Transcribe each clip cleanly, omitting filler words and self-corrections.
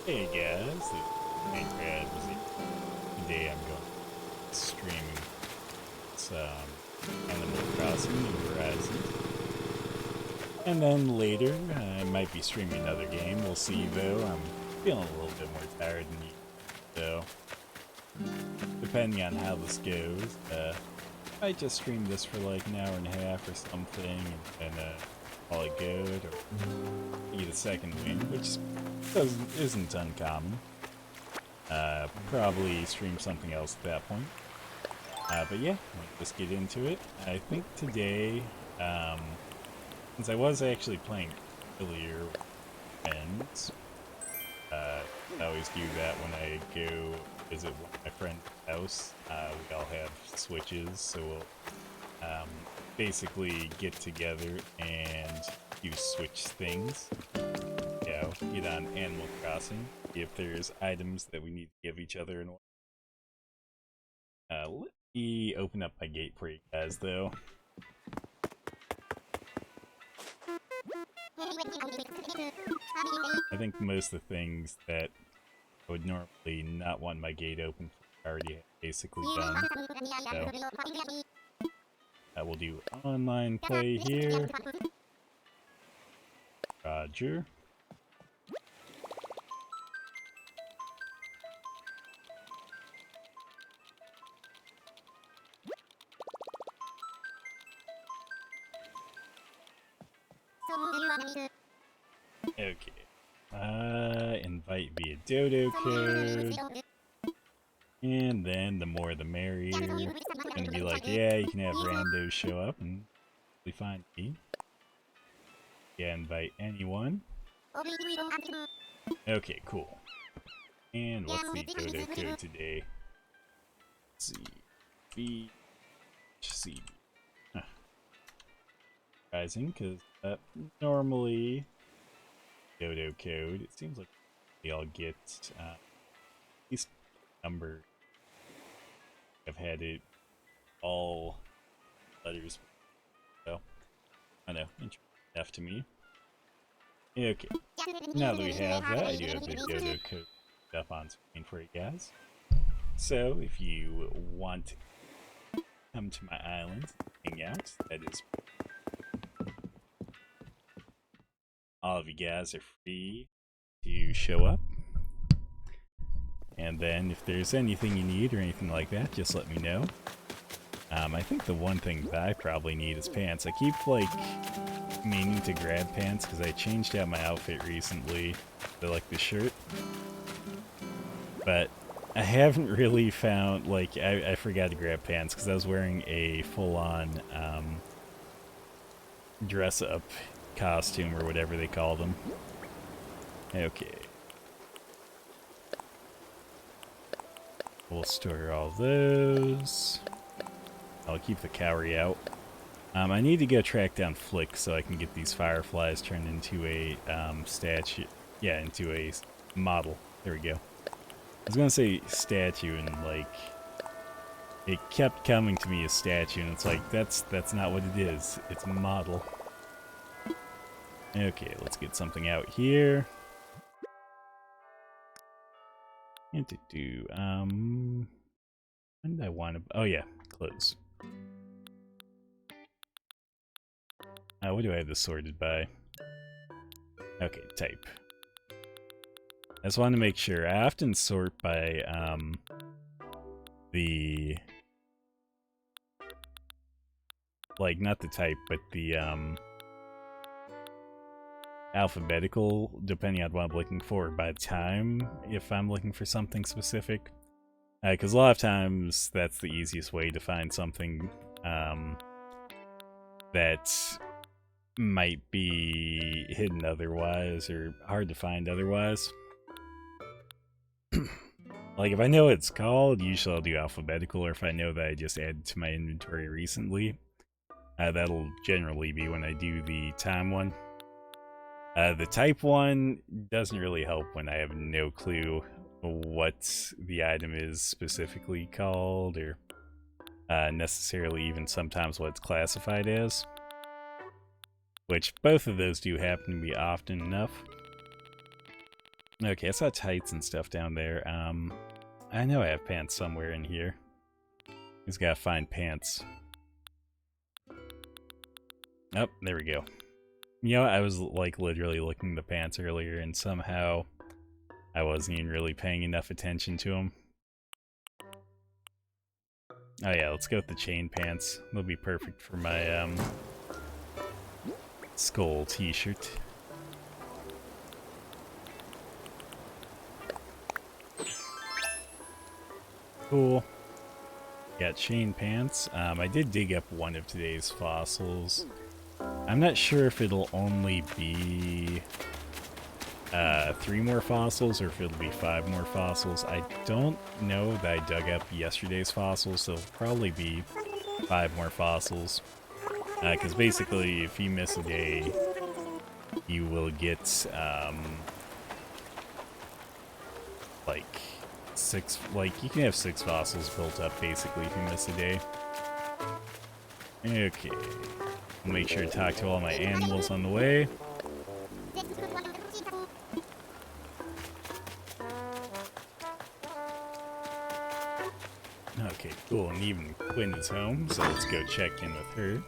Hey guys, it's Minecraft. Today I'm going streaming some Animal Crossing New Horizons. And then later, I might be streaming another game. We'll see though. I'm feeling a little bit more tired than you. So, depending on how this goes, I might just stream this for like an hour and a half or something and call it good or eat a second win, which isn't uncommon. Probably stream something else at that point. But yeah, let's get into it. I think today, since I was actually playing earlier with friends, I always do that when I go visit my friend's house. We all have Switches, so we'll basically get together and do Switch things. Yeah, get on Animal Crossing, if there's items that we need to give each other and let me open up my gate for you guys though. I think most of the things that I would normally not want my gate open for already basically done. So we'll do online play here. Roger. Okay. Invite via dodo code. And then the more the merrier. Gonna be like, yeah, you can have randos show up and we find me. Yeah, invite anyone. Okay, cool. And what's the dodo code today? Let's see. BCB. Huh. Surprising, because normally dodo code, it seems like we all get at least number. I've had it all letters, so I know, interesting enough to me. Okay, now that we have that, I do have the dodo code up on screen for you guys. So if you want to come to my island, hang out, that is all of you guys are free to show up. And then if there's anything you need or anything like that, just let me know. I think the one thing that I probably need is pants. I keep like meaning to grab pants because I changed out my outfit recently to like the shirt. But I haven't really found, like, I forgot to grab pants because I was wearing a full-on dress-up costume or whatever they call them. Okay. We'll store all those. I'll keep the cowrie out. I need to go track down Flick so I can get these fireflies turned into a statue. Yeah, into a model. There we go. I was gonna say statue and like it kept coming to me as statue and it's like that's not what it is. It's a model. Okay, let's get something out here. And to do when did I want to? Oh yeah, clothes. What do I have this sorted by? Okay, type. I just want to make sure. I often sort by the like not the type, but the alphabetical, depending on what I'm looking for by time, if I'm looking for something specific. Because a lot of times that's the easiest way to find something that might be hidden otherwise or hard to find otherwise. Like if I know what it's called, usually I'll do alphabetical, or if I know that I just added to my inventory recently, that'll generally be when I do the time one. The type one doesn't really help when I have no clue what the item is specifically called, or necessarily even sometimes what it's classified as. Which both of those do happen to be often enough. Okay, I saw tights and stuff down there. I know I have pants somewhere in here. Just gotta find pants. Oh, there we go. You know, I was like literally looking at the pants earlier and somehow I wasn't even really paying enough attention to them. Oh yeah, let's go with the chain pants. They'll be perfect for my skull t-shirt. Cool. Got chain pants. I did dig up one of today's fossils. I'm not sure if it'll only be 3 more fossils or if it'll be 5 more fossils. I don't know that I dug up yesterday's fossils, so it'll probably be 5 more fossils. Because basically, if you miss a day, you will get like 6. Like you can have 6 fossils built up basically if you miss a day. Okay. I'll make sure to talk to all my animals on the way. Okay, cool. And even Quinn is home, so let's go check in with her.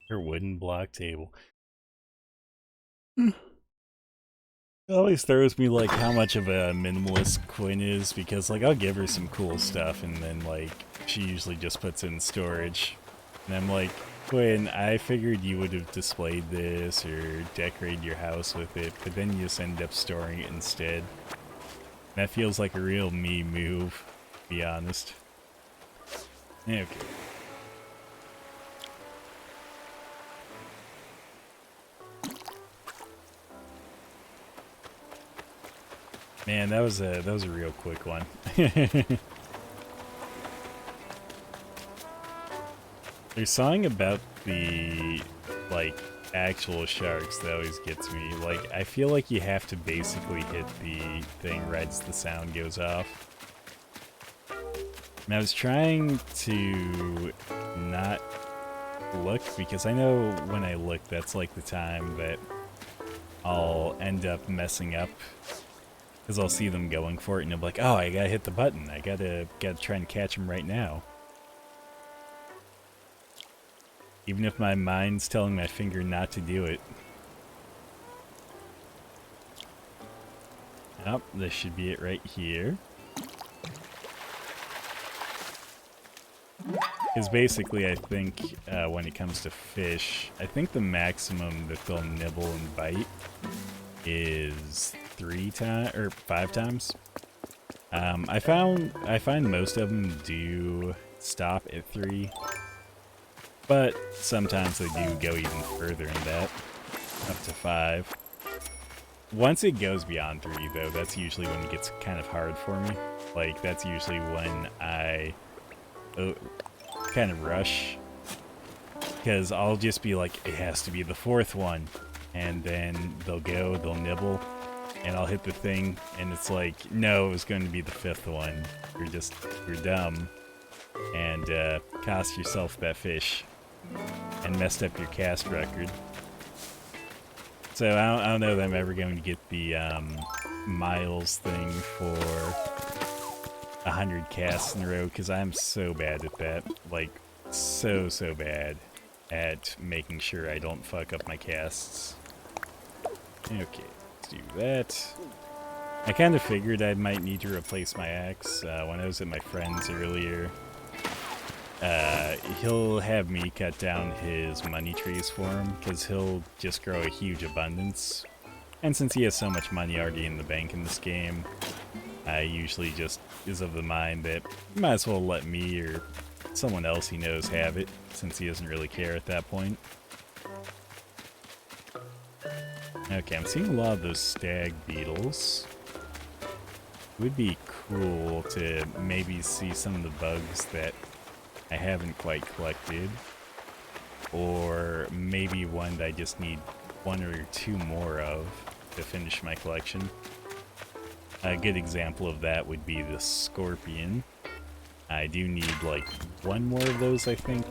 Her wooden block table. It always throws me like how much of a minimalist Quinn is, because like I'll give her some cool stuff and then like she usually just puts it in storage. And I'm like, Quinn, I figured you would have displayed this or decorated your house with it, but then you just end up storing it instead. That feels like a real me move, to be honest. Okay. Man, that was a real quick one. There's something about the like actual sharks that always gets me. Like I feel like you have to basically hit the thing right as the sound goes off. And I was trying to not look because I know when I look that's like the time that I'll end up messing up. Because I'll see them going for it and I'm like, oh, I gotta hit the button. I gotta try and catch them right now. Even if my mind's telling my finger not to do it. Oh, this should be it right here. Because basically I think when it comes to fish, I think the maximum that they'll nibble and bite is 3 times or 5 times. I find most of them do stop at 3, but sometimes they do go even further than that, up to 5. Once it goes beyond 3, though, that's usually when it gets kind of hard for me. Like that's usually when I kind of rush, because I'll just be like, it has to be the 4th one. And then they'll nibble, and I'll hit the thing, and it's like, no, it was going to be the 5th one. You're dumb, and cost yourself that fish, and messed up your cast record. So I don't know that I'm ever going to get the miles thing for 100 casts in a row, because I'm so bad at that. Like, so bad at making sure I don't fuck up my casts. Okay, let's do that. I kind of figured I might need to replace my axe. When I was at my friend's earlier, he'll have me cut down his money trees for him, because he'll just grow a huge abundance. And since he has so much money already in the bank in this game, I usually just is of the mind that you might as well let me or someone else he knows have it, since he doesn't really care at that point. Okay, I'm seeing a lot of those stag beetles. It would be cool to maybe see some of the bugs that I haven't quite collected. Or maybe one that I just need 1 or 2 more of. to finish my collection. A good example of that would be the scorpion. I do need like one more of those, I think.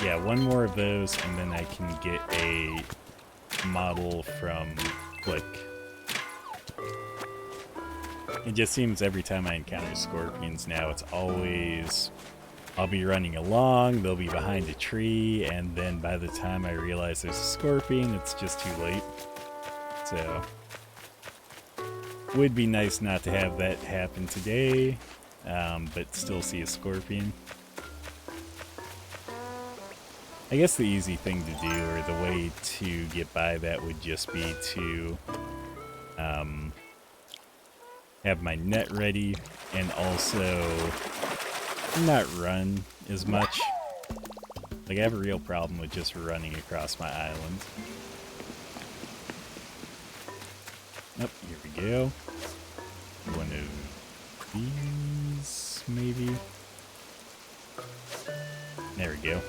Yeah, one more of those, and then I can get a model from Click. It just seems every time I encounter scorpions now, it's always... I'll be running along, they'll be behind a tree, and then by the time I realize there's a scorpion, it's just too late. So... would be nice not to have that happen today, but still see a scorpion. I guess the easy thing to do, or the way to get by that, would just be to have my net ready, and also not run as much. Like, I have a real problem with just running across my island. Oh, here we go. One of these, maybe? There we go.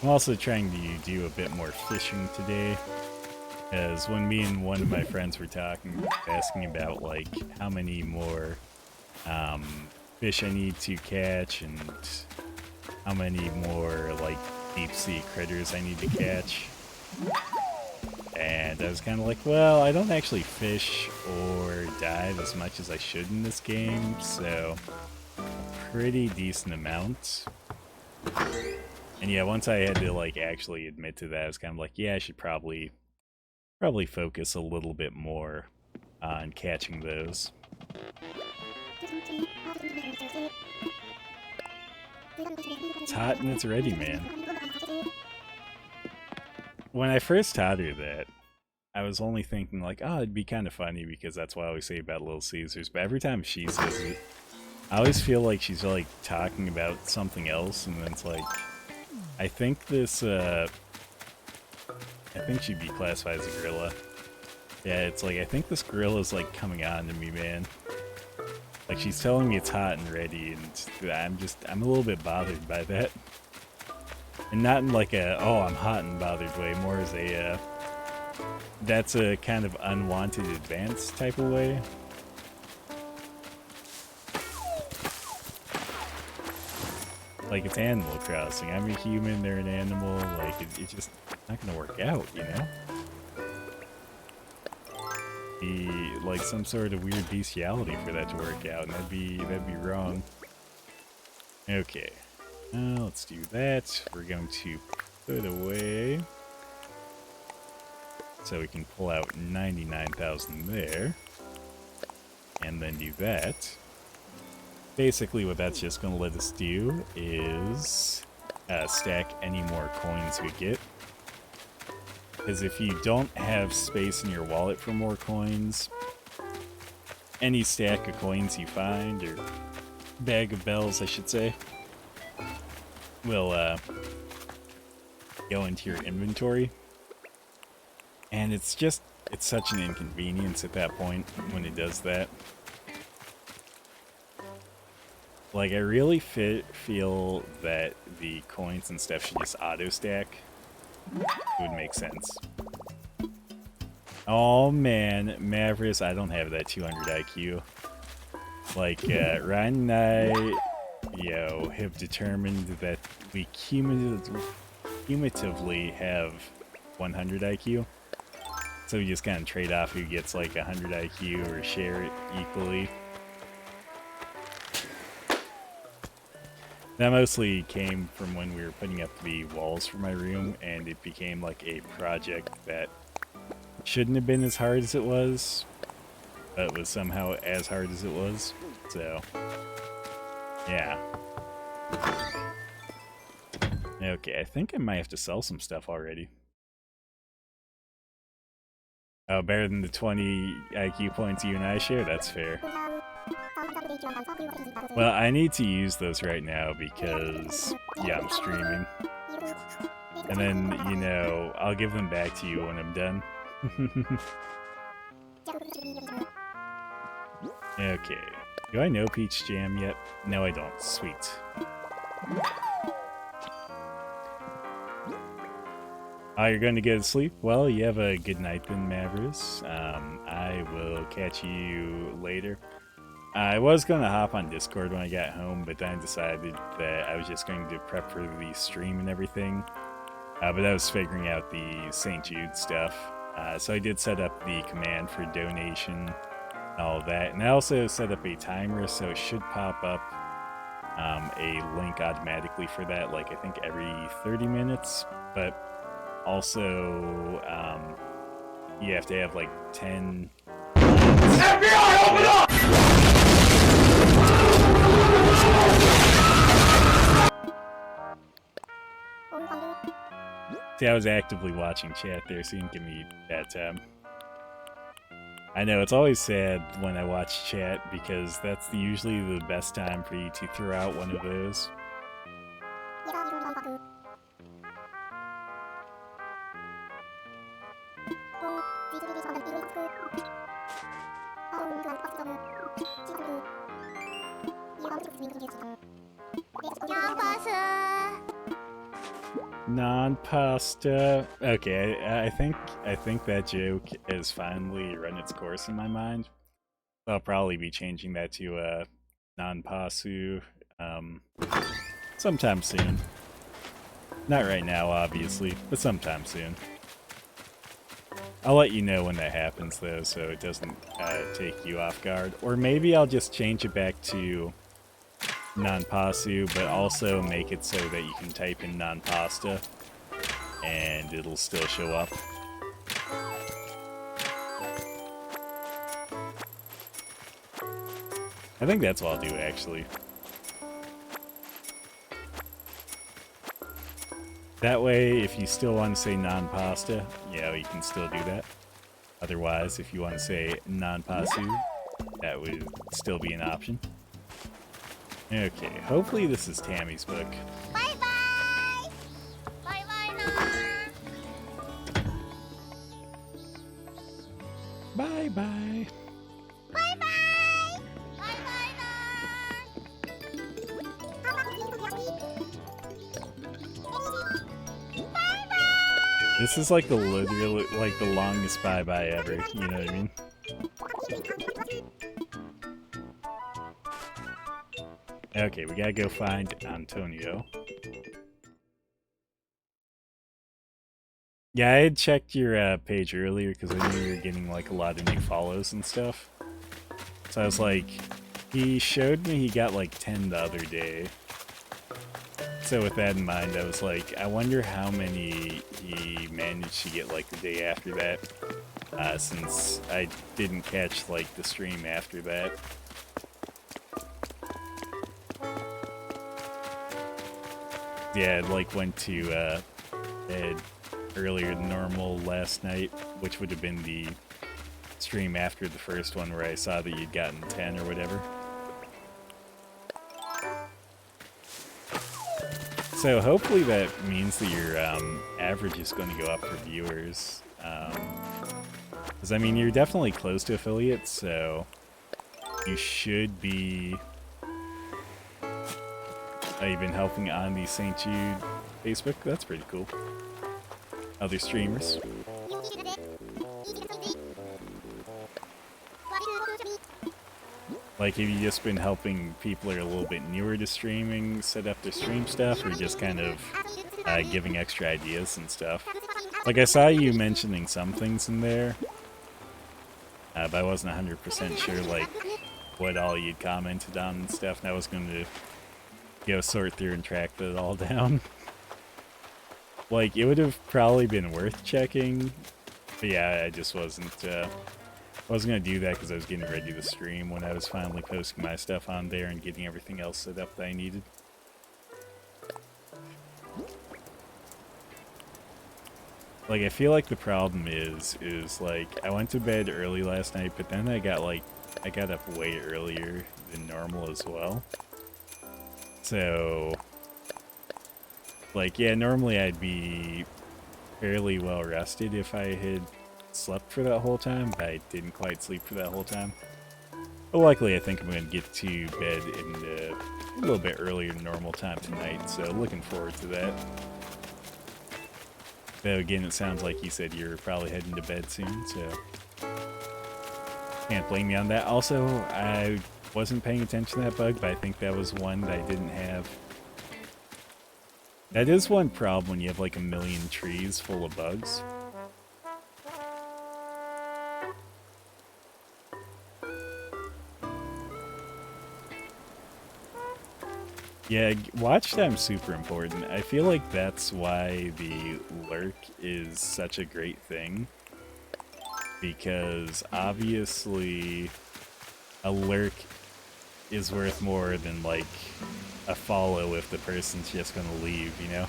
I'm also trying to do a bit more fishing today, as when me and one of my friends were talking, asking about like how many more fish I need to catch and how many more like deep sea critters I need to catch. And I was kind of like, well, I don't actually fish or dive as much as I should in this game, so a pretty decent amount. And yeah, once I had to like actually admit to that, I was kind of like, yeah, I should probably focus a little bit more on catching those. It's hot and it's ready, man. When I first taught her that, I was only thinking like, oh, it'd be kind of funny because that's what I always say about Little Caesars. But every time she says it, I always feel like she's like talking about something else, and then it's like, I think this, I think she'd be classified as a gorilla. Yeah, it's like, I think this gorilla's like coming on to me, man. Like, she's telling me it's hot and ready, and I'm a little bit bothered by that. And not in like a, oh, I'm hot and bothered way, more as a, that's a kind of unwanted advance type of way. Like, it's Animal Crossing. I'm a human, they're an animal. Like, it's just not gonna work out, you know? Be like some sort of weird bestiality for that to work out, and that'd be wrong. Okay, let's do that. We're going to put away so we can pull out 99,000 there, and then do that. Basically, what that's just going to let us do is stack any more coins we get. Because if you don't have space in your wallet for more coins, any stack of coins you find, or bag of bells, I should say, will go into your inventory. And it's such an inconvenience at that point when it does that. Like, I really feel that the coins and stuff should just auto-stack. It would make sense. Oh man, Mavericks, I don't have that 200 IQ. Like, Ryan and I, have determined that we cumulatively have 100 IQ. So we just kind of trade off who gets like 100 IQ or share it equally. That mostly came from when we were putting up the walls for my room, and it became like a project that shouldn't have been as hard as it was, but was somehow as hard as it was. So, yeah. Okay, I think I might have to sell some stuff already. Oh, better than the 20 IQ points you and I share? That's fair. Well, I need to use those right now because, yeah, I'm streaming. And then, I'll give them back to you when I'm done. Okay. Do I know peach jam yet? No, I don't. Sweet. Oh, you're going to go to sleep? Well, you have a good night then, Mavericks. I will catch you later. I was going to hop on Discord when I got home, but then I decided that I was just going to prep for the stream and everything. But I was figuring out the St. Jude stuff. So I did set up the command for donation and all of that. And I also set up a timer, so it should pop up a link automatically for that, like I think every 30 minutes. But also, you have to have like 10... FBI, open up! See, I was actively watching chat there, so you can give me that time. I know, it's always sad when I watch chat, because that's usually the best time for you to throw out one of those. Non-pasta. Okay, I think that joke has finally run its course in my mind. I'll probably be changing that to non-pasu sometime soon. Not right now, obviously, but sometime soon. I'll let you know when that happens, though, so it doesn't take you off guard. Or maybe I'll just change it back to non-pasu, but also make it so that you can type in non-pasta and it'll still show up. I think that's what I'll do, actually. That way, if you still want to say non-pasta, yeah, you can still do that. Otherwise, if you want to say non-pasu, that would still be an option. Okay, hopefully this is Tammy's book. Bye-bye! Bye-bye na! Bye-bye! Bye-bye! Bye-bye na! Bye-bye! This is like the literally, like the longest bye-bye ever, you know what I mean? Okay, we gotta go find Antonio. Yeah, I had checked your page earlier because I knew you were getting like a lot of new follows and stuff. So I was like, he showed me he got like 10 the other day. So with that in mind, I was like, I wonder how many he managed to get like the day after that, since I didn't catch like the stream after that. Yeah, I like went to bed earlier than normal last night, which would have been the stream after the first one where I saw that you'd gotten 10 or whatever. So hopefully that means that your average is going to go up for viewers. Because I mean, you're definitely close to affiliates, so you should be... You've been helping on the St. Jude Facebook? That's pretty cool. Other streamers. Like, have you just been helping people who are a little bit newer to streaming set up their stream stuff, or just kind of giving extra ideas and stuff? Like, I saw you mentioning some things in there, but I wasn't 100% sure, like, what all you'd commented on and stuff, and I was going to go sort through and track that all down. Like, it would have probably been worth checking, but yeah, I just wasn't gonna do that because I was getting ready to stream when I was finally posting my stuff on there and getting everything else set up that I needed. Like, I feel like the problem is like, I went to bed early last night, but then I got up way earlier than normal as well. So, like, yeah, normally I'd be fairly well rested if I had slept for that whole time, but I didn't quite sleep for that whole time. But luckily, I think I'm going to get to bed in a little bit earlier than normal time tonight, so looking forward to that. Though again, it sounds like you said you're probably heading to bed soon, so can't blame you on that. Also, I wasn't paying attention to that bug, but I think that was one that I didn't have. That is one problem when you have like a million trees full of bugs. Yeah, watch time's super important. I feel like that's why the lurk is such a great thing. Because obviously a lurk is worth more than like a follow if the person's just gonna leave, you know?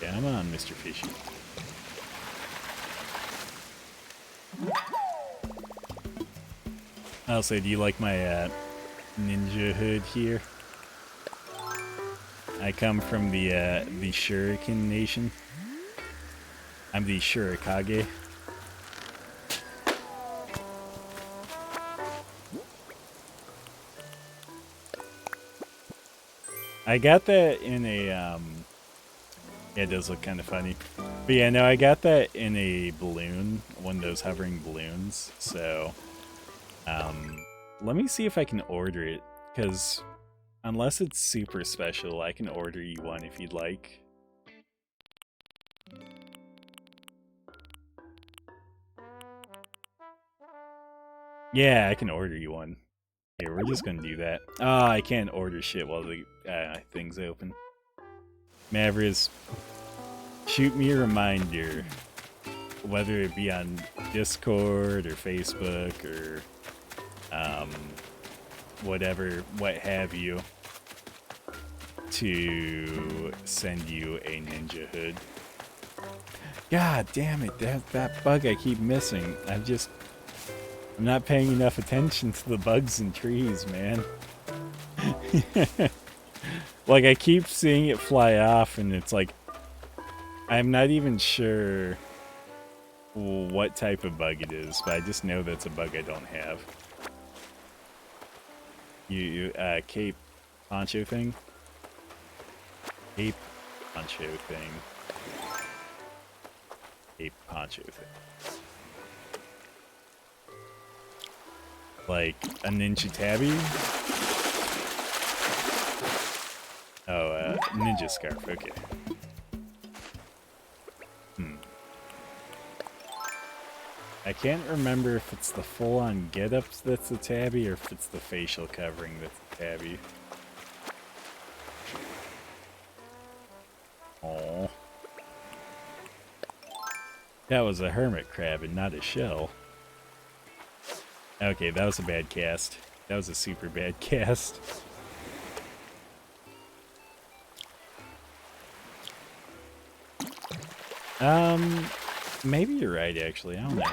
Come on, Mr. Fishy. Also, do you like my ninja hood here? I come from the Shuriken Nation. I'm the Shurikage. I got that in a yeah, it does look kind of funny. But yeah, no, I got that in a balloon, one of those hovering balloons. So, let me see if I can order it, because unless it's super special, I can order you one if you'd like. Yeah, I can order you one. Here, we're just gonna do that. Ah, I can't order shit while the thing's open. Mavriz, shoot me a reminder, whether it be on Discord or Facebook or whatever, what have you, to send you a ninja hood. God damn it, that bug I keep missing. I'm not paying enough attention to the bugs and trees, man. Like, I keep seeing it fly off, and it's like, I'm not even sure what type of bug it is, but I just know that's a bug I don't have. Cape poncho thing? Cape poncho thing. Cape poncho thing. Like a ninja tabby? Oh, ninja scarf, okay. I can't remember if it's the full-on get-ups that's the tabby or if it's the facial covering that's the tabby. Oh, that was a hermit crab and not a shell. Okay, that was a bad cast. That was a super bad cast. Maybe you're right, actually. I don't know.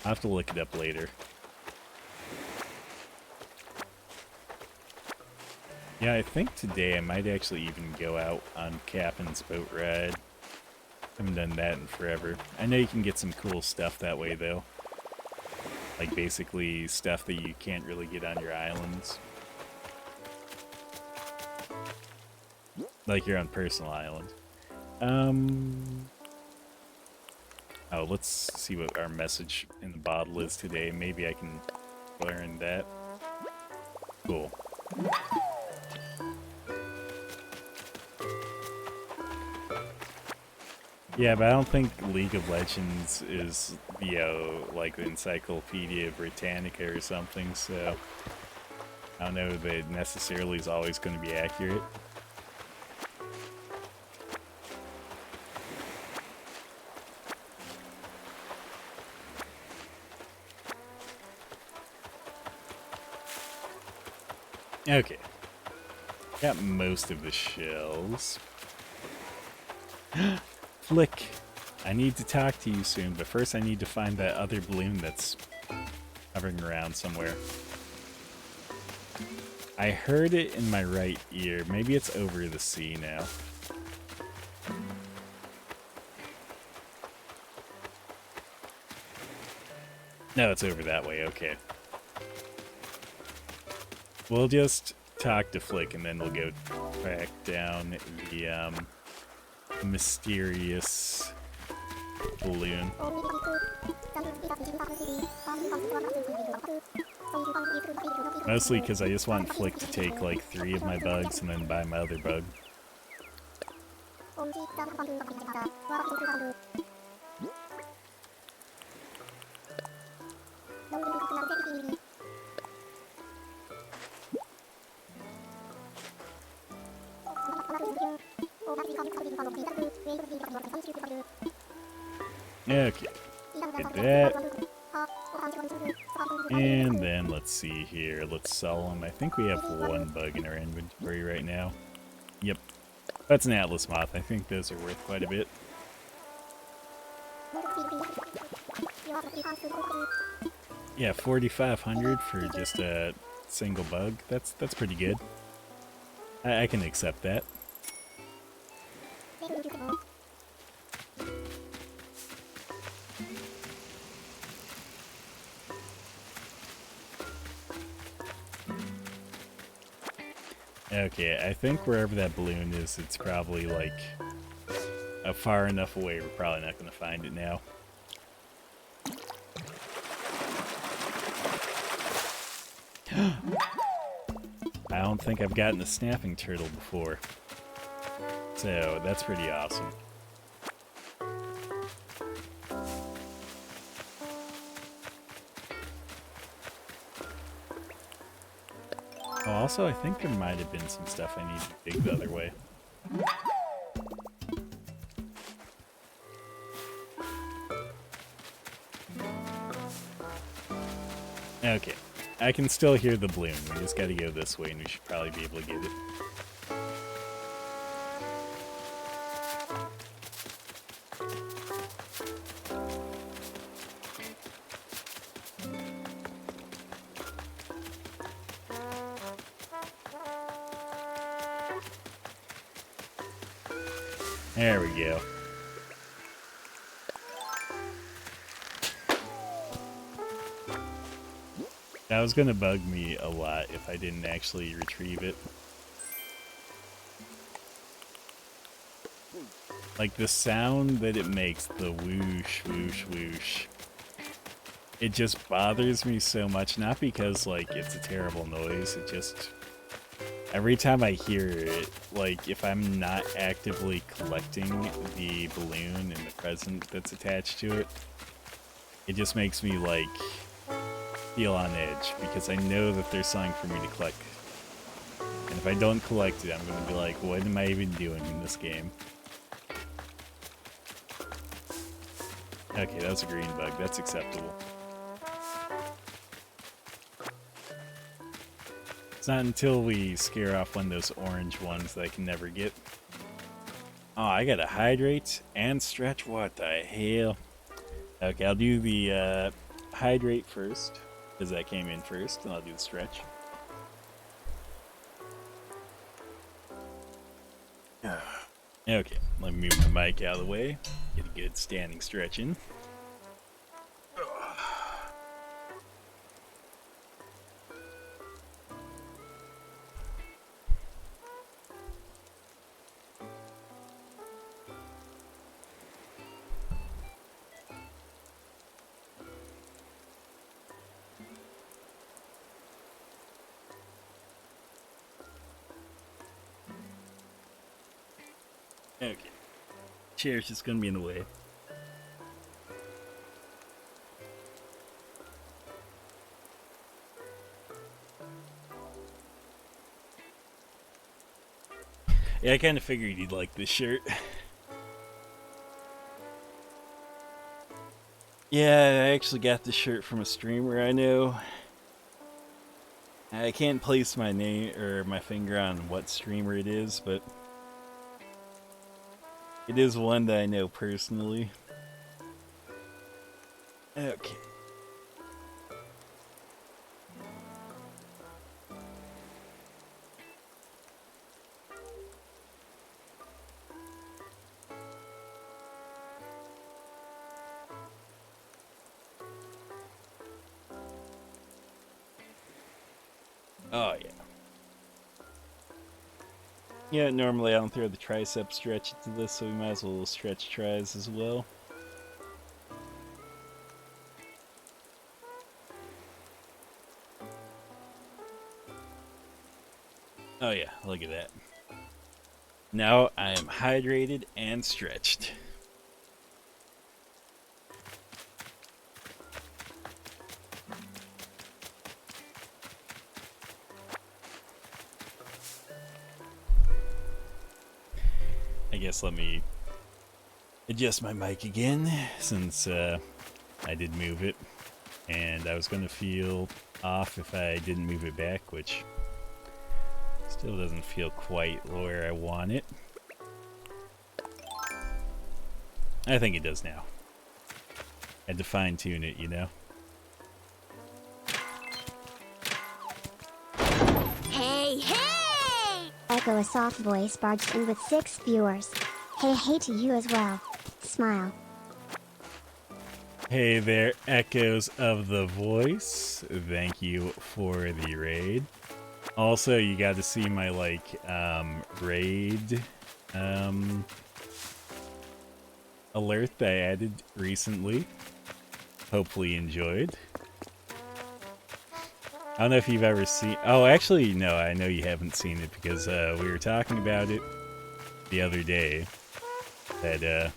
I'll have to look it up later. Yeah, I think today I might actually even go out on Captain's boat ride. Haven't done that in forever. I know you can get some cool stuff that way, though. Like, basically, stuff that you can't really get on your islands. Like your own personal island. Oh, let's see what our message in the bottle is today. Maybe I can learn that. Cool. Yeah, but I don't think League of Legends is, you know, like the Encyclopedia Britannica or something, so I don't know that it necessarily is always going to be accurate. Okay. Got most of the shells. Flick! I need to talk to you soon, but first I need to find that other balloon that's hovering around somewhere. I heard it in my right ear. Maybe it's over the sea now. No, it's over that way. Okay. We'll just talk to Flick and then we'll go track down the mysterious balloon. Mostly because I just want Flick to take like 3 of my bugs and then buy my other bug. Okay, get that. And then let's see here. Let's sell them. I think we have 1 bug in our inventory right now. Yep. That's an Atlas Moth. I think those are worth quite a bit. Yeah, 4,500 for just a single bug. That's pretty good. I can accept that. Okay, I think wherever that balloon is, it's probably like far enough away we're probably not going to find it now. I don't think I've gotten a snapping turtle before. So, that's pretty awesome. Oh, also, I think there might have been some stuff I need to dig the other way. Okay, I can still hear the balloon. We just gotta go this way and we should probably be able to get it. There we go. That was gonna bug me a lot if I didn't actually retrieve it. Like the sound that it makes, the whoosh, whoosh, whoosh. It just bothers me so much, not because like it's a terrible noise, it just... Every time I hear it, like if I'm not actively collecting the balloon and the present that's attached to it, it just makes me like feel on edge because I know that there's something for me to collect. And if I don't collect it, I'm going to be like, what am I even doing in this game? Okay, that's a green bug. That's acceptable. It's not until we scare off one of those orange ones that I can never get. Oh, I gotta hydrate and stretch. What the hell? Okay, I'll do the hydrate first, because that came in first, and I'll do the stretch. Okay, let me move my mic out of the way. Get a good standing stretch in. Okay. Chair's just gonna be in the way. Yeah, I kind of figured you'd like this shirt. Yeah, I actually got this shirt from a streamer I know. I can't place my name or my finger on what streamer it is, but it is one that I know personally. Okay. Oh, yeah. Yeah, normally I don't throw the tricep stretch into this, so we might as well stretch tries as well. Oh yeah, look at that. Now I am hydrated and stretched. I guess let me adjust my mic again, since I did move it. And I was going to feel off if I didn't move it back, which still doesn't feel quite where I want it. I think it does now. I had to fine tune it, you know? Hey, hey! Echo, a soft voice, barged in with 6 viewers. Hey, hey to you as well. Smile. Hey there, echoes of the voice. Thank you for the raid. Also, you got to see my, raid, alert that I added recently. Hopefully enjoyed. I don't know if you've ever seen... Oh, actually, no, I know you haven't seen it because, we were talking about it the other day. That,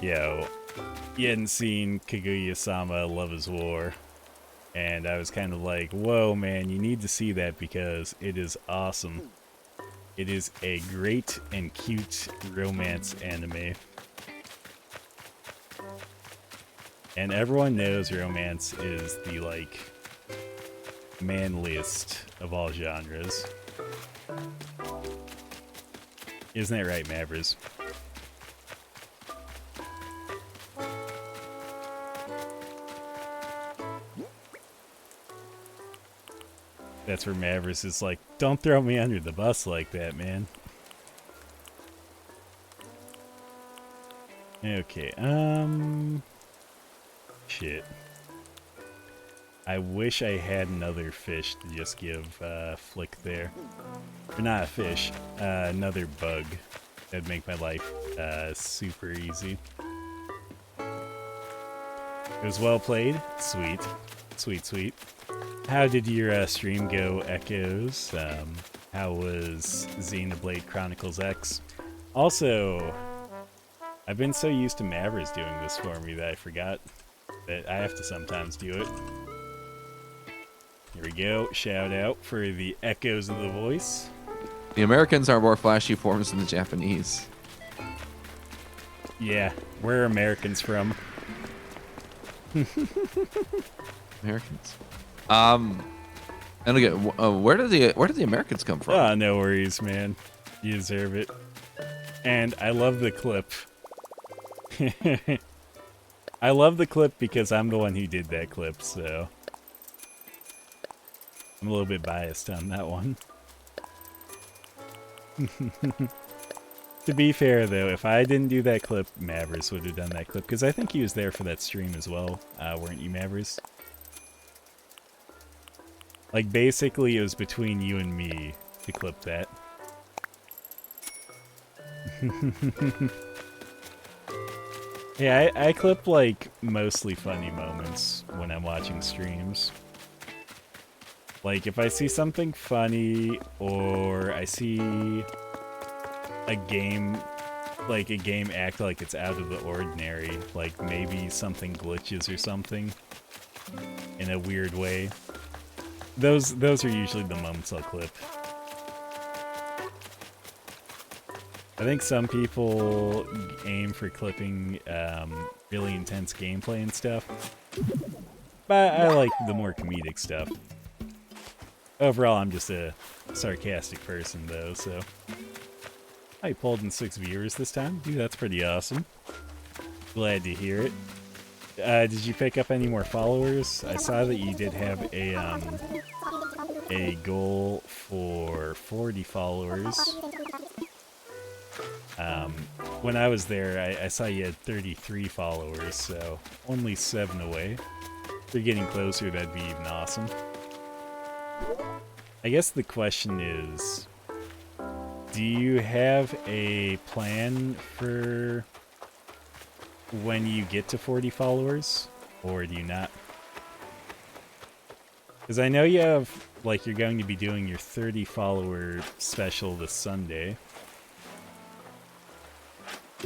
you hadn't seen Kaguya-sama Love is War. And I was kind of like, whoa, man, you need to see that because it is awesome. It is a great and cute romance anime. And everyone knows romance is the, manliest of all genres. Isn't that right, Mavers? That's where Mavericks is like, don't throw me under the bus like that, man. Okay, shit. I wish I had another fish to just give Flick there. Or not a fish, another bug. That'd make my life super easy. It was well played. Sweet. Sweet, sweet. How did your stream go, Echoes? How was Xenoblade Chronicles X? Also, I've been so used to Mavericks doing this for me that I forgot that I have to sometimes do it. Here we go. Shout out for the Echoes of the voice. The Americans are more flashy forms than the Japanese. Yeah, where are Americans from? Americans. And again, where do the Americans come from? Oh, no worries, man. You deserve it. And I love the clip. I love the clip because I'm the one who did that clip, so I'm a little bit biased on that one. To be fair, though, if I didn't do that clip, Mavericks would have done that clip, because I think he was there for that stream as well, weren't you, Mavericks? Like, basically, it was between you and me to clip that. Yeah, I clip, mostly funny moments when I'm watching streams. Like, if I see something funny, or I see a game act like it's out of the ordinary, like maybe something glitches or something in a weird way, those are usually the moments I'll clip. I think some people aim for clipping really intense gameplay and stuff, but I like the more comedic stuff. Overall, I'm just a sarcastic person, though, so... I pulled in 6 viewers this time. Dude, that's pretty awesome. Glad to hear it. Did you pick up any more followers? I saw that you did have a goal for 40 followers. When I was there, I saw you had 33 followers, so only 7 away. If you're getting closer, that'd be even awesome. I guess the question is, do you have a plan for when you get to 40 followers, or do you not? Because I know you have, like, you're going to be doing your 30 follower special this Sunday.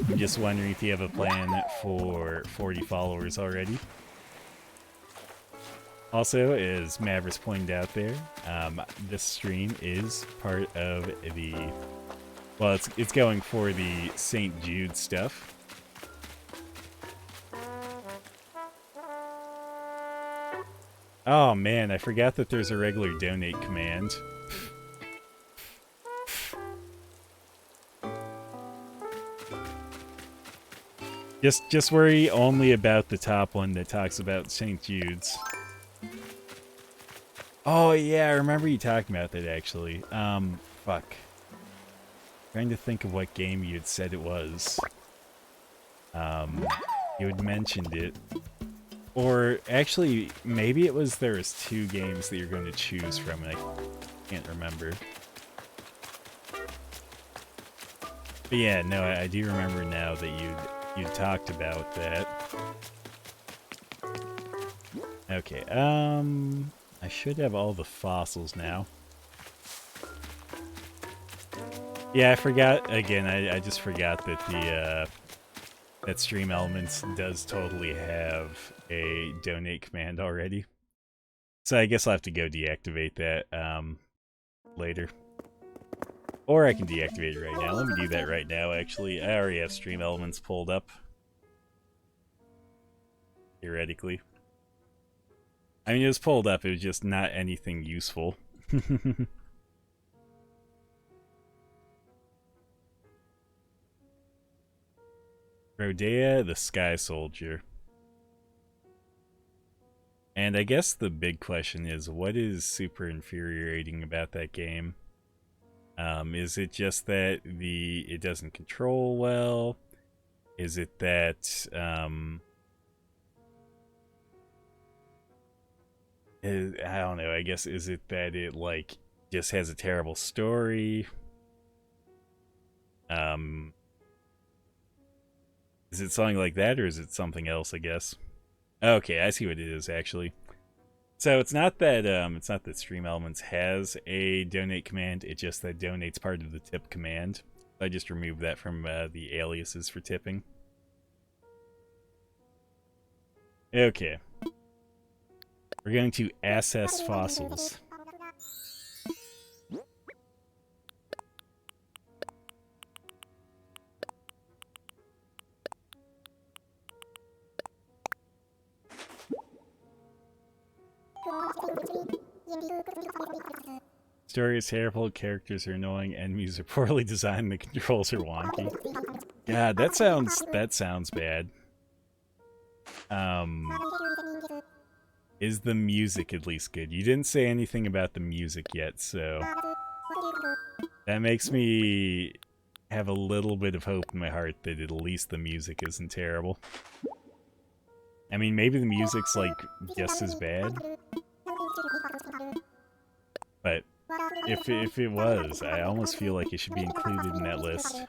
I'm just wondering if you have a plan for 40 followers already. Also, as Mavericks pointed out there, this stream is part of the... Well, it's going for the St. Jude stuff. Oh man, I forgot that there's a regular donate command. Just worry only about the top one that talks about St. Jude's. Oh yeah, I remember you talking about that actually. Fuck. Trying to think of what game you had said it was. You had mentioned it. Or actually, maybe it was there was 2 games that you're going to choose from, and I can't remember. But yeah, no, I do remember now that you'd talked about that. Okay, I should have all the fossils now. Yeah, I forgot, again, I just forgot that that Stream Elements does totally have a donate command already. So I guess I'll have to go deactivate that, later. Or I can deactivate it right now. Let me do that right now, actually. I already have Stream Elements pulled up. Theoretically. I mean, it was pulled up, it was just not anything useful. Rodea, the Sky Soldier. And I guess the big question is, what is super infuriating about that game? Is it just that it doesn't control well? Is it that, I don't know, I guess, is it that it, like, just has a terrible story? Is it something like that, or is it something else, I guess? Okay, I see what it is, actually. So it's not that Stream Elements has a donate command, it's just that donate's part of the tip command. I just removed that from the aliases for tipping. Okay. We're going to assess fossils. Story is terrible, characters are annoying, enemies are poorly designed, the controls are wonky. God, that sounds bad. Is the music at least good? You didn't say anything about the music yet, so that makes me have a little bit of hope in my heart that at least the music isn't terrible. I mean, maybe the music's, like, just as bad. But if it was, I almost feel like it should be included in that list.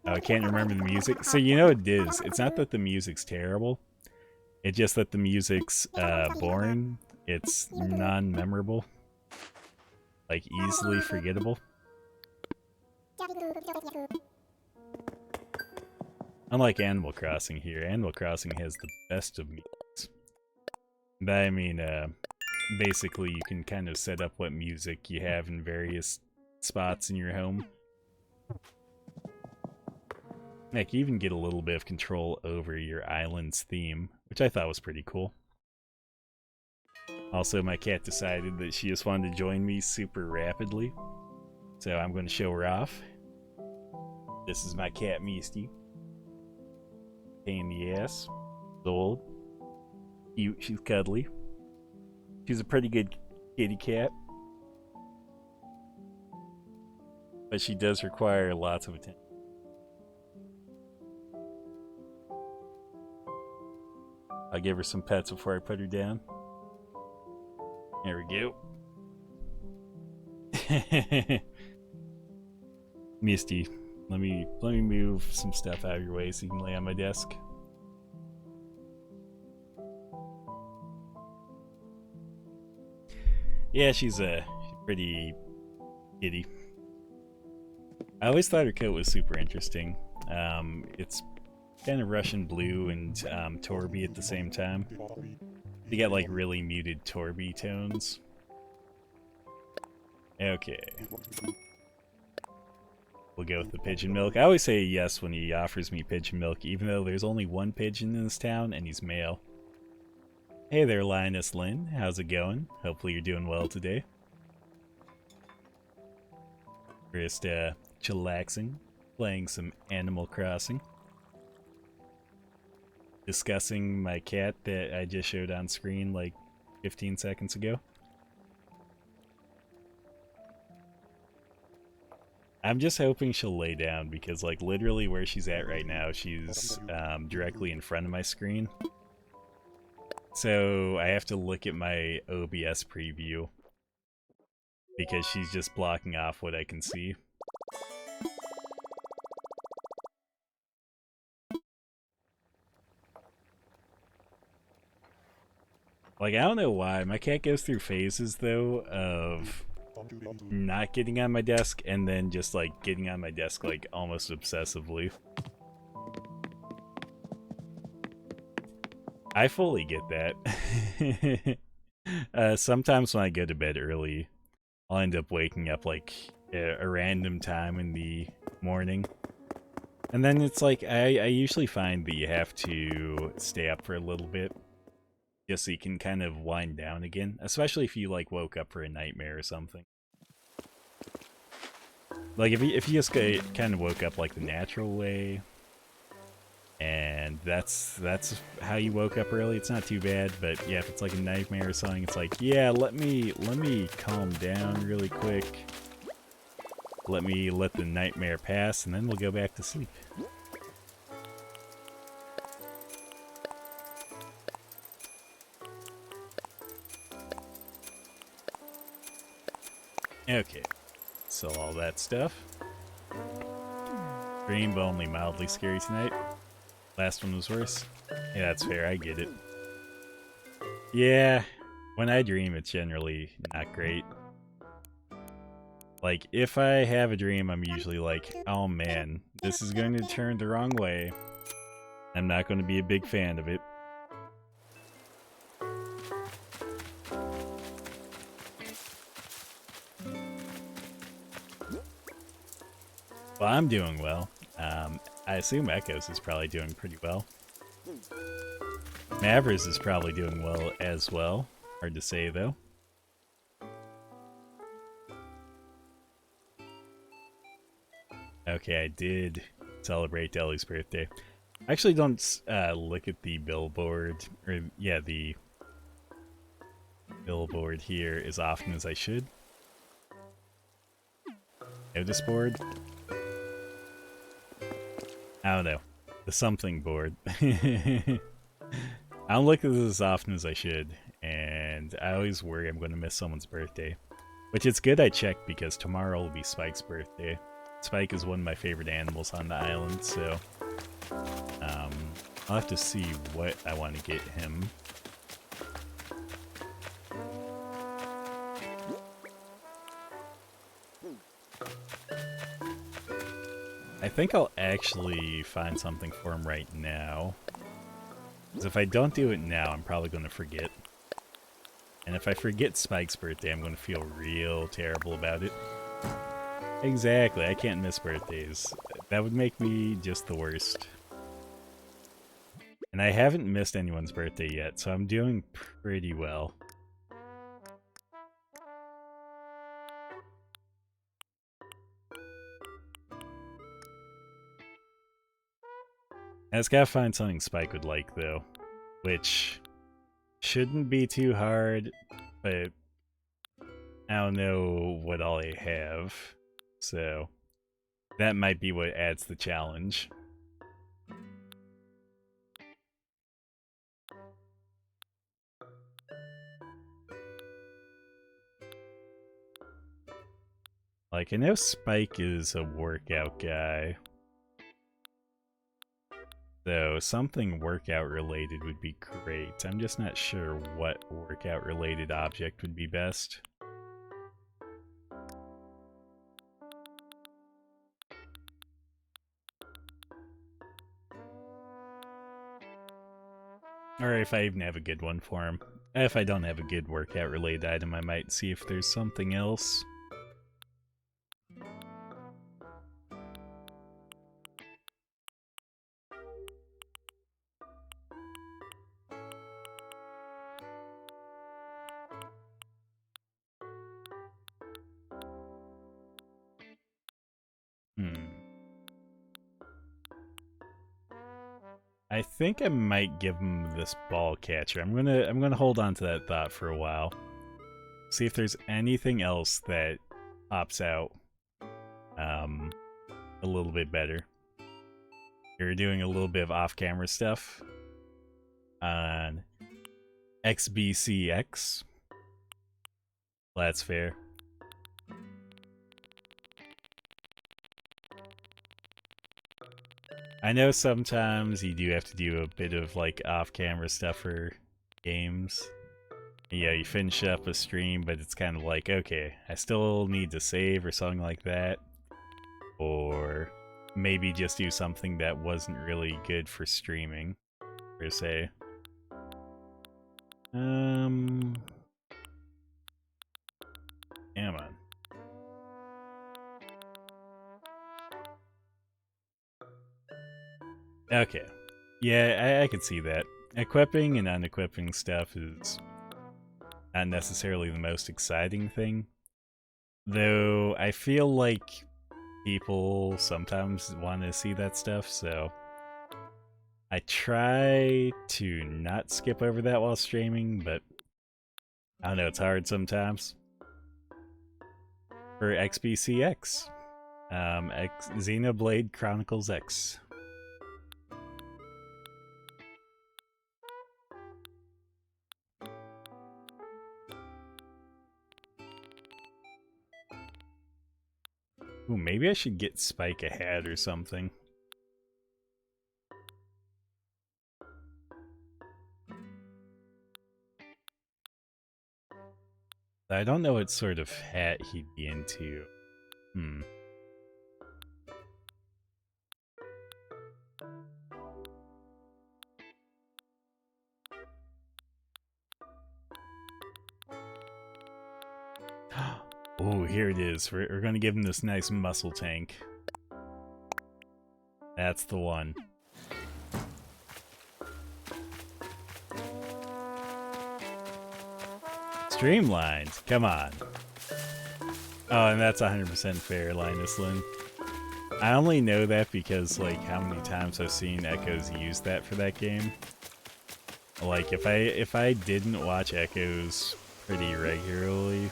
Oh, I can't remember the music. So you know it is. It's not that the music's terrible. It's just that the music's boring. It's non-memorable. Like, easily forgettable. Unlike Animal Crossing here. Animal Crossing has the best of music. But I mean, basically you can kind of set up what music you have in various spots in your home. Heck, you even get a little bit of control over your island's theme, which I thought was pretty cool. Also, my cat decided that she just wanted to join me super rapidly, so I'm going to show her off. This is my cat, Misty. Pain in the ass. Old. Cute. She's cuddly. She's a pretty good kitty cat. But she does require lots of attention. I'll give her some pets before I put her down. There we go. Misty, let me move some stuff out of your way so you can lay on my desk. Yeah, she's a pretty kitty. I always thought her coat was super interesting. It's kind of Russian blue and Torby at the same time. You get like really muted Torby tones. Okay. We'll go with the pigeon milk. I always say yes when he offers me pigeon milk, even though there's only one pigeon in this town and he's male. Hey there, Linus Lynn. How's it going? Hopefully you're doing well today. Just chillaxing, playing some Animal Crossing. Discussing my cat that I just showed on screen like 15 seconds ago. I'm just hoping she'll lay down because like literally where she's at right now, she's directly in front of my screen. So I have to look at my OBS preview because she's just blocking off what I can see. Like, I don't know why. My cat goes through phases, though, of not getting on my desk and then just, like, getting on my desk, like, almost obsessively. I fully get that. Sometimes when I go to bed early, I'll end up waking up, like, a random time in the morning. And then it's like, I usually find that you have to stay up for a little bit just so you can kind of wind down again, especially if you like woke up for a nightmare or something. Like if you just kind of woke up like the natural way, and that's how you woke up early, it's not too bad. But yeah, if it's like a nightmare or something, it's like, yeah, let me calm down really quick. Let the nightmare pass, and then we'll go back to sleep. Okay, so all that stuff. Dream, but only mildly scary tonight. Last one was worse. Yeah, that's fair, I get it. Yeah, when I dream, it's generally not great. Like, if I have a dream, I'm usually like, oh man, this is going to turn the wrong way. I'm not going to be a big fan of it. Well, I'm doing well. I assume Echoes is probably doing pretty well. Mavers is probably doing well as well. Hard to say, though. Okay, I did celebrate Deli's birthday. I actually don't look at the billboard, or yeah, the billboard here as often as I should. Notice board? I don't know. The something board. I don't look at this as often as I should, and I always worry I'm going to miss someone's birthday. Which it's good I checked because tomorrow will be Spike's birthday. Spike is one of my favorite animals on the island, so I'll have to see what I want to get him. I think I'll actually find something for him right now. Because if I don't do it now, I'm probably going to forget. And if I forget Spike's birthday, I'm going to feel real terrible about it. Exactly, I can't miss birthdays. That would make me just the worst. And I haven't missed anyone's birthday yet, so I'm doing pretty well. I just gotta find something Spike would like, though. Which shouldn't be too hard, but I don't know what all I have. So that might be what adds the challenge. Like, I know Spike is a workout guy. So something workout related would be great. I'm just not sure what workout related object would be best. Or if I even have a good one for him. If I don't have a good workout related item, I might see if there's something else. I think I might give him this ball catcher. I'm gonna hold on to that thought for a while. See if there's anything else that pops out a little bit better. You're doing a little bit of off-camera stuff on XBCX. That's fair. I know sometimes you do have to do a bit of like off-camera stuff for games. Yeah, you finish up a stream, but it's kind of like, okay, I still need to save or something like that. Or maybe just do something that wasn't really good for streaming, per se. Come on. Okay. Yeah, I could see that. Equipping and unequipping stuff is not necessarily the most exciting thing. Though I feel like people sometimes want to see that stuff, so I try to not skip over that while streaming, but I don't know, it's hard sometimes. For XBCX, Xenoblade Chronicles X. Ooh, maybe I should get Spike a hat or something. I don't know what sort of hat he'd be into. Oh, here it is. We're gonna give him this nice muscle tank. That's the one. Streamlined. Come on. Oh, and that's 100% fair, Linus Lynn. I only know that because, like, how many times I've seen Echoes use that for that game. Like, if I didn't watch Echoes pretty regularly,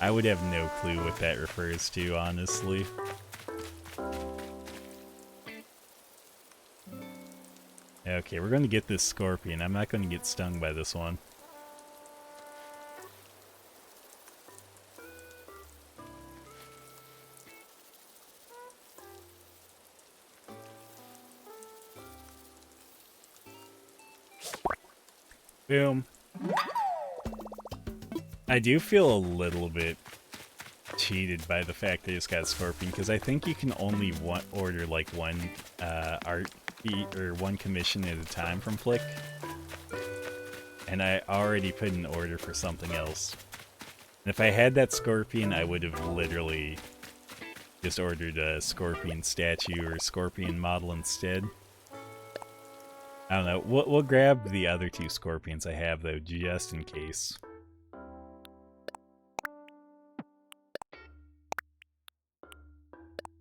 I would have no clue what that refers to, honestly. Okay, we're gonna get this scorpion. I'm not gonna get stung by this one. Boom. I do feel a little bit cheated by the fact that I just got Scorpion, because I think you can only order like one art feat or one commission at a time from Flick. And I already put an order for something else. And if I had that Scorpion, I would have literally just ordered a Scorpion statue or Scorpion model instead. I don't know. We'll grab the other two Scorpions I have, though, just in case.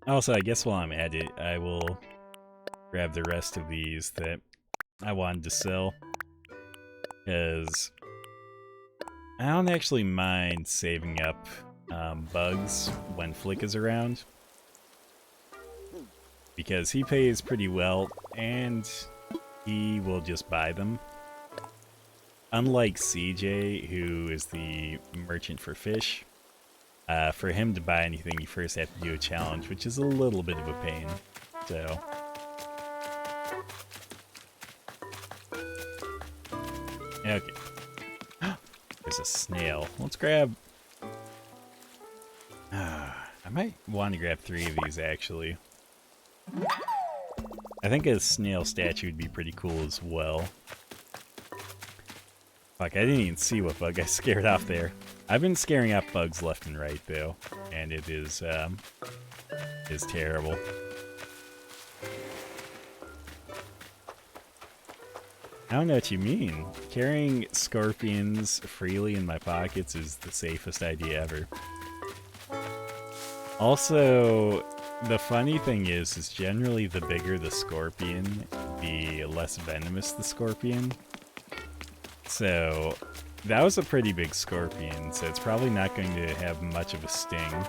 Also, I guess while I'm at it, I will grab the rest of these that I wanted to sell. Because I don't actually mind saving up bugs when Flick is around. Because he pays pretty well, and he will just buy them. Unlike CJ, who is the merchant for fish, For him to buy anything, you first have to do a challenge, which is a little bit of a pain. So, okay. There's a snail. Let's grab. I might want to grab 3 of these actually. I think a snail statue would be pretty cool as well. Fuck, I didn't even see what bug I scared off there. I've been scaring off bugs left and right though, and it is terrible. I don't know what you mean. Carrying scorpions freely in my pockets is the safest idea ever. Also, the funny thing is generally the bigger the scorpion, the less venomous the scorpion. So, that was a pretty big scorpion, so it's probably not going to have much of a sting.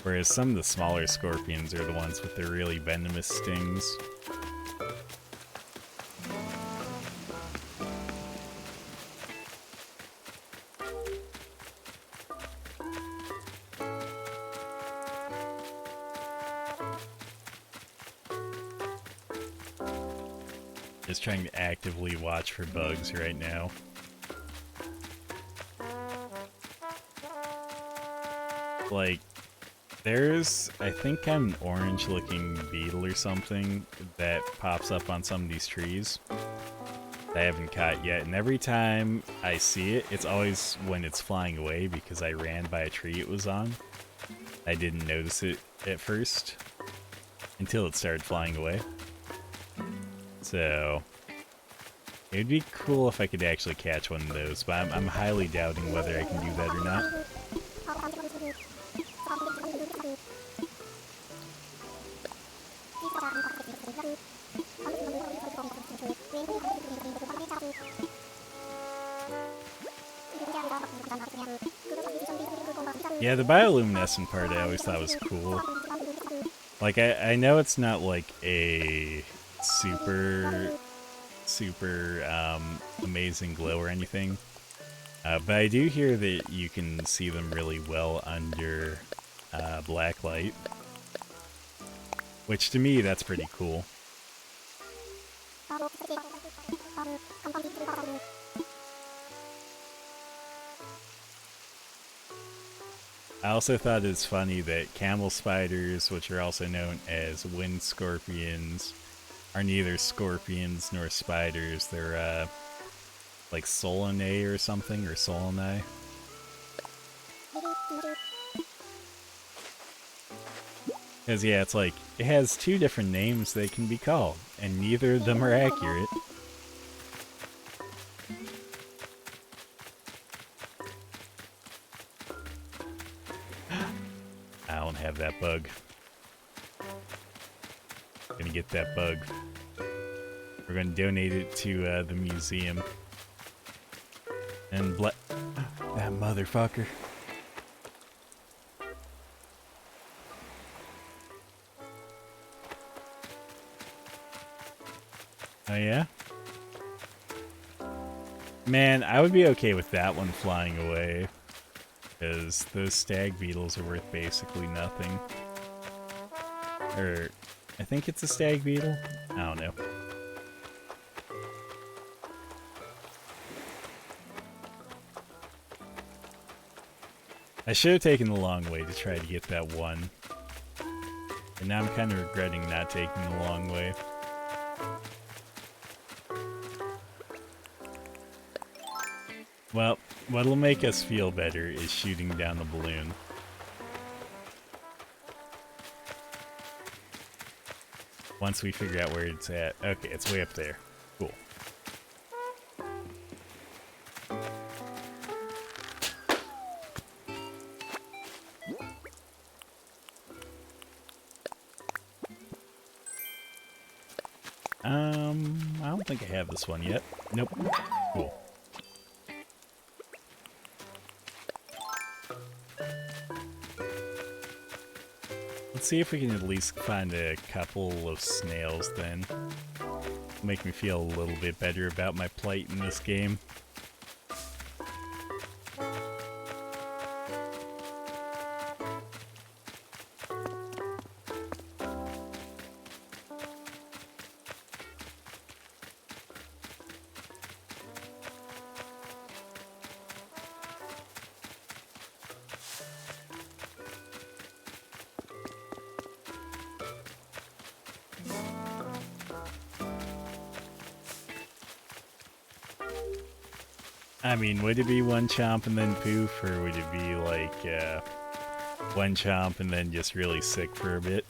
Whereas some of the smaller scorpions are the ones with the really venomous stings. Just trying to actively watch for bugs right now. Like, there's, I think, an orange looking beetle or something that pops up on some of these trees that I haven't caught yet, and every time I see it, it's always when it's flying away because I ran by a tree it was on. I didn't notice it at first until it started flying away. So, it would be cool if I could actually catch one of those, but I'm highly doubting whether I can do that or not. Yeah, the bioluminescent part I always thought was cool. Like, I know it's not like a super amazing glow or anything, but I do hear that you can see them really well under black light, which to me that's pretty cool. I also thought it's funny that camel spiders, which are also known as wind scorpions, are neither scorpions nor spiders. They're like solanae or something, or solanae. Because yeah, it's like, it has 2 different names they can be called, and neither of them are accurate. I don't have that bug. Gonna get that bug. We're gonna donate it to the museum. And that motherfucker. Oh yeah? Man, I would be okay with that one flying away, because those stag beetles are worth basically nothing. Or, I think it's a stag beetle? I don't know. I should have taken the long way to try to get that one. And now I'm kind of regretting not taking the long way. Well, what'll make us feel better is shooting down the balloon. Once we figure out where it's at. Okay, it's way up there. Cool. I don't think I have this one yet. Nope. Cool. Let's see if we can at least find a couple of snails then. Make me feel a little bit better about my plight in this game. I mean, would it be one chomp and then poof, or would it be like one chomp and then just really sick for a bit?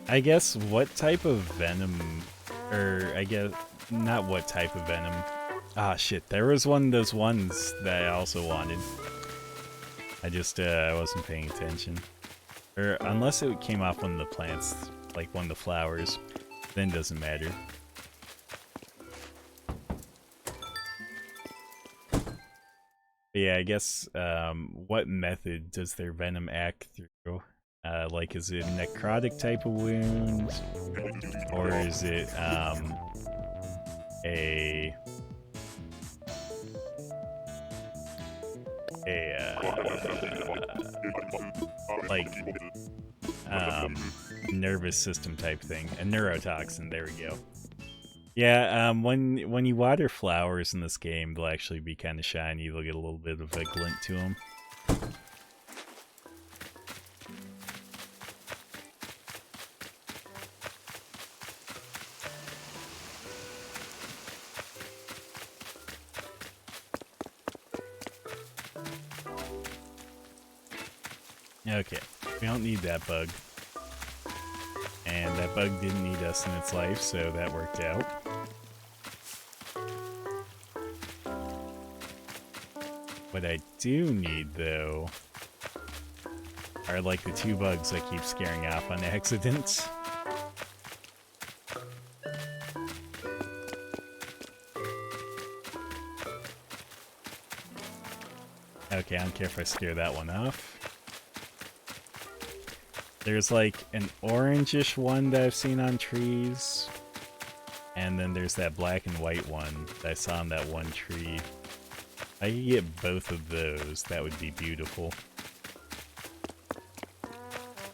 I guess what type of venom, or I guess not what type of venom. Ah, shit, there was one of those ones that I also wanted. I just, I wasn't paying attention. Or unless it came off one of the plants, like one of the flowers, then it doesn't matter. But yeah, I guess, what method does their venom act through? Like, is it a necrotic type of wound? Or is it, a like, nervous system type thing? A neurotoxin, there we go. Yeah, when you water flowers in this game, they'll actually be kind of shiny. They'll get a little bit of a glint to them. Okay, we don't need that bug. And that bug didn't need us in its life, so that worked out. What I do need, though, are like the two bugs I keep scaring off on accident. Okay, I don't care if I scare that one off. There's like an orangish one that I've seen on trees. And then there's that black and white one that I saw on that one tree. If I could get both of those, that would be beautiful.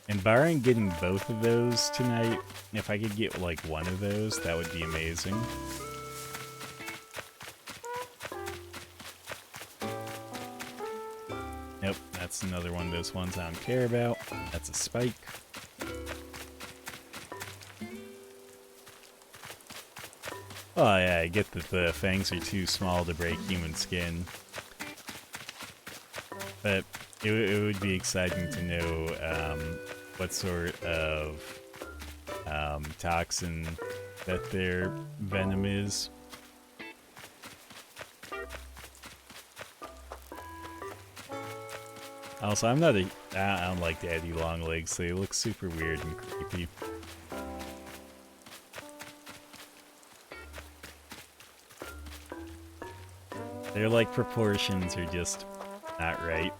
And barring getting both of those tonight, if I could get like one of those, that would be amazing. Nope, that's another one of those ones I don't care about. That's a spike. Oh yeah, I get that the fangs are too small to break human skin. But it would be exciting to know what sort of toxin that their venom is. Also, I don't like daddy long legs. They look super weird and creepy. Their like proportions are just not right.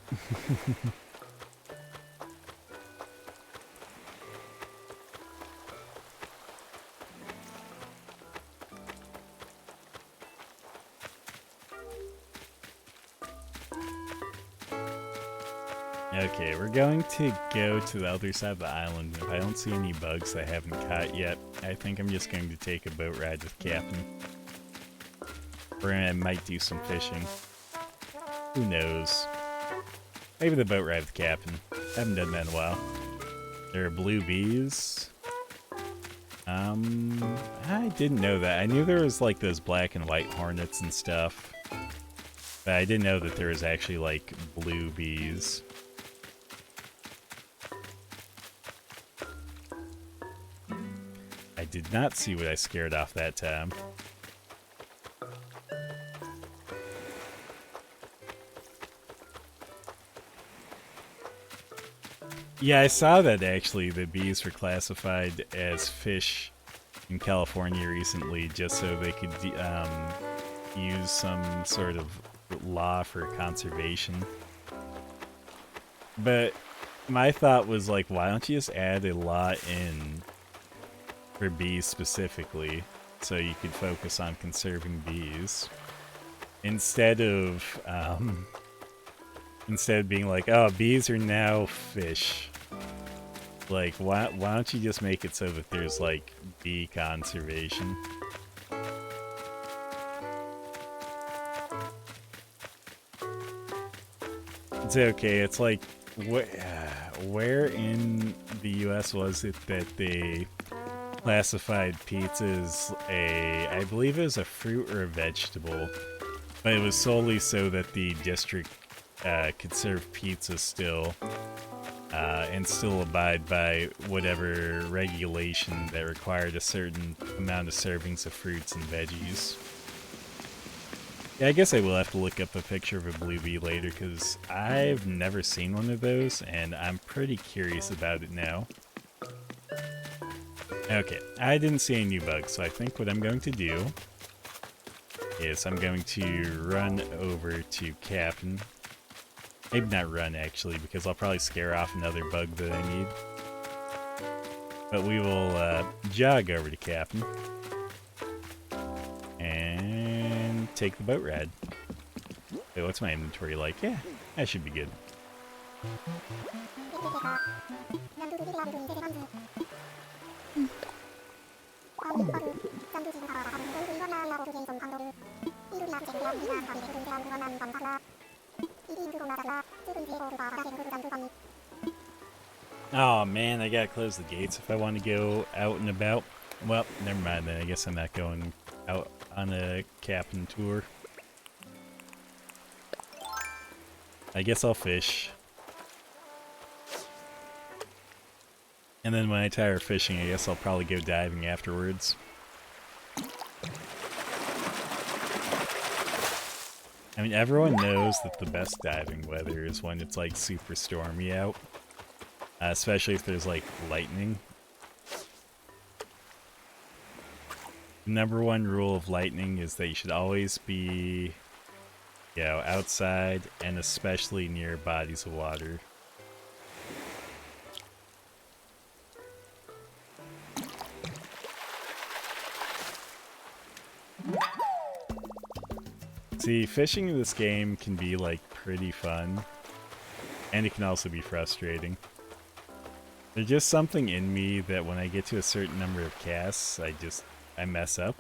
Okay, we're going to go to the other side of the island. If I don't see any bugs I haven't caught yet, I think I'm just going to take a boat ride with Captain. Or I might do some fishing. Who knows? Maybe the boat ride with Captain. I haven't done that in a while. There are blue bees. I didn't know that. I knew there was like those black and white hornets and stuff. But I didn't know that there was actually like blue bees. I did not see what I scared off that time. Yeah, I saw that actually. The bees were classified as fish in California recently just so they could use some sort of law for conservation. But my thought was like, why don't you just add a law in for bees specifically so you could focus on conserving bees instead of being like, oh, bees are now fish. Like, why don't you just make it so that there's like bee conservation? It's okay. It's like, where in the US was it that they classified pizza as I believe it was a fruit or a vegetable, but it was solely so that the district could serve pizza still, and still abide by whatever regulation that required a certain amount of servings of fruits and veggies. Yeah, I guess I will have to look up a picture of a Blue Bee later, because I've never seen one of those, and I'm pretty curious about it now. Okay, I didn't see any new bugs, so I think what I'm going to do is I'm going to run over to Captain. Maybe not run, actually, because I'll probably scare off another bug that I need. But we will jog over to Captain and take the boat ride. Wait, what's my inventory like? Yeah, that should be good. Oh man, I gotta close the gates if I want to go out and about. Well, never mind then. I guess I'm not going out on a Captain tour. I guess I'll fish. And then when I tire of fishing, I guess I'll probably go diving afterwards. I mean, everyone knows that the best diving weather is when it's like super stormy out. Especially if there's like lightning. The #1 rule of lightning is that you should always be, you know, outside and especially near bodies of water. See, fishing in this game can be like pretty fun, and it can also be frustrating. There's just something in me that when I get to a certain number of casts, I mess up.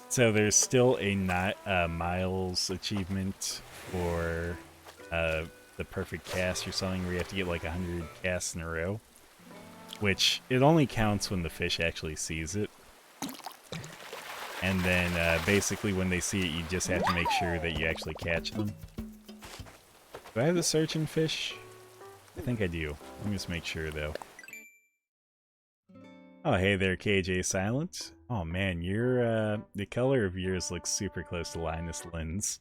So there's still a miles achievement for the perfect cast or something where you have to get like 100 casts in a row. Which, it only counts when the fish actually sees it. And then basically when they see it, you just have to make sure that you actually catch them. Do I have the searching fish? I think I do. Let me just make sure though. Oh, hey there, KJ Silence. Oh man, your the color of yours looks super close to Linus Lynn's.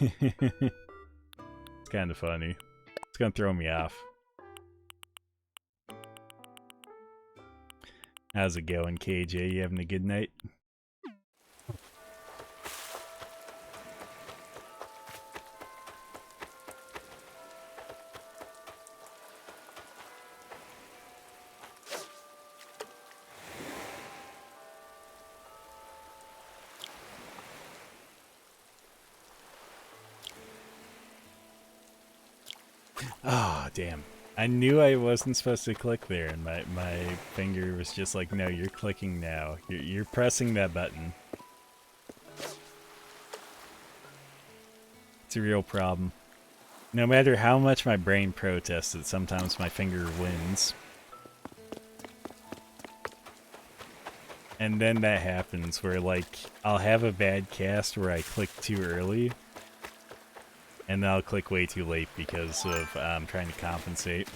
It's kind of funny. It's gonna throw me off. How's it going, KJ? You having a good night? Oh, damn. I knew I wasn't supposed to click there, and my finger was just like, no, you're clicking now. You're pressing that button. It's a real problem. No matter how much my brain protests it, sometimes my finger wins. And then that happens where, like, I'll have a bad cast where I click too early, and then I'll click way too late because of trying to compensate.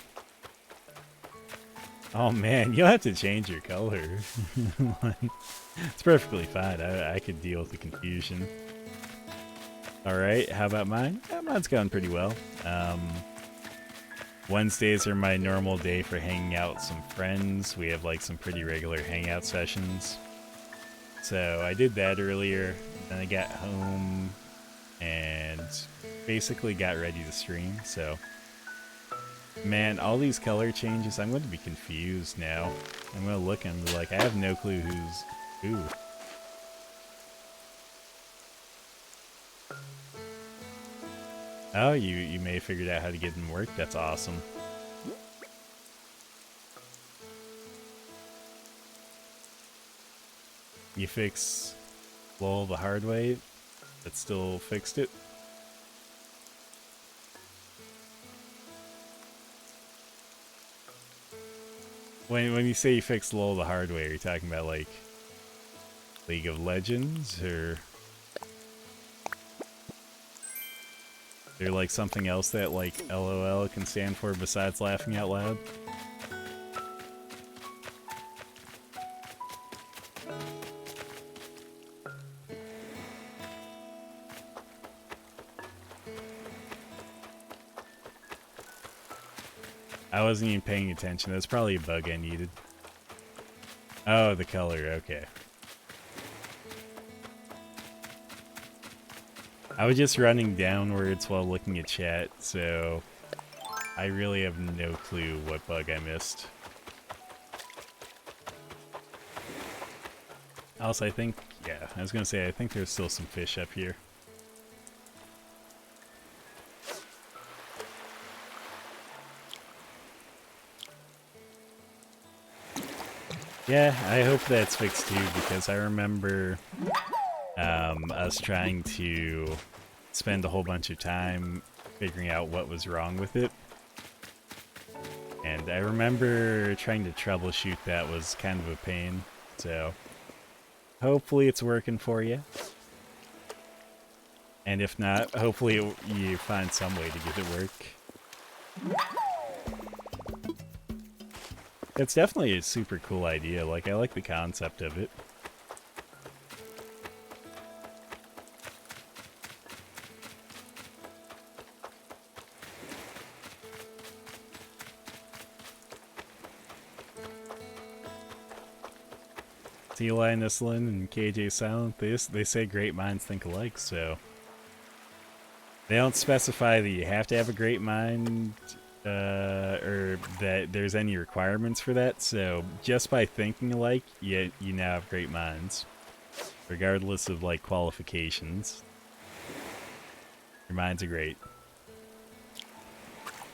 Oh man, you'll have to change your color. Like, it's perfectly fine. I could deal with the confusion. Alright, how about mine? Mine's going pretty well. Wednesdays are my normal day for hanging out with some friends. We have like some pretty regular hangout sessions. So I did that earlier, then I got home and basically got ready to stream, so man, all these color changes, I'm going to be confused now. I'm going to look and be like, I have no clue who's who. Oh, you may have figured out how to get them to work. That's awesome. You fix LOL the hard way, that still fixed it. When you say you fixed LOL the hard way, are you talking about like League of Legends, or is there like something else that like LOL can stand for besides laughing out loud? I wasn't even paying attention. That's probably a bug I needed. Oh, the color. Okay. I was just running downwards while looking at chat, so I really have no clue what bug I missed. Also, I think, yeah, I was gonna say, I think there's still some fish up here. Yeah, I hope that's fixed too, because I remember us trying to spend a whole bunch of time figuring out what was wrong with it. And I remember trying to troubleshoot that was kind of a pain, so hopefully it's working for you. And if not, hopefully you find some way to get it work. It's definitely a super cool idea. Like, I like the concept of it. Eli, Nisslin, and KJ Silent, they say great minds think alike, so they don't specify that you have to have a great mind or that there's any requirements for that, so just by thinking alike, you now have great minds, regardless of like qualifications. Your minds are great.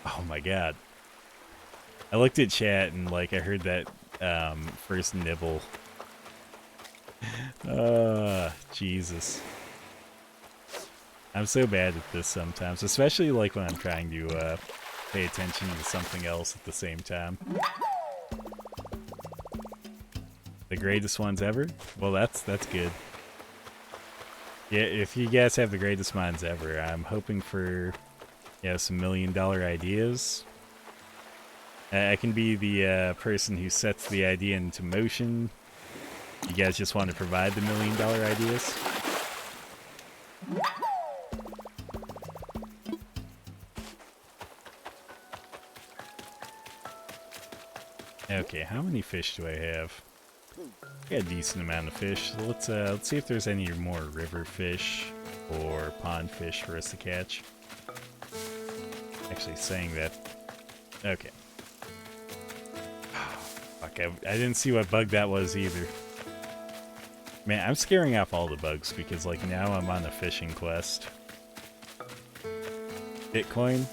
Oh my god. I looked at chat and like I heard that first nibble. Jesus. I'm so bad at this sometimes, especially like when I'm trying to pay attention to something else at the same time. The greatest ones ever? Well, that's good. Yeah, if you guys have the greatest minds ever, I'm hoping for, yeah, some $1 million ideas. I can be the person who sets the idea into motion. You guys just want to provide the $1 million ideas? Okay, how many fish do I have? I got a decent amount of fish. So let's see if there's any more river fish or pond fish for us to catch. Actually saying that. Okay. Fuck, I didn't see what bug that was either. Man, I'm scaring off all the bugs because like now I'm on a fishing quest. Bitcoin?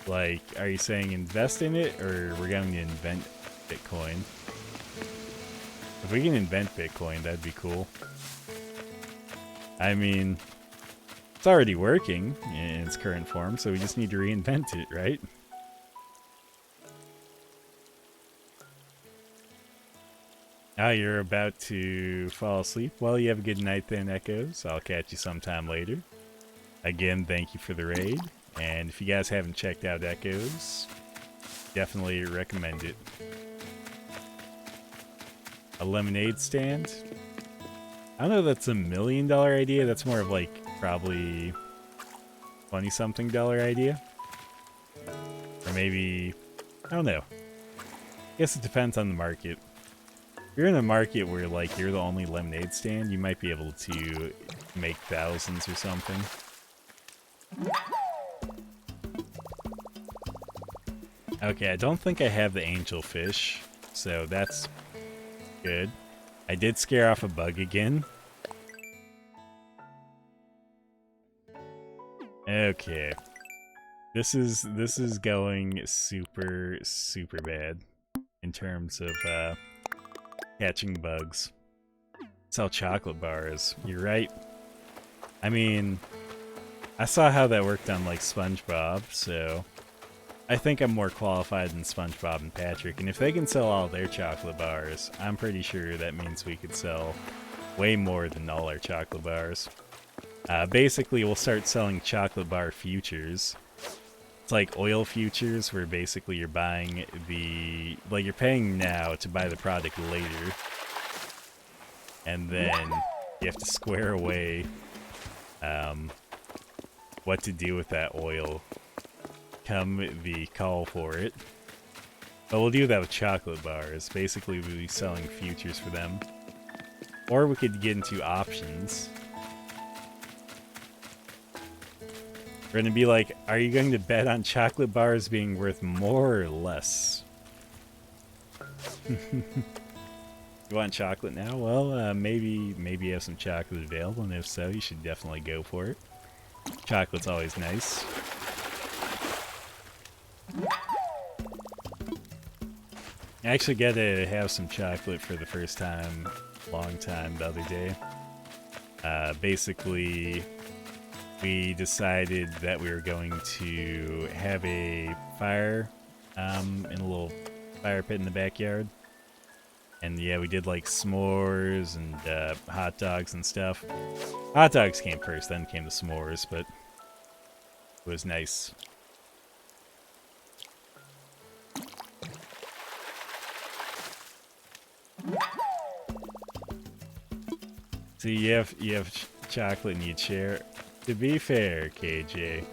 Like, are you saying invest in it, or we're going to invent Bitcoin? If we can invent Bitcoin, that'd be cool. I mean, it's already working in its current form, so we just need to reinvent it, right? Now you're about to fall asleep. Well, you have a good night then, Echoes. I'll catch you sometime later. Again, thank you for the raid. And if you guys haven't checked out Echoes, definitely recommend it. A lemonade stand? I don't know if that's a $1 million idea. That's more of like probably $20-something idea. Or maybe, I don't know. I guess it depends on the market. If you're in a market where like you're the only lemonade stand, you might be able to make thousands or something. Okay, I don't think I have the angelfish, so that's good. I did scare off a bug again. Okay. This is going super bad in terms of catching bugs. Sell chocolate bars. You're right. I mean, I saw how that worked on like SpongeBob, so I think I'm more qualified than SpongeBob and Patrick, and if they can sell all their chocolate bars, I'm pretty sure that means we could sell way more than all our chocolate bars. Basically, we'll start selling chocolate bar futures. It's like oil futures, where basically you're buying like you're paying now to buy the product later, and then you have to square away what to do with that oil come the call for it. But we'll do that with chocolate bars. Basically, we'll be selling futures for them. Or we could get into options. We're gonna be like, are you going to bet on chocolate bars being worth more or less? You want chocolate now? Well, maybe you have some chocolate available, and if so, you should definitely go for it. Chocolate's always nice. I actually got to have some chocolate for the first time, long time, the other day. Basically, we decided that we were going to have a fire in a little fire pit in the backyard. And yeah, we did like s'mores and hot dogs and stuff. Hot dogs came first, then came the s'mores, but it was nice. So you have chocolate and you'd share. To be fair, KJ,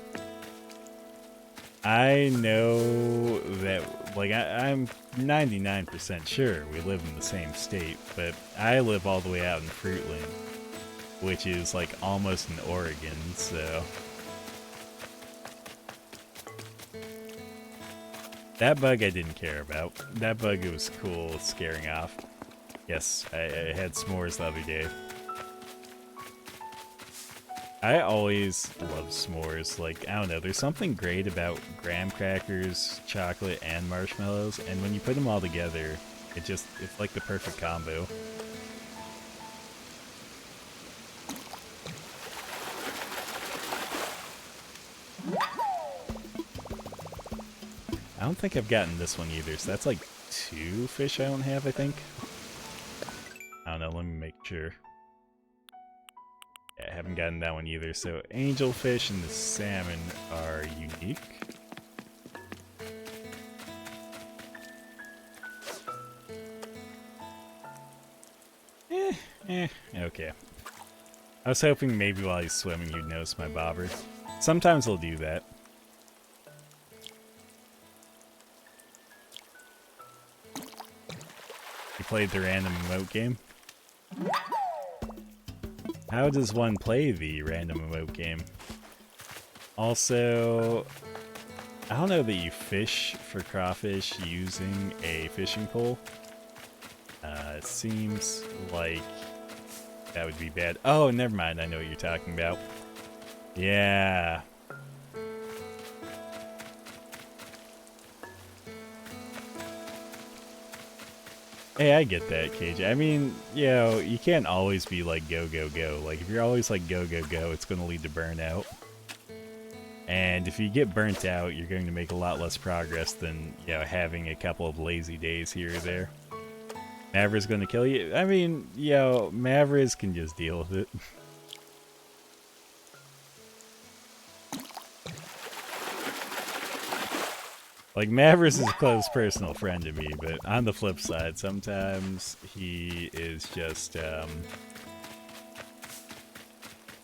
I know that, like, I'm 99% sure we live in the same state, but I live all the way out in Fruitland, which is like almost in Oregon, so that bug I didn't care about. That bug, it was cool scaring off. Yes, I had s'mores the other day. I always love s'mores. Like, I don't know, there's something great about graham crackers, chocolate, and marshmallows, and when you put them all together, it's like the perfect combo. I don't think I've gotten this one either, so that's like 2 fish I don't have, I think. I don't know, let me make sure. Yeah, I haven't gotten that one either. So angelfish and the salmon are unique. Okay. I was hoping maybe while he's swimming he'd notice my bobber. Sometimes he'll do that. You played the random emote game? How does one play the random emote game? Also, I don't know that you fish for crawfish using a fishing pole. It seems like that would be bad. Oh, never mind. I know what you're talking about. Yeah. Hey, I get that, KJ. I mean, you know, you can't always be like go, go, go. Like, if you're always like go, go, go, it's going to lead to burnout. And if you get burnt out, you're going to make a lot less progress than, you know, having a couple of lazy days here or there. Maverick's going to kill you. I mean, you know, Maverick can just deal with it. Like, Maverick is a close personal friend to me, but on the flip side, sometimes he is just,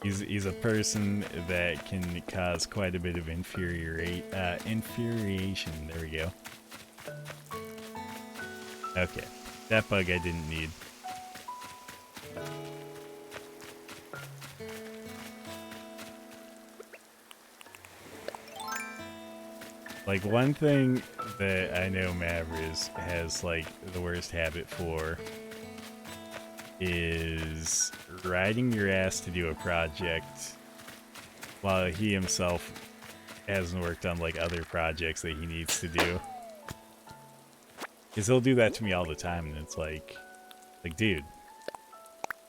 he's a person that can cause quite a bit of infuriation. There we go. Okay, that bug I didn't need. Like, one thing that I know Maverick has, like, the worst habit for is riding your ass to do a project while he himself hasn't worked on, like, other projects that he needs to do. Because he'll do that to me all the time, and it's like, dude,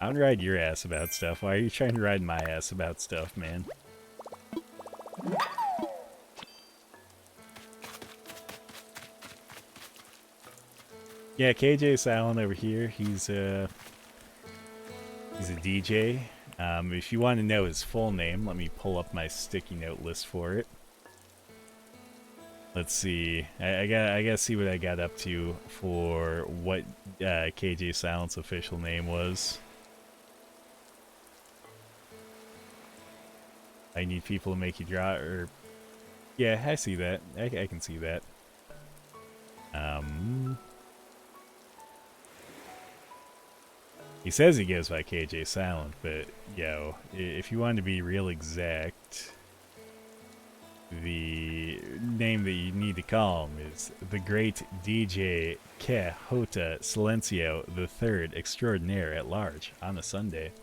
I don't ride your ass about stuff. Why are you trying to ride my ass about stuff, man? Yeah, KJ Silent over here. He's a DJ. If you want to know his full name, let me pull up my sticky note list for it. Let's see. I gotta see what I got up to for what KJ Silent's official name was. I need people to make you draw, or yeah, I see that. I can see that. He says he goes by KJ Silent, but yo, if you want to be real exact, the name that you need to call him is the Great DJ Ke Hota Silencio the Third Extraordinaire at Large on a Sunday.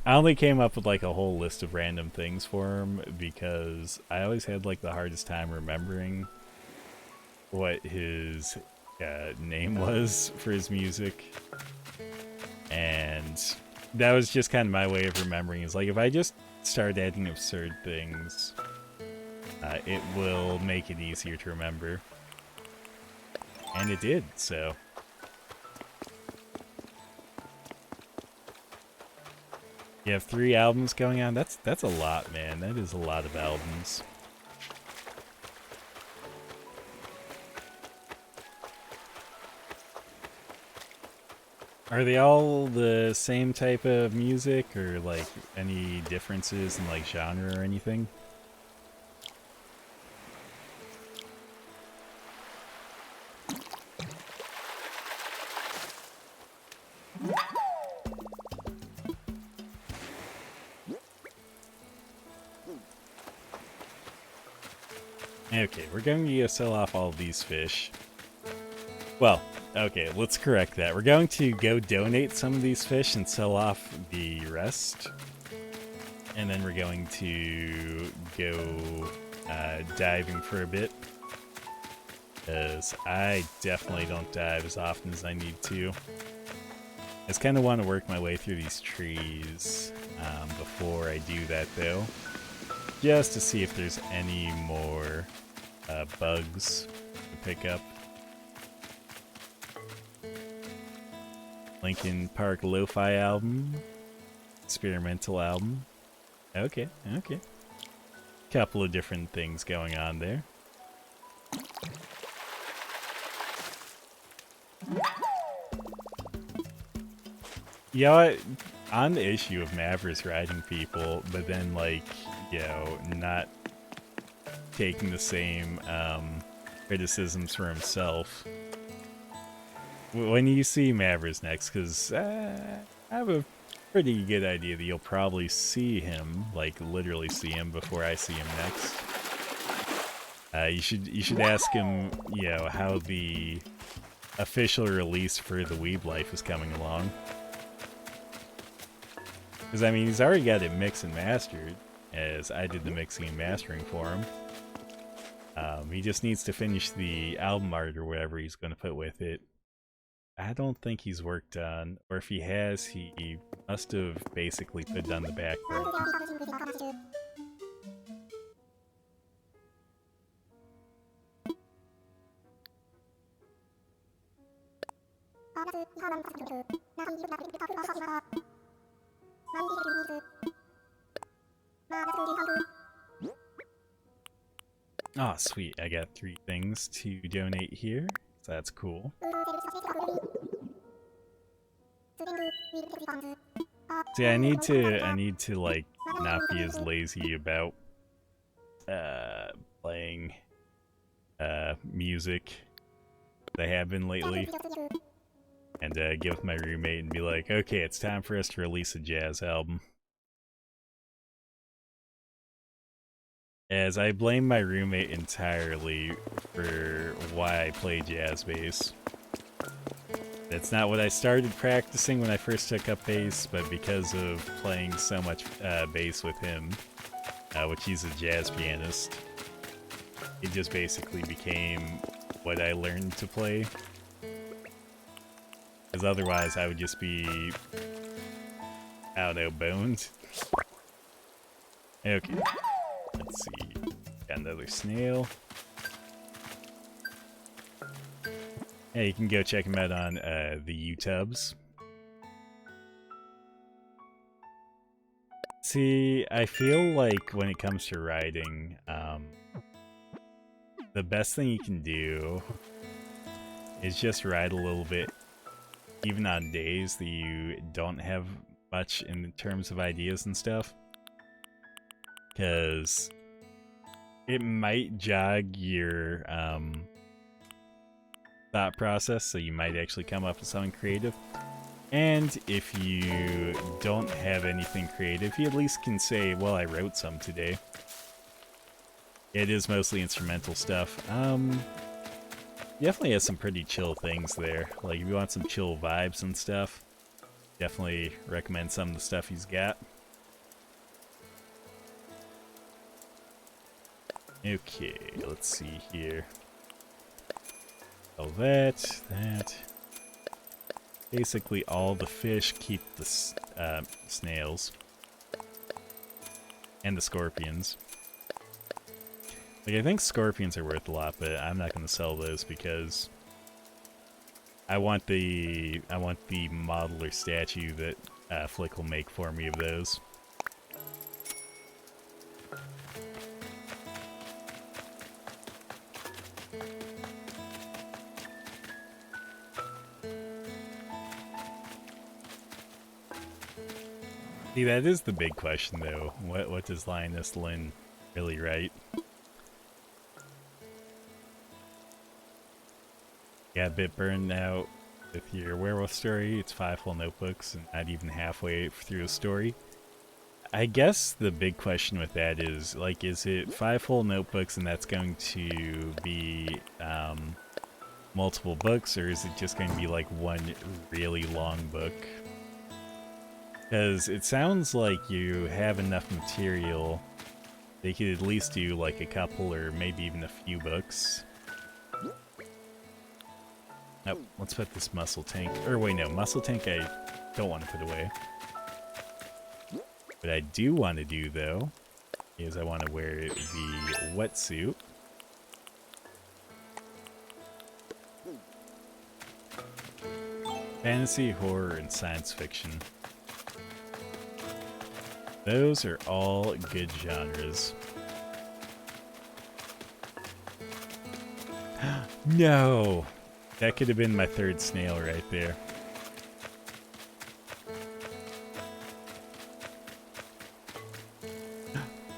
I only came up with like a whole list of random things for him because I always had like the hardest time remembering what his name was for his music, and that was just kind of my way of remembering. Is like if I just start adding absurd things, it will make it easier to remember, and it did. So you have 3 albums going on. That's a lot, man. That is a lot of albums. Are they all the same type of music, or like any differences in like genre or anything? Okay, we're going to sell off all of these fish. Well, okay, let's correct that. We're going to go donate some of these fish and sell off the rest. And then we're going to go diving for a bit. Because I definitely don't dive as often as I need to. I just kind of want to work my way through these trees before I do that, though. Just to see if there's any more bugs to pick up. Linkin Park Lo-Fi album. Experimental album. Okay, okay. Couple of different things going on there. You know what? On the issue of Mavericks riding people, but then like, you know, not taking the same criticisms for himself. When you see Mavericks next, because I have a pretty good idea that you'll probably see him, like literally see him before I see him next. You should ask him, you know, how the official release for the Weeb Life is coming along. Because I mean, he's already got it mixed and mastered, as I did the mixing and mastering for him. He just needs to finish the album art or whatever he's going to put with it. I don't think he's worked on, or if he has, he must have basically put it on the back burner. Oh, sweet. I got 3 things to donate here, so that's cool. See, I need to like not be as lazy about playing music as I have been lately, and get with my roommate and be like, okay, it's time for us to release a jazz album. As I blame my roommate entirely for why I play jazz bass. That's not what I started practicing when I first took up bass, but because of playing so much bass with him, which he's a jazz pianist, it just basically became what I learned to play. Because otherwise I would just be, I don't know, boned. Okay. Let's see. Got another snail. Yeah, you can go check him out on the YouTubes. See, I feel like when it comes to riding, the best thing you can do is just ride a little bit, even on days that you don't have much in terms of ideas and stuff. Because it might jog your thought process, so you might actually come up with something creative. And if you don't have anything creative, you at least can say, well, I wrote some today. It is mostly instrumental stuff. Definitely has some pretty chill things there. Like, if you want some chill vibes and stuff, definitely recommend some of the stuff he's got. Okay, let's see here. Oh, that. Basically, all the fish keep the snails. And the scorpions. Like, I think scorpions are worth a lot, but I'm not going to sell those because I want the model or statue that Flick will make for me of those. See, that is the big question, though. What does Linus Lynn really write? Got a bit burned out with your werewolf story. It's 5 full notebooks and not even halfway through a story. I guess the big question with that is, like, is it 5 full notebooks and that's going to be multiple books, or is it just going to be like one really long book? Because it sounds like you have enough material. They could at least do like a couple or maybe even a few books. Nope, let's put this muscle tank, or wait, no, muscle tank I don't want to put away. What I do want to do, though, is I want to wear the wetsuit. Fantasy, horror, and science fiction. Those are all good genres. No! That could have been my third snail right there.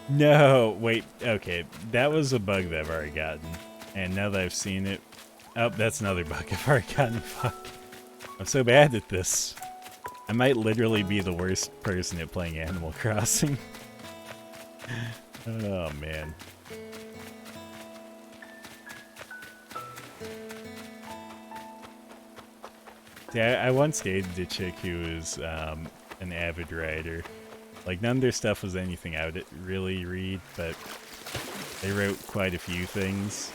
No! Wait, okay. That was a bug that I've already gotten. And now that I've seen it... Oh, that's another bug I've already gotten. Fuck. I'm so bad at this. I might literally be the worst person at playing Animal Crossing. Oh, man. Yeah, I once dated a chick who was an avid writer. Like, none of their stuff was anything I would really read, but they wrote quite a few things.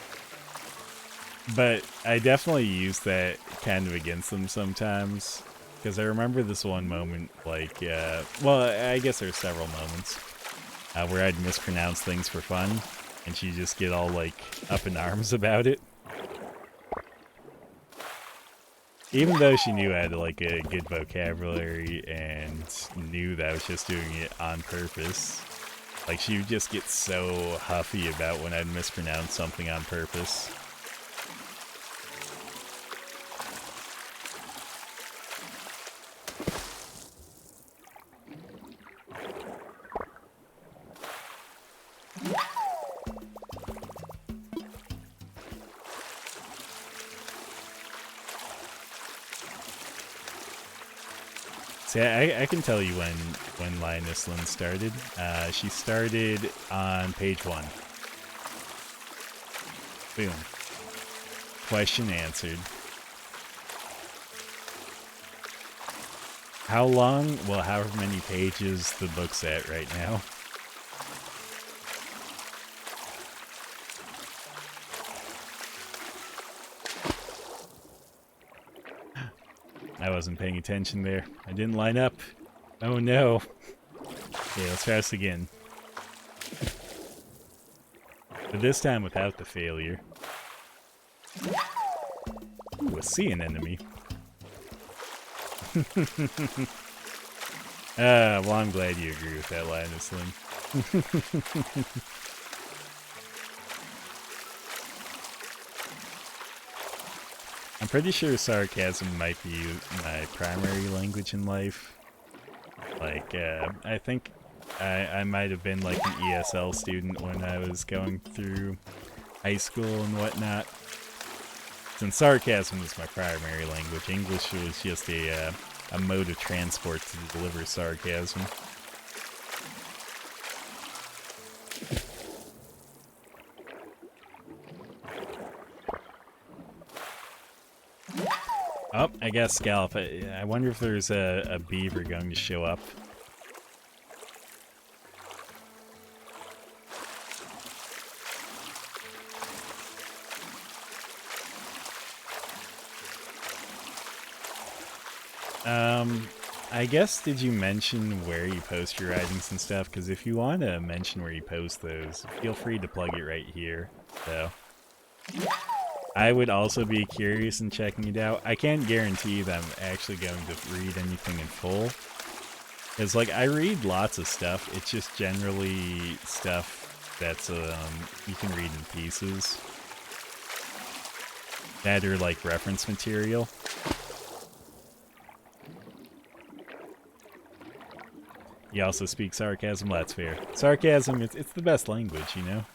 But I definitely use that kind of against them sometimes. Because I remember this one moment, like, well, I guess there were several moments where I'd mispronounce things for fun, and she'd just get all, like, up in arms about it. Even though she knew I had, like, a good vocabulary and knew that I was just doing it on purpose, like, she would just get so huffy about when I'd mispronounce something on purpose. See, I can tell you when Linus Lynn started. She started on page 1. Boom. Question answered. How long? Well, however many pages the book's at right now. I wasn't paying attention there. I didn't line up. Oh no. Okay, let's try this again. But this time without the failure. Ooh, see an enemy. Well, I'm glad you agree with that, Linus Lynn. I'm pretty sure sarcasm might be my primary language in life. Like, I think I might have been like an ESL student when I was going through high school and whatnot. Since sarcasm was my primary language, English was just a mode of transport to deliver sarcasm. Oh, I got scallop. I wonder if there's a beaver going to show up. I guess, did you mention where you post your writings and stuff? Because if you want to mention where you post those, feel free to plug it right here. So, I would also be curious in checking it out. I can't guarantee that I'm actually going to read anything in full. Because, like, I read lots of stuff. It's just generally stuff that's, you can read in pieces. That are, like, reference material. You also speak sarcasm? That's fair. Sarcasm, it's the best language, you know?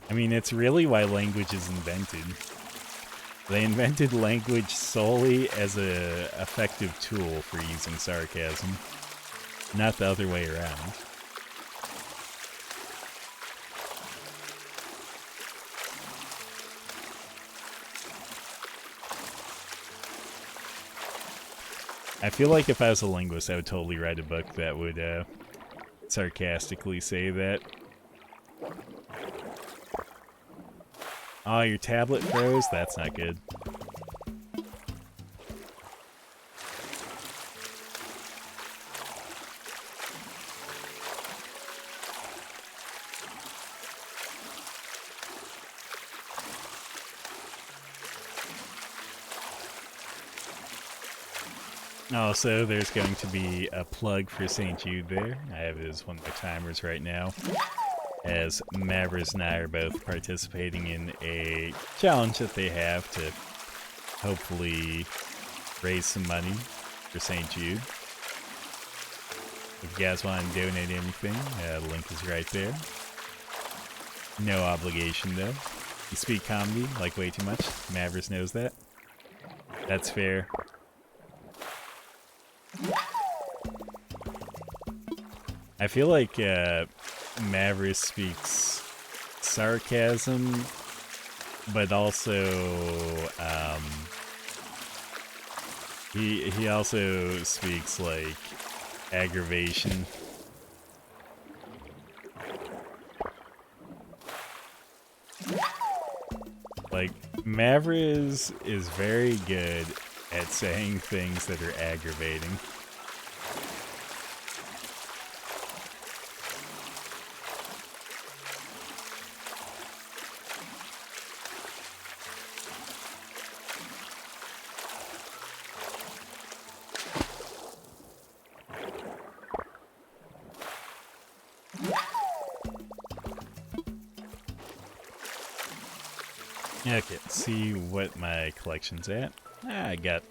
I mean, it's really why language is invented. They invented language solely as a effective tool for using sarcasm, not the other way around. I feel like if I was a linguist, I would totally write a book that would sarcastically say that. Oh, your tablet froze? That's not good. Also, there's going to be a plug for St. Jude there. I have it as one of my timers right now, as Mavericks and I are both participating in a challenge that they have to hopefully raise some money for St. Jude. If you guys want to donate anything, the link is right there. No obligation, though. You speak comedy, like way too much. Mavericks knows that. That's fair. I feel like Mavericks speaks sarcasm, but also he also speaks like aggravation. Like Mavericks is very good at saying things that are aggravating. Okay, let's see what my collection's at. I got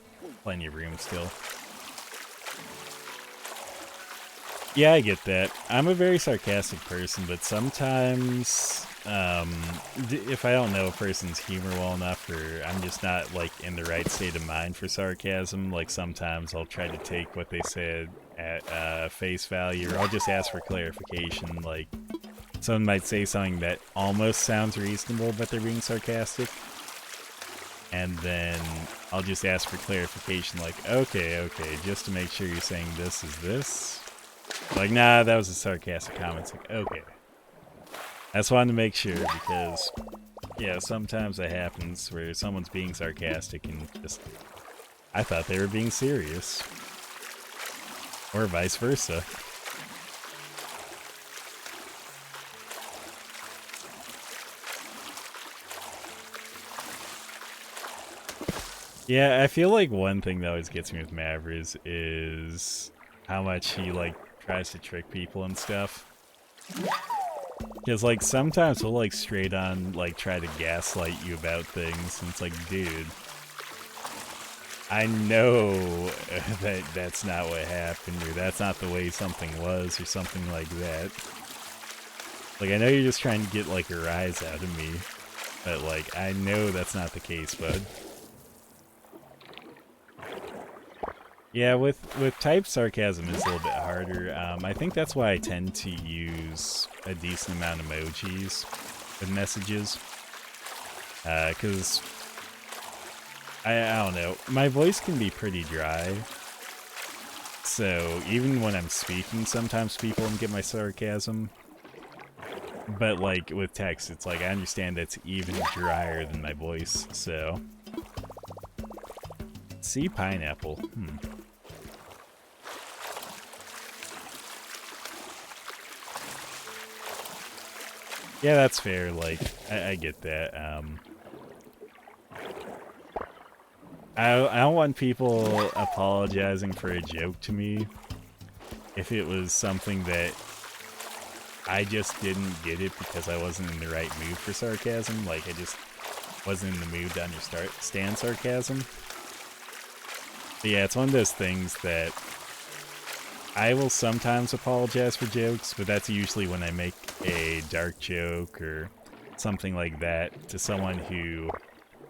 plenty of room still. Yeah, I get that. I'm a very sarcastic person, but sometimes, if I don't know a person's humor well enough, or I'm just not, like, in the right state of mind for sarcasm, like, sometimes I'll try to take what they said at face value, or I'll just ask for clarification, like, someone might say something that almost sounds reasonable, but they're being sarcastic. And then I'll just ask for clarification, like, okay, just to make sure you're saying this is this. Like, nah, that was a sarcastic comment. It's like, okay. I just wanted to make sure, because, yeah, sometimes it happens where someone's being sarcastic and just, I thought they were being serious. Or vice versa. Yeah, I feel like one thing that always gets me with Mavericks is how much he, like, tries to trick people and stuff. Because, like, sometimes he'll, like, straight on, like, try to gaslight you about things, and it's like, dude, I know that that's not what happened, or that's not the way something was, or something like that. Like, I know you're just trying to get, like, a rise out of me, but, like, I know that's not the case, bud. Yeah, with typed sarcasm is a little bit harder. I think that's why I tend to use a decent amount of emojis with messages. Because, I don't know, my voice can be pretty dry. So, even when I'm speaking, sometimes people don't get my sarcasm. But, like, with text, it's like, I understand that's even drier than my voice, so... Sea pineapple. Yeah, that's fair, like, I get that. I don't want people apologizing for a joke to me if it was something that I just didn't get it because I wasn't in the right mood for sarcasm. Like, I just wasn't in the mood to understand sarcasm. But yeah, it's one of those things that I will sometimes apologize for jokes, but that's usually when I make a dark joke or something like that to someone who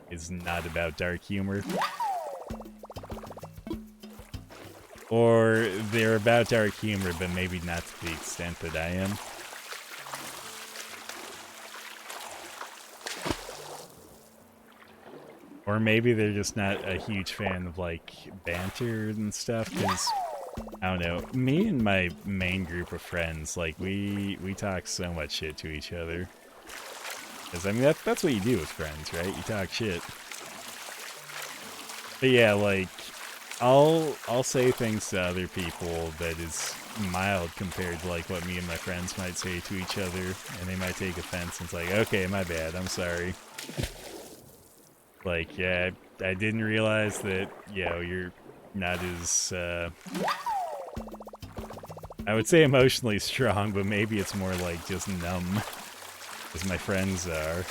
is not about dark humor. Or they're about dark humor, but maybe not to the extent that I am. Or maybe they're just not a huge fan of, like, banter and stuff, because, I don't know, me and my main group of friends, like, we talk so much shit to each other. Because, I mean, that's what you do with friends, right? You talk shit. But yeah, like, I'll say things to other people that is mild compared to, like, what me and my friends might say to each other, and they might take offense, and it's like, okay, my bad, I'm sorry. Like, yeah, I didn't realize that, you know, you're not as, I would say emotionally strong, but maybe it's more like just numb, as my friends are.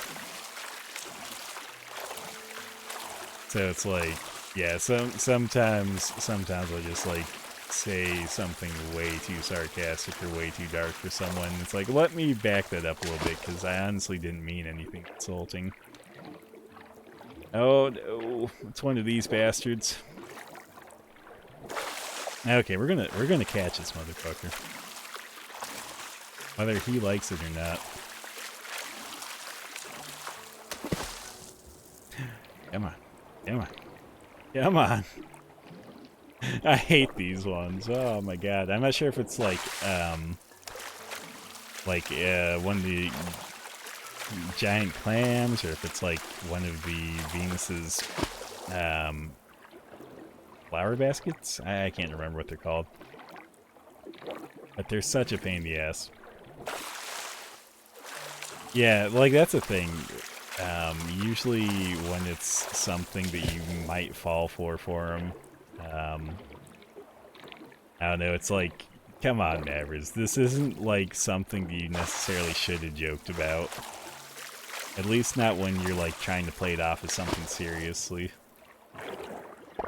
So it's like, yeah, sometimes I'll just, like, say something way too sarcastic or way too dark for someone. It's like, let me back that up a little bit, because I honestly didn't mean anything insulting. Oh no, it's one of these bastards. Okay, we're gonna catch this motherfucker. Whether he likes it or not. Come on. Come on. Come on. I hate these ones. Oh my god. I'm not sure if it's like one of the giant clams, or if it's like one of the Venus's flower baskets. I can't remember what they're called. But they're such a pain in the ass. Yeah, like, that's a thing. Usually when it's something that you might fall for them, I don't know, it's like, come on, Mavericks, this isn't, like, something that you necessarily should have joked about. At least not when you're, like, trying to play it off as something seriously.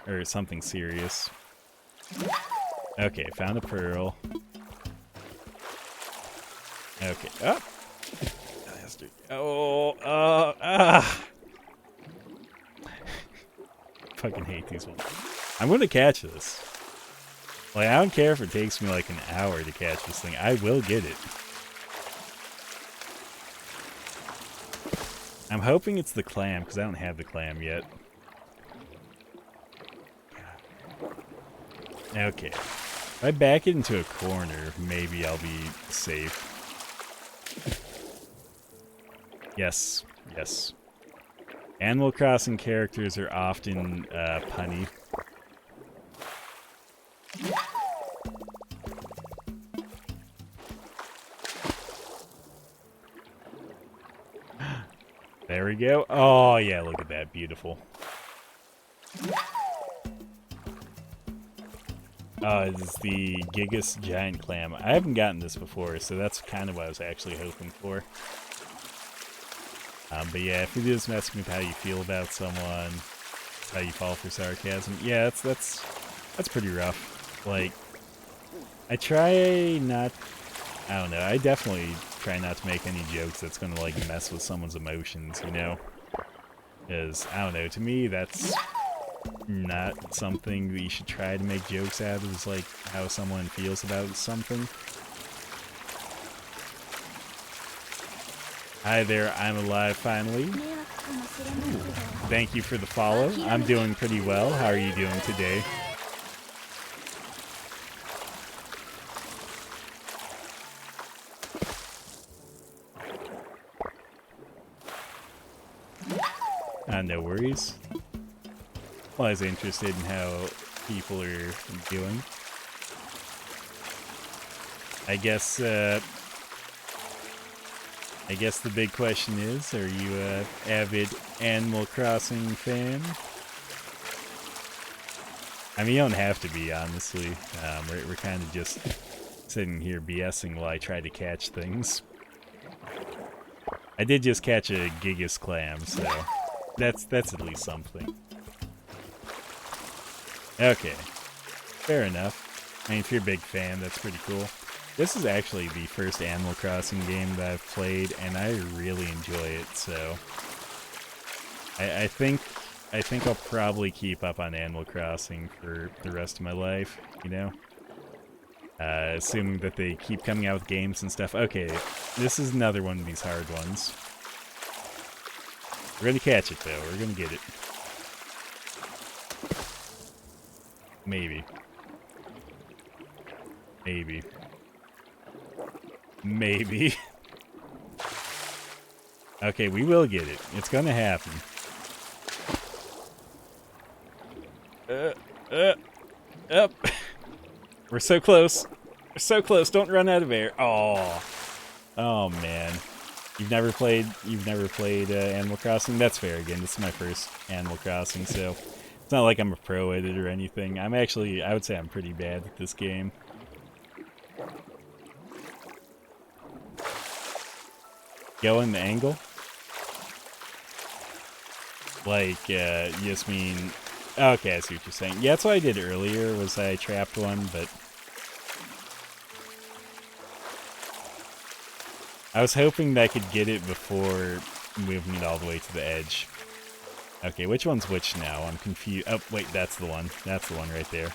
Or something serious. Okay, found a pearl. Okay, oh! Bastard. Fucking hate these ones. I'm gonna catch this. Like, I don't care if it takes me like an hour to catch this thing. I will get it. I'm hoping it's the clam, because I don't have the clam yet. Okay. If I back it into a corner, maybe I'll be safe. Yes. Yes. Animal Crossing characters are often punny. There we go. Oh, yeah, look at that. Beautiful. It's the Gigas Giant Clam. I haven't gotten this before, so that's kind of what I was actually hoping for. But yeah, if it is messing with how you feel about someone, how you fall for sarcasm, yeah, that's pretty rough. Like, I try not, I don't know, I definitely try not to make any jokes that's gonna, like, mess with someone's emotions, you know? Because, I don't know, to me, that's not something that you should try to make jokes out of, is, like, how someone feels about something. Hi there, I'm alive finally. Ooh, thank you for the follow. I'm doing pretty well. How are you doing today? No worries. Well, I was interested in how people are doing. I guess the big question is, are you a avid Animal Crossing fan? I mean, you don't have to be, honestly. We're kind of just sitting here BSing while I try to catch things. I did just catch a Gigas Clam, so that's at least something. Okay, fair enough. I mean, if you're a big fan, that's pretty cool. This is actually the first Animal Crossing game that I've played, and I really enjoy it, so I think I'll probably keep up on Animal Crossing for the rest of my life, you know? Assuming that they keep coming out with games and stuff. Okay, this is another one of these hard ones. We're gonna catch it, though. We're gonna get it. Maybe. Maybe. Maybe. Okay, we will get it. It's gonna happen. Up. We're so close. We're so close. Don't run out of air. Oh. Oh, man. You've never played Animal Crossing? That's fair. Again, this is my first Animal Crossing, so it's not like I'm a pro at it or anything. I would say I'm pretty bad at this game. Go in the angle? Like, you just mean... Okay, I see what you're saying. Yeah, that's what I did earlier, was I trapped one, but... I was hoping that I could get it before moving it all the way to the edge. Okay, which one's which now? I'm confused. Oh, wait, that's the one. That's the one right there.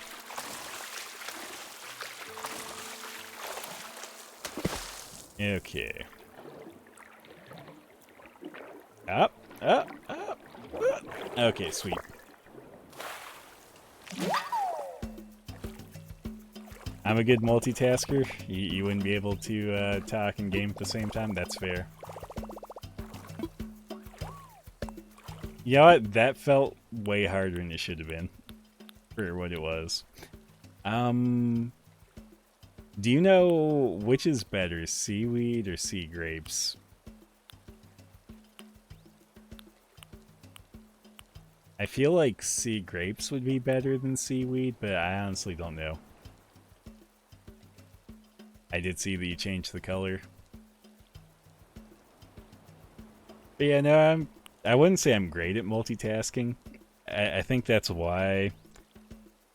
Okay. Up, up, up, up. Okay, sweet. I'm a good multitasker. You wouldn't be able to talk and game at the same time. That's fair. You know what? That felt way harder than it should have been. For what it was. Do you know which is better, seaweed or sea grapes? I feel like sea grapes would be better than seaweed, but I honestly don't know. I did see that you changed the color. But yeah, no, I wouldn't say I'm great at multitasking. I think that's why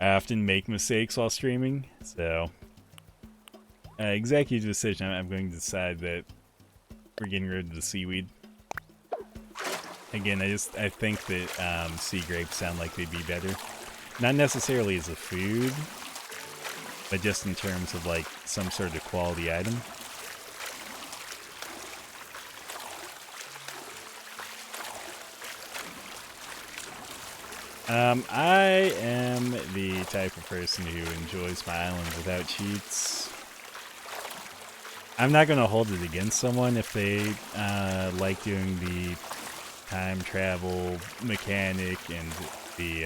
I often make mistakes while streaming. So, executive decision, I'm going to decide that we're getting rid of the seaweed. Again, I think that sea grapes sound like they'd be better. Not necessarily as a food, but just in terms of like some sort of quality item. I am the type of person who enjoys my island without cheats. I'm not going to hold it against someone if they like doing the time travel mechanic and the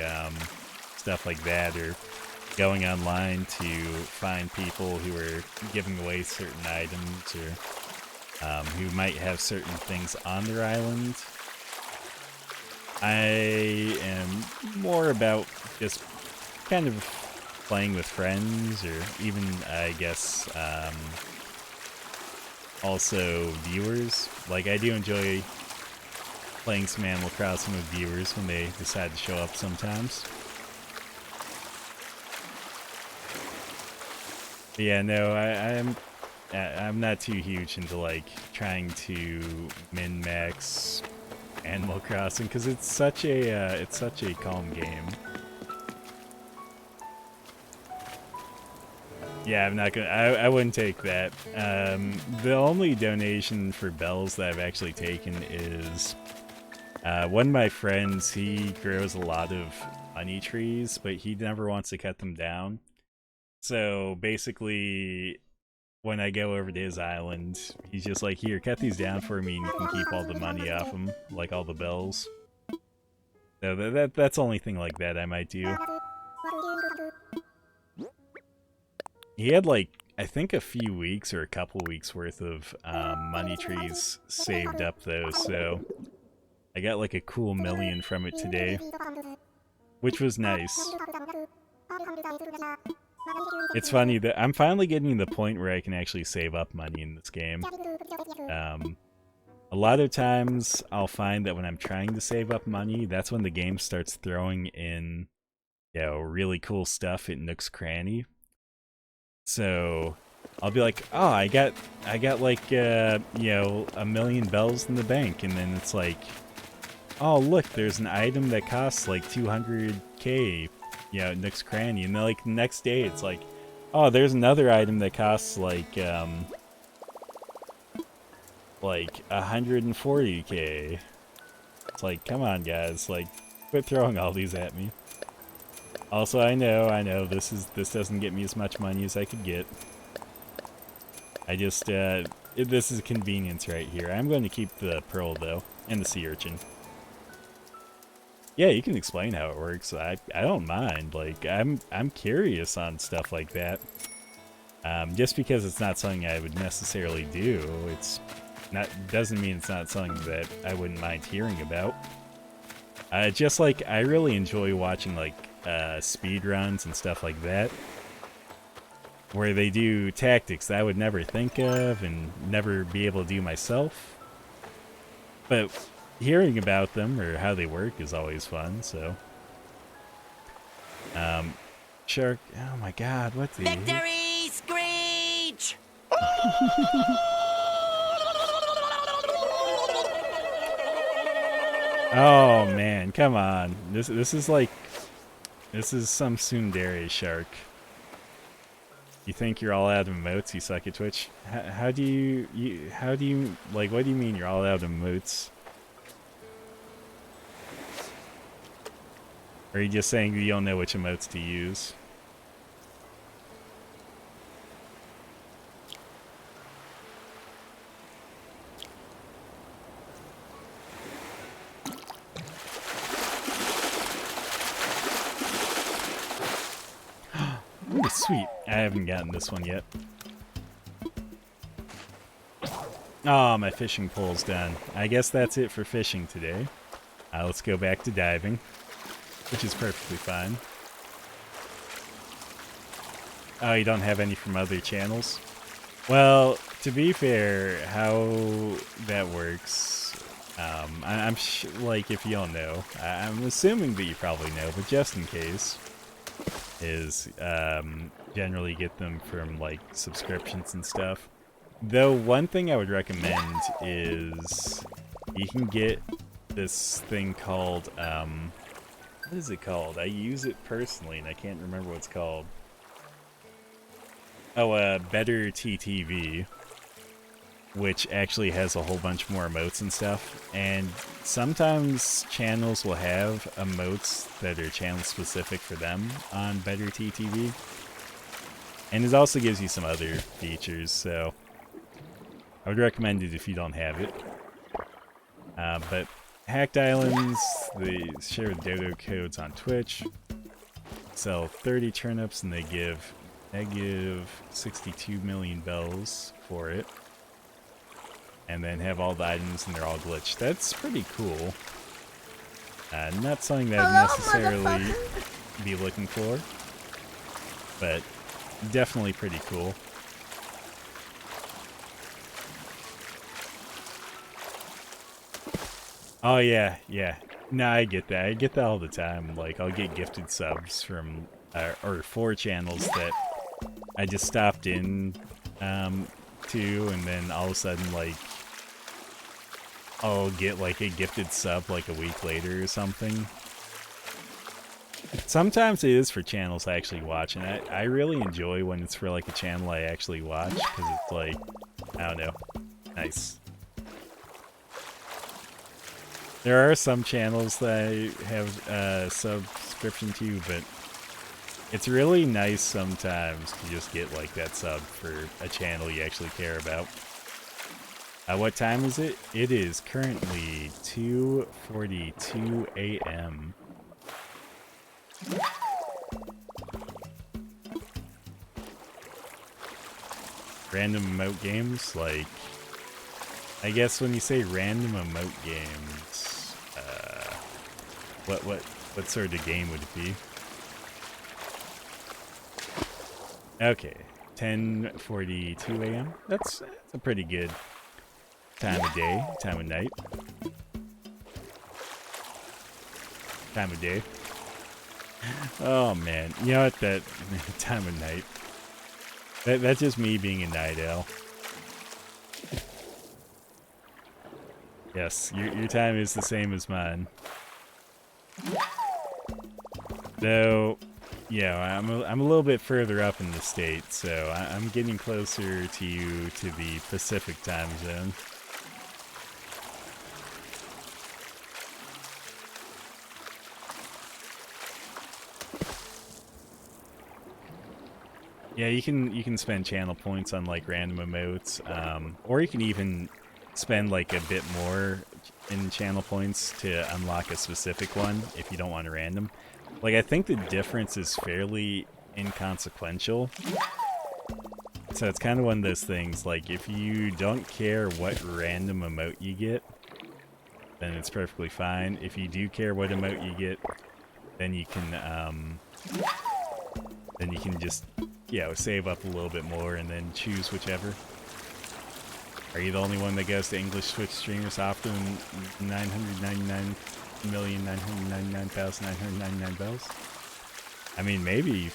stuff like that, or going online to find people who are giving away certain items, or who might have certain things on their island. I am more about just kind of playing with friends, or even, I guess, also viewers. Like, I do enjoy playing some Animal Crossing with viewers when they decide to show up sometimes. But yeah, no, I'm not too huge into like trying to min-max Animal Crossing because it's such a calm game. Yeah, I'm not gonna. I wouldn't take that. The only donation for bells that I've actually taken is one of my friends. He grows a lot of honey trees, but he never wants to cut them down. So basically, when I go over to his island, he's just like, "Here, cut these down for me, and you can keep all the money off them, like all the bells." So that's the only thing like that I might do. He had like, I think a few weeks or a couple weeks worth of money trees saved up though, so I got like a cool million from it today, which was nice. It's funny that I'm finally getting to the point where I can actually save up money in this game. A lot of times I'll find that when I'm trying to save up money, that's when the game starts throwing in, you know, really cool stuff in Nook's Cranny. So I'll be like, oh, I got like, you know, 1,000,000 bells in the bank. And then it's like, oh, look, there's an item that costs like 200k, you know, Nook's Cranny. And then like the next day it's like, oh, there's another item that costs like 140k. It's like, come on, guys, like, quit throwing all these at me. Also, I know, this doesn't get me as much money as I could get. I just, this is convenience right here. I'm going to keep the pearl, though, and the sea urchin. Yeah, you can explain how it works. I don't mind. Like, I'm curious on stuff like that. Just because it's not something I would necessarily do, doesn't mean it's not something that I wouldn't mind hearing about. Just like, I really enjoy watching, like, speed runs and stuff like that, where they do tactics that I would never think of and never be able to do myself. But hearing about them or how they work is always fun, so. Shark, oh my god, what the... Victory screech! Oh man, come on. This is like, this is some tsundere shark. You think you're all out of emotes, you suck at Twitch? How do you, like, what do you mean you're all out of emotes? Or are you just saying you don't know which emotes to use? Ooh, sweet. I haven't gotten this one yet. Oh, my fishing pole's done. I guess that's it for fishing today. Let's go back to diving, which is perfectly fine. Oh, you don't have any from other channels? Well, to be fair, how that works, I'm like, if you don't know, I'm assuming that you probably know, but just in case, is generally get them from like subscriptions and stuff. Though one thing I would recommend is you can get this thing called what is it called? I use it personally and I can't remember what it's called. Oh, Better TTV, which actually has a whole bunch more emotes and stuff. And sometimes channels will have emotes that are channel specific for them on Better TTV. And it also gives you some other features, so I would recommend it if you don't have it. But Hacked Islands, they share dodo codes on Twitch, sell 30 turnips, and they give 62 million bells for it. And then have all the items and they're all glitched. That's pretty cool. Not something that I'd necessarily be looking for. but definitely pretty cool. Oh yeah, yeah. No, I get that. I get that all the time. Like, I'll get gifted subs from, or for channels that I just stopped in to, and then all of a sudden, like, I'll get, like, a gifted sub, like, a week later or something. Sometimes it is for channels I actually watch, and I really enjoy when it's for, like, a channel I actually watch, because it's, like, I don't know, nice. There are some channels that I have a subscription to, but it's really nice sometimes to just get, like, that sub for a channel you actually care about. What time is it? It is currently 2:42 a.m. Random emote games, like, I guess when you say random emote games, what sort of game would it be? Okay, 10:42 a.m. That's a pretty good time of day, time of night, time of day. Oh man, you know what? That time of night. That's just me being a night owl. Yes, your time is the same as mine. Though, yeah, I'm a little bit further up in the state, so I'm getting closer to you to the Pacific time zone. Yeah, you can spend channel points on like random emotes, or you can even spend like a bit more in channel points to unlock a specific one if you don't want a random. Like, I think the difference is fairly inconsequential. So it's kind of one of those things, like, if you don't care what random emote you get, then it's perfectly fine. If you do care what emote you get, then you can just, you know, save up a little bit more and then choose whichever. Are you the only one that goes to English Twitch streamers often? 999,999,999 bells? I mean, maybe.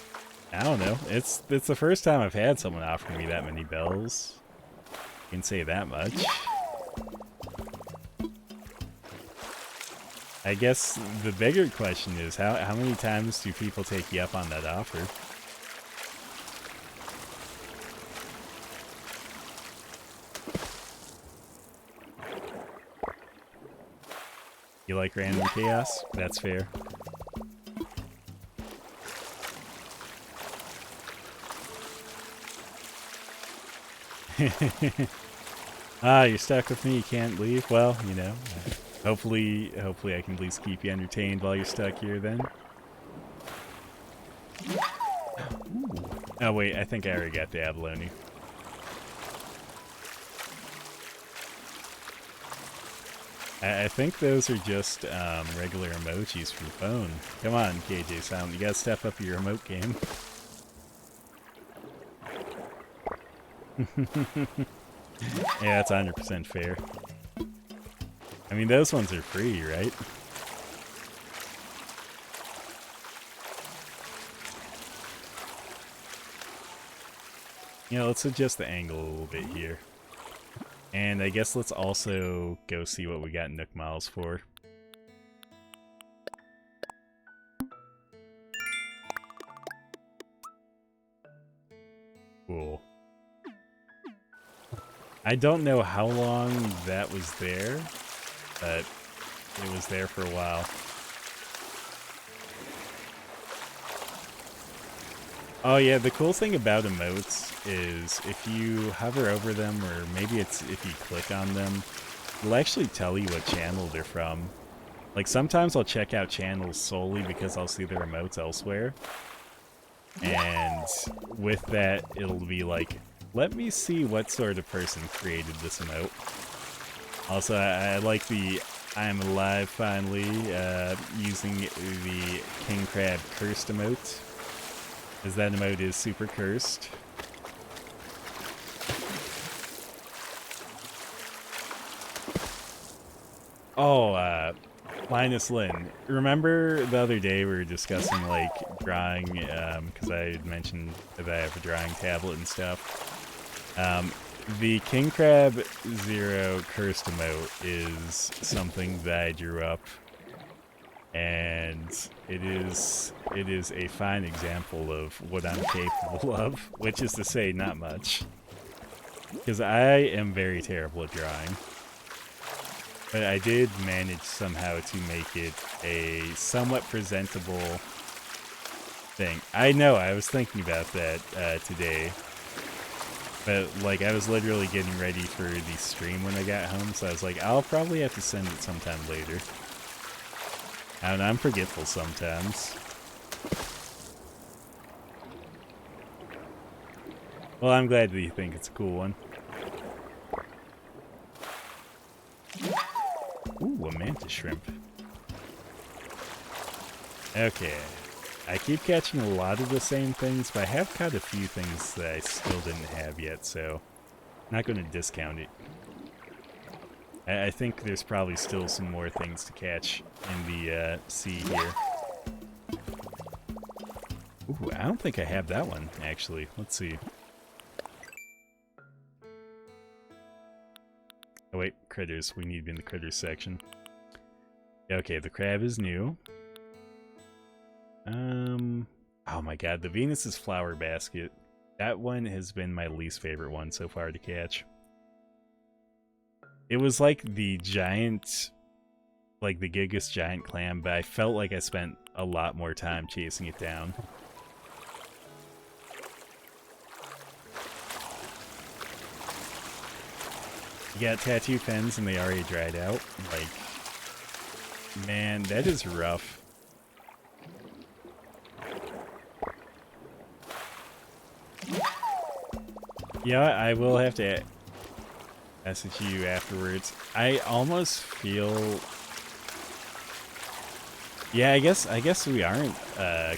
I don't know. It's the first time I've had someone offer me that many bells. I can say that much. I guess the bigger question is, how many times do people take you up on that offer? You like random chaos? That's fair. You're stuck with me, you can't leave? Well, you know, hopefully I can at least keep you entertained while you're stuck here then. Ooh. Oh wait, I think I already got the abalone. I think those are just regular emojis from phone. Come on, KJ Sound, you gotta step up your emote game. Yeah, that's 100% fair. I mean, those ones are free, right? You know, let's adjust the angle a little bit here. And I guess let's also go see what we got Nook Miles for. Cool. I don't know how long that was there, but it was there for a while. Oh yeah, the cool thing about emotes is if you hover over them, or maybe it's if you click on them, it'll actually tell you what channel they're from. Like, sometimes I'll check out channels solely because I'll see their emotes elsewhere. And with that, it'll be like, let me see what sort of person created this emote. Also, I like the I'm alive finally, using the King Crab cursed emote. Because that emote is super cursed. Oh, Linus Lynn. Remember the other day we were discussing, like, drawing, because I had mentioned that I have a drawing tablet and stuff. The King Crab Zero cursed emote is something that I drew up, and it is a fine example of what I'm capable of, which is to say not much. Because I am very terrible at drawing. But I did manage somehow to make it a somewhat presentable thing. I know, I was thinking about that today. But, like, I was literally getting ready for the stream when I got home, so I was like, I'll probably have to send it sometime later. And I'm forgetful sometimes. Well, I'm glad that you think it's a cool one. Ooh, a mantis shrimp. Okay. I keep catching a lot of the same things, but I have caught a few things that I still didn't have yet, so I'm not going to discount it. I think there's probably still some more things to catch in the sea here. Ooh, I don't think I have that one, actually. Let's see. Oh wait, critters. We need to be in the critters section. Okay, the crab is new. Oh my god, the Venus's flower basket. That one has been my least favorite one so far to catch. It was like the giant, like the Gigas giant clam, but I felt like I spent a lot more time chasing it down. You got tattoo pens and they already dried out. Like, man, that is rough. Yeah, I will have to message you afterwards. I almost feel... Yeah, I guess we aren't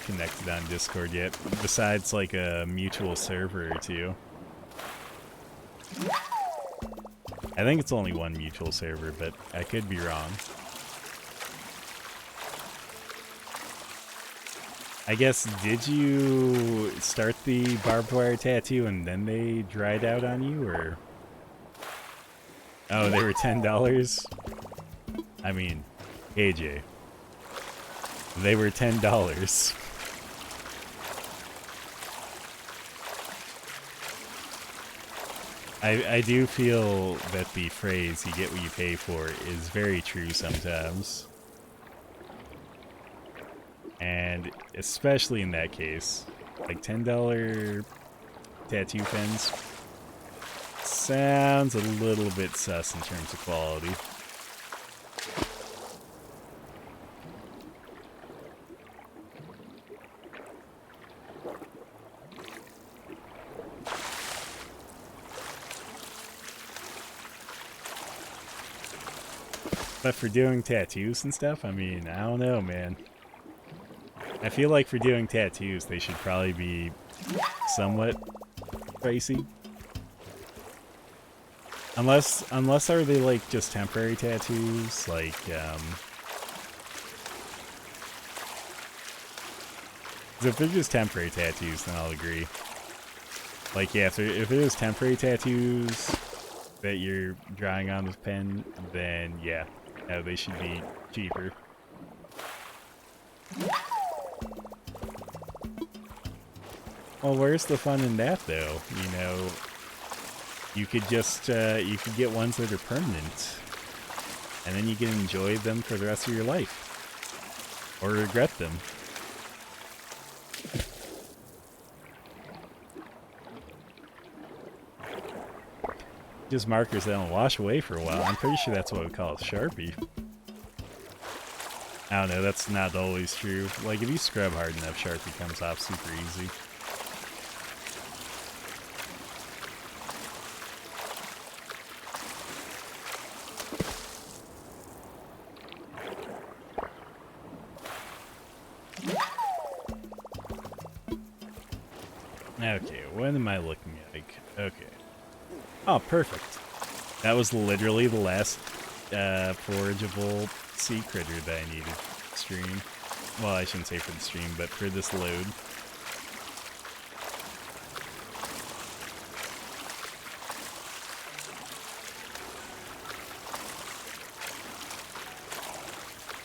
connected on Discord yet, besides like a mutual server or two. I think it's only one mutual server, but I could be wrong. I guess, did you start the barbed wire tattoo and then they dried out on you, or? Oh, they were $10? I mean, AJ. They were $10. I do feel that the phrase, you get what you pay for, is very true sometimes. And especially in that case, like $10 tattoo pens sounds a little bit sus in terms of quality. But for doing tattoos and stuff, I mean, I don't know, man. I feel like for doing tattoos, they should probably be somewhat pricey. Unless are they like just temporary tattoos, like if they're just temporary tattoos, then I'll agree. Like, yeah, if there's temporary tattoos that you're drawing on with pen, then yeah, they should be cheaper. Well, where's the fun in that, though? You know, you could just, you could get ones that are permanent, and then you can enjoy them for the rest of your life. Or regret them. Just markers that don't wash away for a while. I'm pretty sure that's what we call a Sharpie. I don't know, that's not always true. Like, if you scrub hard enough, Sharpie comes off super easy. Okay, what am I looking like? Okay. Oh, perfect. That was literally the last forageable sea critter that I needed for the stream. Well, I shouldn't say for the stream, but for this load.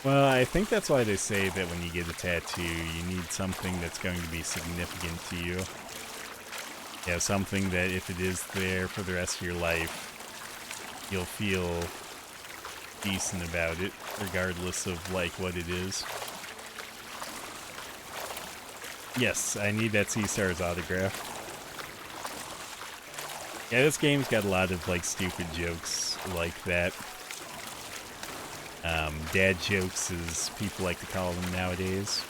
Well, I think that's why they say that when you get a tattoo, you need something that's going to be significant to you. Yeah, something that if it is there for the rest of your life, you'll feel decent about it, regardless of, like, what it is. Yes, I need that Sea Stars autograph. Yeah, this game's got a lot of, like, stupid jokes like that. Dad jokes, as people like to call them nowadays.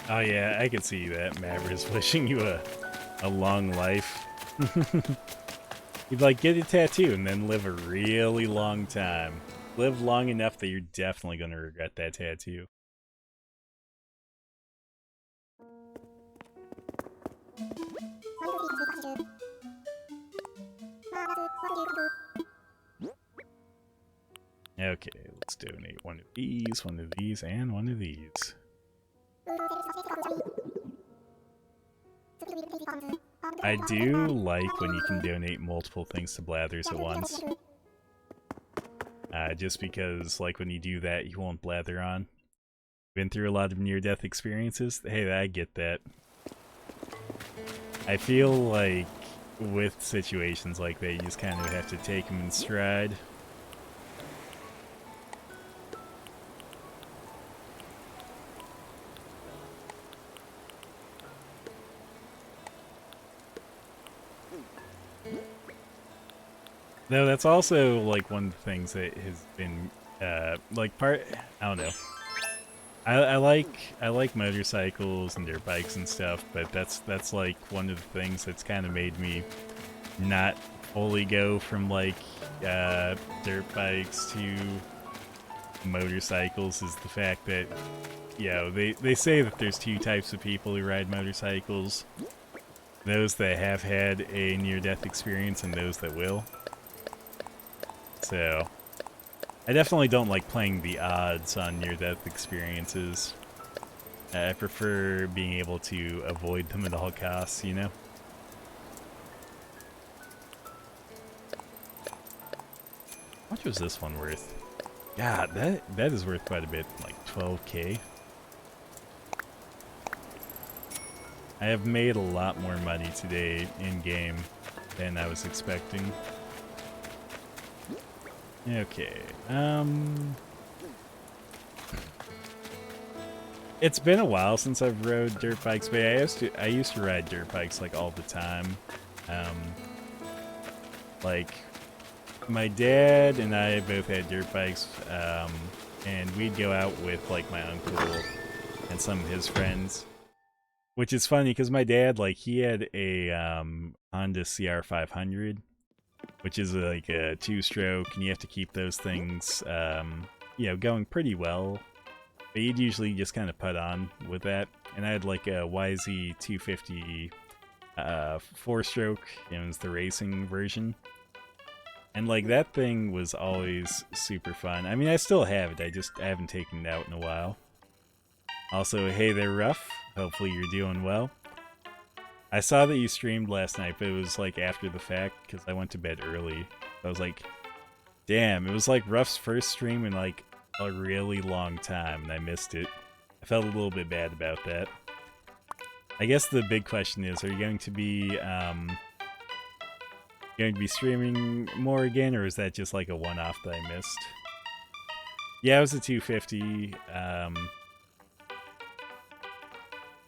Oh yeah, I can see that. Maverick's wishing you a long life. You'd like get a tattoo and then live a really long time. Live long enough that you're definitely gonna regret that tattoo. Okay, let's donate one of these, and one of these. I do like when you can donate multiple things to Blathers at once. Just because, like, when you do that, you won't blather on. Been through a lot of near-death experiences. Hey, I get that. I feel like with situations like that, you just kind of have to take them in stride. No, that's also, like, one of the things that has been, like, I don't know. I like motorcycles and dirt bikes and stuff, but that's like one of the things that's kind of made me not fully go from, like, dirt bikes to motorcycles, is the fact that, you know, they say that there's two types of people who ride motorcycles. Those that have had a near-death experience and those that will. So, I definitely don't like playing the odds on near-death experiences. I prefer being able to avoid them at all costs, you know? How much was this one worth? God, that is worth quite a bit, like 12k. I have made a lot more money today in-game than I was expecting. Okay, it's been a while since I've rode dirt bikes, but I used to ride dirt bikes, like, all the time. Like, my dad and I both had dirt bikes, and we'd go out with, like, my uncle and some of his friends. Which is funny, because my dad, like, he had a Honda CR500, which is like a two-stroke, and you have to keep those things, you know, going pretty well. But you'd usually just kind of put on with that. And I had like a YZ250 four-stroke, and it was the racing version. And like that thing was always super fun. I mean, I still have it, I haven't taken it out in a while. Also, hey there, Ruff. Hopefully you're doing well. I saw that you streamed last night, but it was like after the fact because I went to bed early. I was like, damn, it was like Ruff's first stream in like a really long time, and I missed it. I felt a little bit bad about that. I guess the big question is, are you going to be streaming more again, or is that just like a one-off that I missed? Yeah, it was a 250.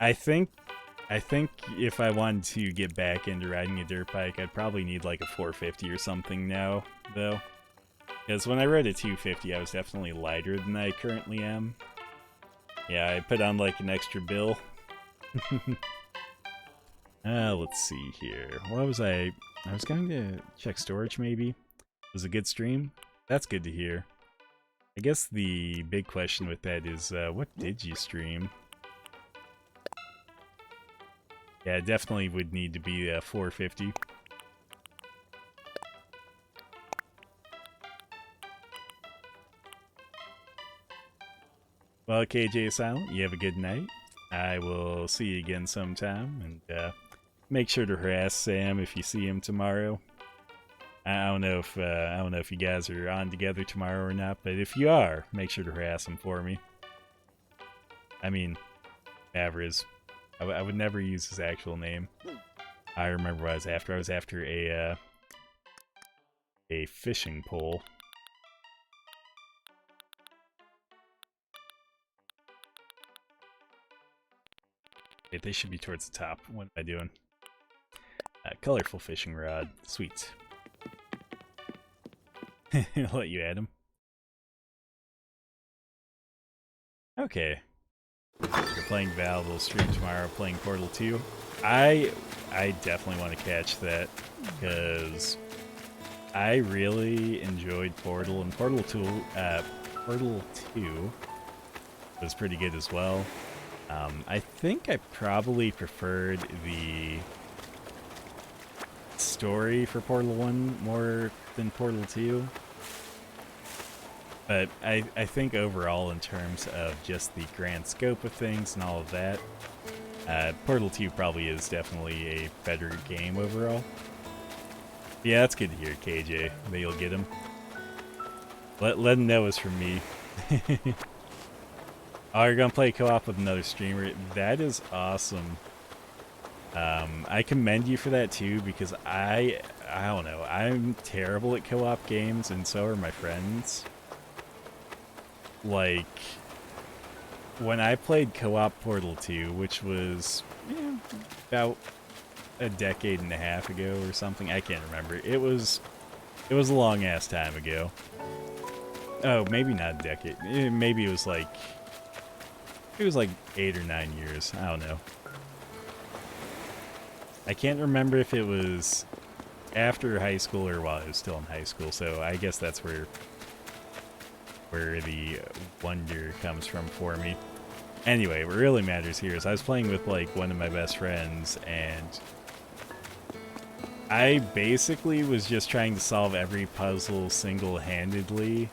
I think if I wanted to get back into riding a dirt bike, I'd probably need like a 450 or something now, though. Because when I rode a 250, I was definitely lighter than I currently am. Yeah, I put on like an extra bill. Let's see here. What was I was going to check storage maybe. Was a good stream? That's good to hear. I guess the big question with that is, what did you stream? Yeah, it definitely would need to be 450. Well, KJ Silent, you have a good night. I will see you again sometime, and make sure to harass Sam if you see him tomorrow. I don't know if you guys are on together tomorrow or not, but if you are, make sure to harass him for me. I mean, Avriz. I would never use his actual name. I remember what I was after. I was after a fishing pole. Wait, they should be towards the top. What am I doing? Colorful fishing rod. Sweet. I'll let you add them. Okay. You're playing Valve, we'll stream tomorrow, playing Portal 2. I definitely want to catch that, because I really enjoyed Portal, and Portal 2 was pretty good as well. I think I probably preferred the story for Portal 1 more than Portal 2. But I think overall, in terms of just the grand scope of things and all of that, Portal 2 probably is definitely a better game overall. Yeah, that's good to hear, KJ, that you'll get him. Let him know it's from me. Oh, you're gonna play co-op with another streamer? That is awesome. I commend you for that too, because I don't know, I'm terrible at co-op games, and so are my friends. Like, when I played co-op Portal 2, which was about a decade and a half ago or something, I can't remember. It was a long ass time ago. Oh, maybe not a decade. Maybe it was like 8 or 9 years. I don't know. I can't remember if it was after high school or while I was still in high school, so I guess that's where the wonder comes from for me. Anyway, what really matters here is I was playing with like one of my best friends, and I basically was just trying to solve every puzzle single-handedly,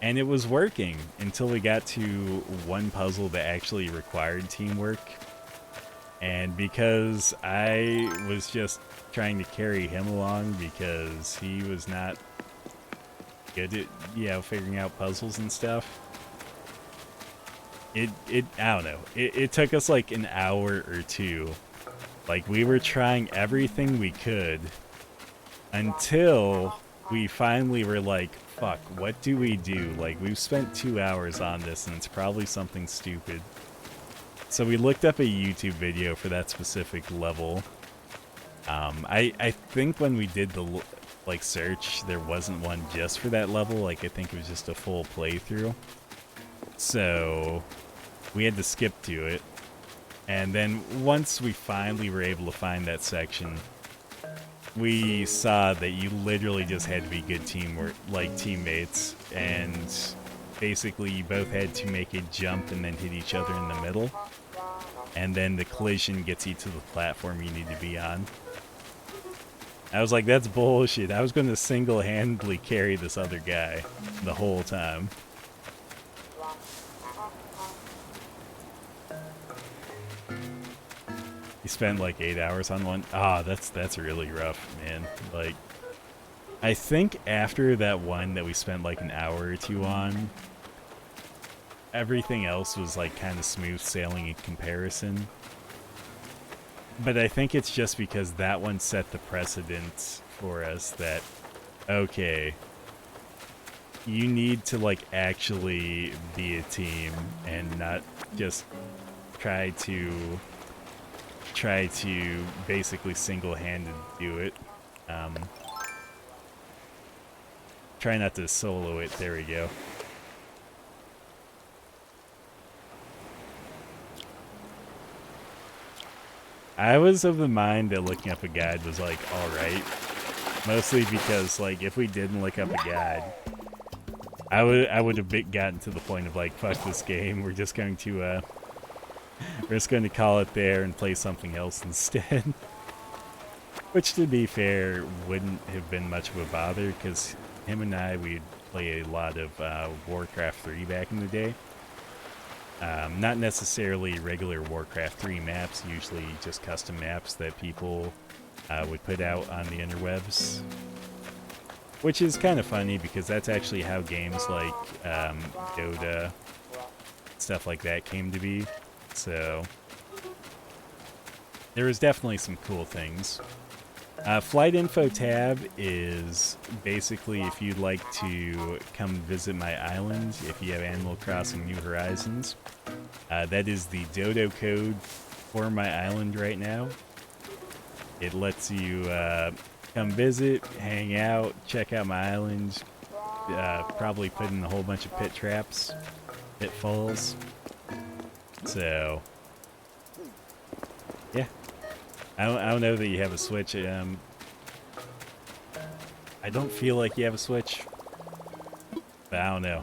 and it was working until we got to one puzzle that actually required teamwork. And because I was just trying to carry him along because he was not good at, figuring out puzzles and stuff, I don't know, it took us like an hour or two. Like, we were trying everything we could until we finally were like, fuck, what do we do? Like, we've spent 2 hours on this and it's probably something stupid. So we looked up a YouTube video for that specific level. I think when we did the search, there wasn't one just for that level. Like, I think it was just a full playthrough. So we had to skip to it. And then once we finally were able to find that section, we saw that you literally just had to be good teamwork, like teammates, and basically you both had to make a jump and then hit each other in the middle, and then the collision gets you to the platform you need to be on. I was like, that's bullshit. I was going to single-handedly carry this other guy the whole time. You spent like 8 hours on one? Ah, that's really rough, man. Like, I think after that one that we spent like an hour or two on, everything else was like kind of smooth sailing in comparison. But I think it's just because that one set the precedent for us that, okay, you need to like actually be a team and not just try to basically single-handed do it. Try not to solo it. There we go. I was of the mind that looking up a guide was like alright. Mostly because like if we didn't look up a guide, I would have gotten to the point of like, fuck this game, we're just going to call it there and play something else instead. Which, to be fair, wouldn't have been much of a bother, because him and I, we'd play a lot of Warcraft 3 back in the day. Not necessarily regular Warcraft 3 maps, usually just custom maps that people would put out on the interwebs. Which is kind of funny, because that's actually how games like Dota, stuff like that came to be. So, there was definitely some cool things. Flight info tab is basically if you'd like to come visit my island, if you have Animal Crossing New Horizons. That is the dodo code for my island right now. It lets you come visit, hang out, check out my island, probably put in a whole bunch of pit traps, pitfalls. So, yeah. I don't know that you have a Switch. I don't feel like you have a Switch, but I don't know.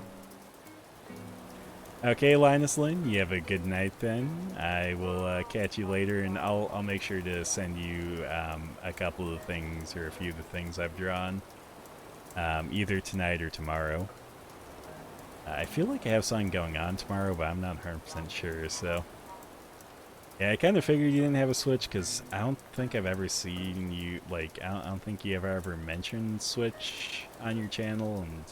Okay, Linus Lynn, you have a good night then. I will catch you later, and I'll make sure to send you a couple of the things, or a few of the things I've drawn, either tonight or tomorrow. I feel like I have something going on tomorrow, but I'm not 100% sure, so... Yeah, I kind of figured you didn't have a Switch, because I don't think I've ever seen you, like, I don't think you ever mentioned Switch on your channel, and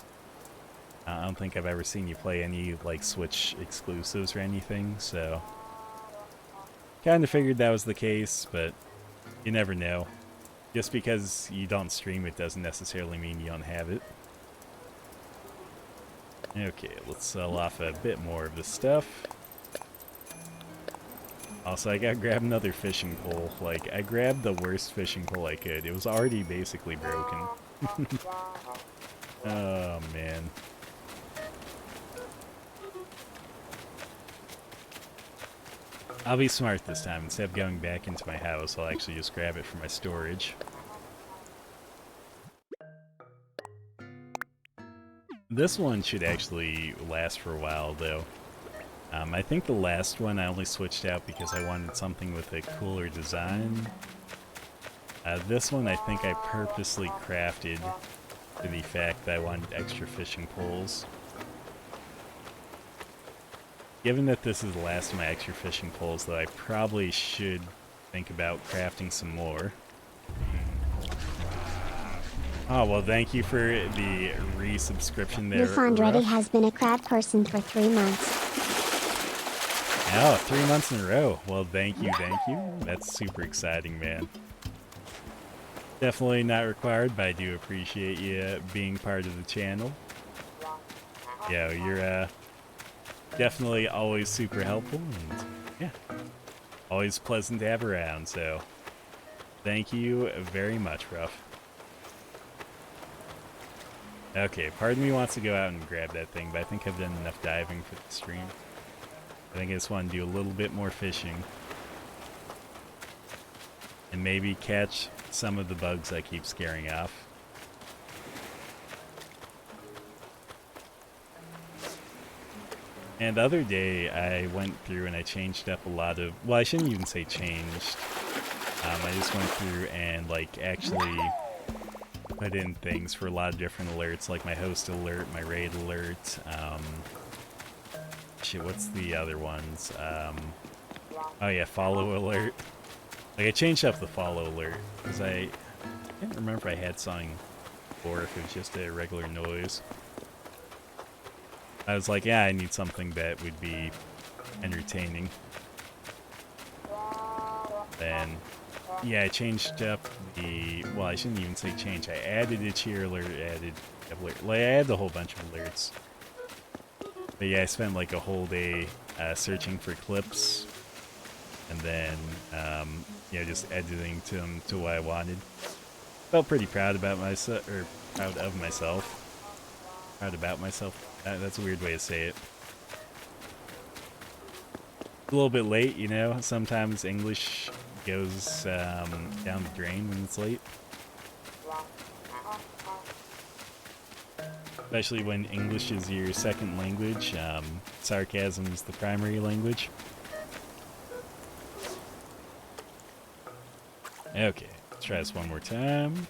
I don't think I've ever seen you play any, like, Switch exclusives or anything, so... Kind of figured that was the case, but you never know. Just because you don't stream it doesn't necessarily mean you don't have it. Okay, let's sell off a bit more of this stuff. Also, I gotta grab another fishing pole. Like, I grabbed the worst fishing pole I could. It was already basically broken. Oh, man. I'll be smart this time. Instead of going back into my house, I'll actually just grab it for my storage. This one should actually last for a while, though. I think the last one I only switched out because I wanted something with a cooler design. This one I think I purposely crafted for the fact that I wanted extra fishing poles. Given that this is the last of my extra fishing poles, though, I probably should think about crafting some more. Oh, well, thank you for the resubscription there. Newfondretti has been a crab person for 3 months. Oh, 3 months in a row. Well, thank you, thank you. That's super exciting, man. Definitely not required, but I do appreciate you being part of the channel. Yeah, you're definitely always super helpful, and yeah, always pleasant to have around, so thank you very much, Ruff. Okay, part of me wants to go out and grab that thing, but I think I've done enough diving for the stream. I think I just want to do a little bit more fishing. And maybe catch some of the bugs I keep scaring off. And the other day, I went through and I changed up a lot of... Well, I shouldn't even say changed. I just went through and, like, actually put in things for a lot of different alerts, like my host alert, my raid alert, shit, what's the other ones? Oh yeah, follow alert. Like, I changed up the follow alert, because I can't remember if I had something or if it was just a regular noise. I was like, yeah, I need something that would be entertaining. Then, yeah, I changed up the... Well, I shouldn't even say change. I added a cheer alert, added alert. Like, I added a whole bunch of alerts. But yeah, I spent like a whole day searching for clips, and then you know, just editing them to what I wanted. Felt pretty proud about myself, or proud of myself. Proud about myself. That's a weird way to say it. A little bit late, you know. Sometimes English goes down the drain when it's late. Especially when English is your second language, sarcasm is the primary language. Okay, let's try this one more time.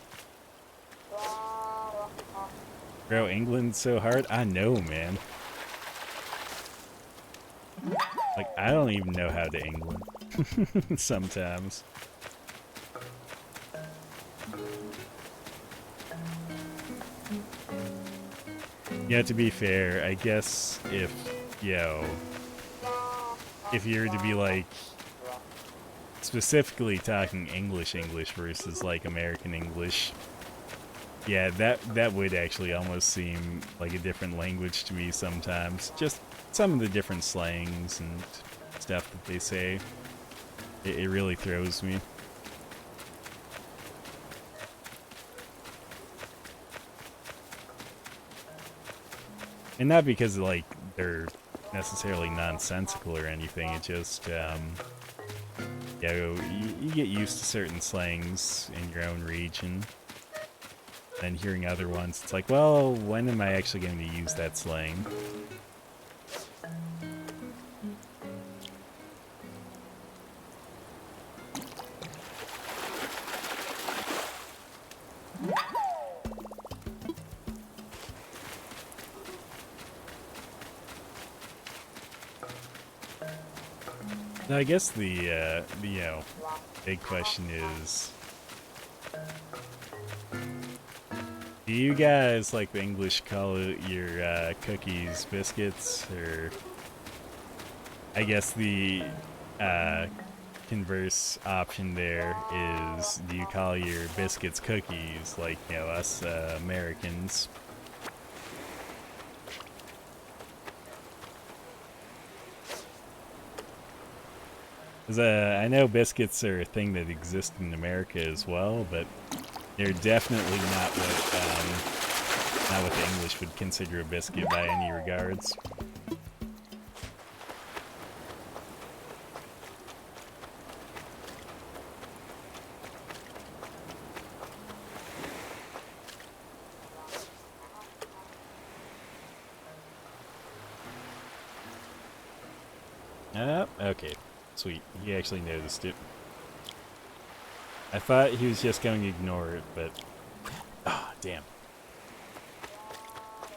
Bro, England's so hard. I know, man. Like, I don't even know how to England. Sometimes. Yeah, to be fair, I guess if, if you're to be like, specifically talking English versus like American English, yeah, that would actually almost seem like a different language to me sometimes. Just some of the different slangs and stuff that they say, it really throws me. And not because like they're necessarily nonsensical or anything. It just you get used to certain slangs in your own region, and hearing other ones, it's like, well, when am I actually going to use that slang? Now, I guess the big question is, do you guys, like the English, call it your cookies biscuits, or I guess the converse option there is, do you call your biscuits cookies, like, us Americans? 'Cause, I know biscuits are a thing that exist in America as well, but they're definitely not what the English would consider a biscuit by any regards. Okay. Sweet. He actually noticed it. I thought he was just going to ignore it, but... Ah, damn.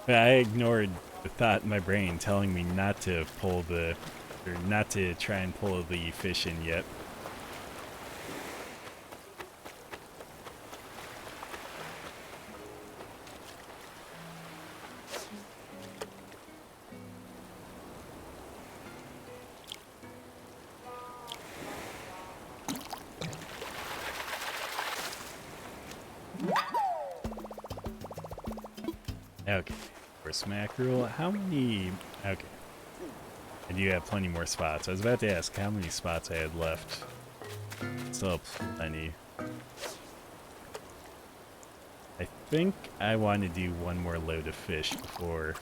But I ignored the thought in my brain telling me not to pull the... or not to try and pull the fish in yet. Okay, first mackerel. How many... Okay. I do have plenty more spots. I was about to ask how many spots I had left. Still have plenty. I think I want to do one more load of fish before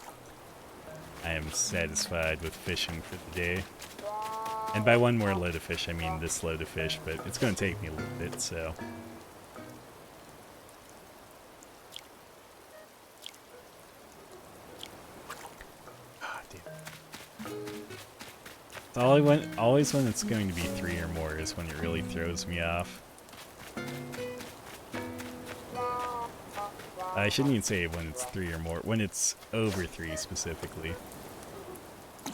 I am satisfied with fishing for the day. And by one more load of fish, I mean this load of fish, but it's going to take me a little bit, so... Always when it's going to be 3 or more is when it really throws me off. I shouldn't even say when it's 3 or more, when it's over 3 specifically.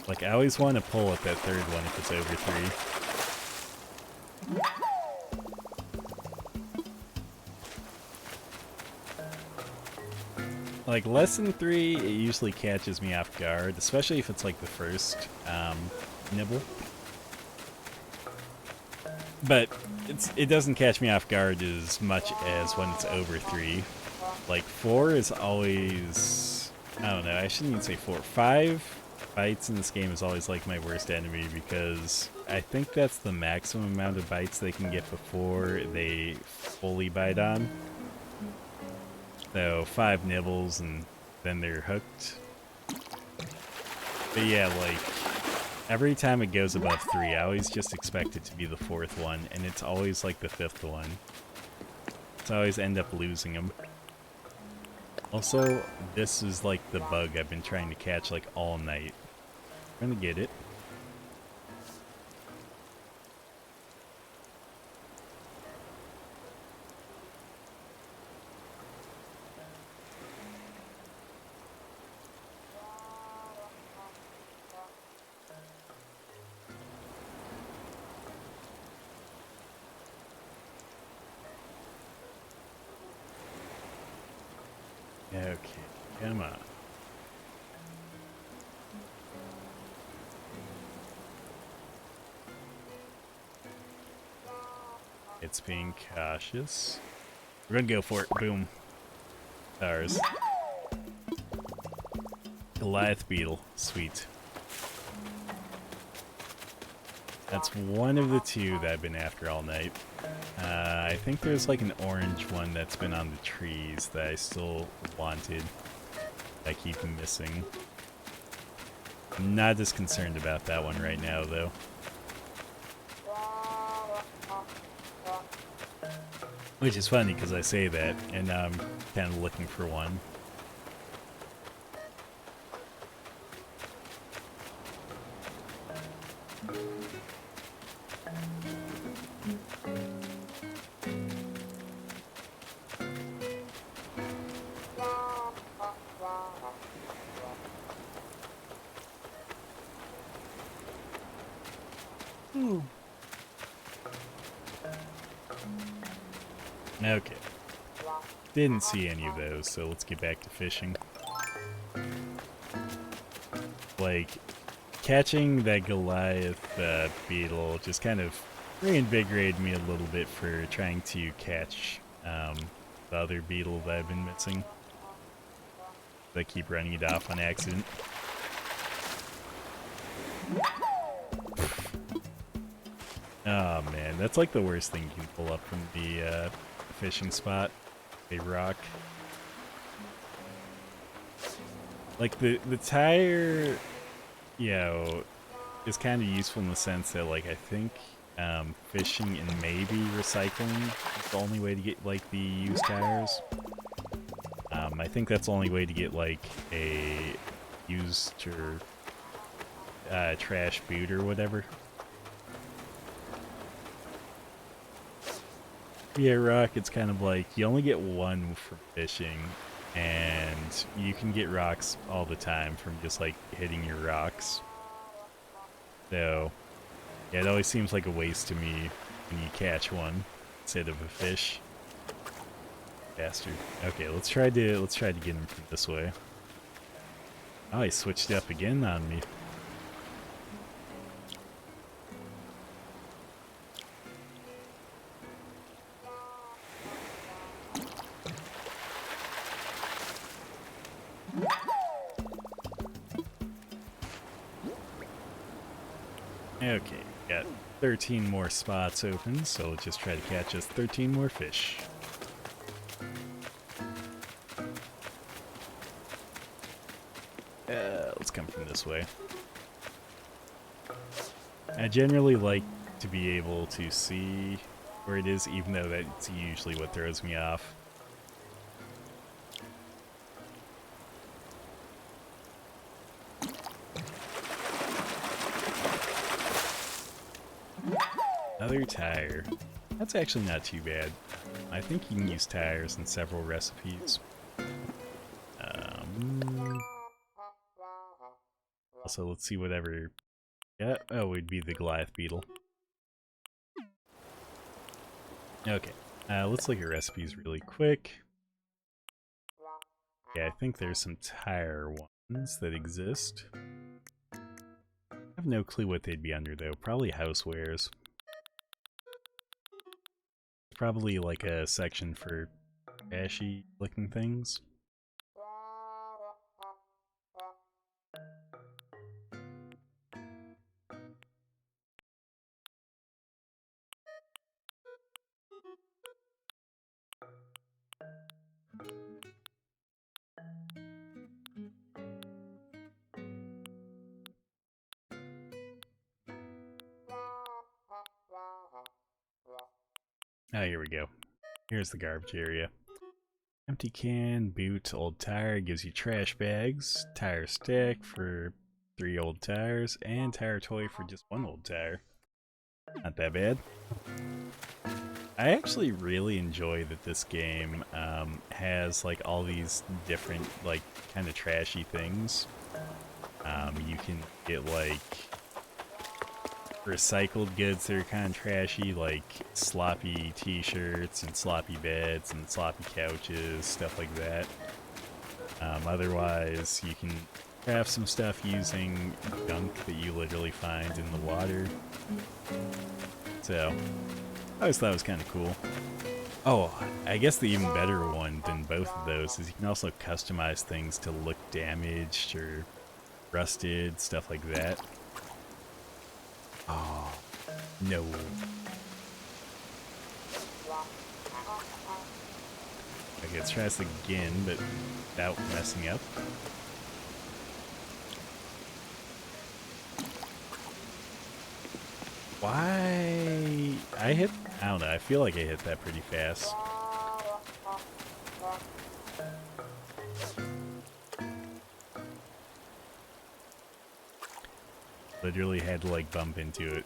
Like, I always want to pull at that third one if it's over 3. Like, less than 3, it usually catches me off guard, especially if it's like the first nibble. But it doesn't catch me off guard as much as when it's over 3. Like, 4 is always... I don't know, I shouldn't even say 4. 5 bites in this game is always like my worst enemy, because I think that's the maximum amount of bites they can get before they fully bite on. So 5 nibbles and then they're hooked. But yeah, like, Every time it goes above 3, I always just expect it to be the 4th one, and it's always like the 5th one. So I always end up losing them. Also, this is like the bug I've been trying to catch like all night. I'm gonna get it. Okay, come on. It's being cautious. We're gonna go for it. Boom. Stars. Goliath beetle. Sweet. That's one of the 2 that I've been after all night. I think there's like an orange one that's been on the trees that I still wanted. I keep missing. I'm not as concerned about that one right now, though. Which is funny because I say that, and now I'm kind of looking for one. Okay. Didn't see any of those, so let's get back to fishing. Like, catching that Goliath beetle just kind of reinvigorated me a little bit for trying to catch the other beetle that I've been missing. I keep running it off on accident. Oh man, that's like the worst thing you can pull up from the fishing spot. A rock. Like the tire, you know, is kind of useful in the sense that like I think fishing and maybe recycling is the only way to get like the used tires. I think that's the only way to get like a used or trash boot or whatever. Yeah, rock, it's kind of like you only get one for fishing, and you can get rocks all the time from just like hitting your rocks. So, yeah, it always seems like a waste to me when you catch one instead of a fish. Bastard. Okay, let's try to get him from this way. Oh, he switched up again on me. Okay, got 13 more spots open, so let's just try to catch us 13 more fish. Let's come from this way. I generally like to be able to see where it is, even though that's usually what throws me off. Another tire. That's actually not too bad. I think you can use tires in several recipes. Also, let's see whatever... Yeah, oh, it'd be the Goliath beetle. Okay, let's look at recipes really quick. Yeah, I think there's some tire ones that exist. I have no clue what they'd be under, though. Probably housewares. Probably like a section for trashy looking things. Oh, here we go. Here's the garbage area. Empty can, boot, old tire gives you trash bags, tire stack for 3 old tires, and tire toy for just 1 old tire. Not that bad. I actually really enjoy that this game has like all these different like kind of trashy things. You can get like recycled goods that are kind of trashy, like sloppy t-shirts and sloppy beds and sloppy couches, stuff like that. Otherwise, you can craft some stuff using junk that you literally find in the water. So, I always thought it was kind of cool. Oh, I guess the even better one than both of those is you can also customize things to look damaged or rusted, stuff like that. Oh, no. Okay, let's try this again, but without messing up. Why? I don't know, I feel like I hit that pretty fast. Literally had to like bump into it.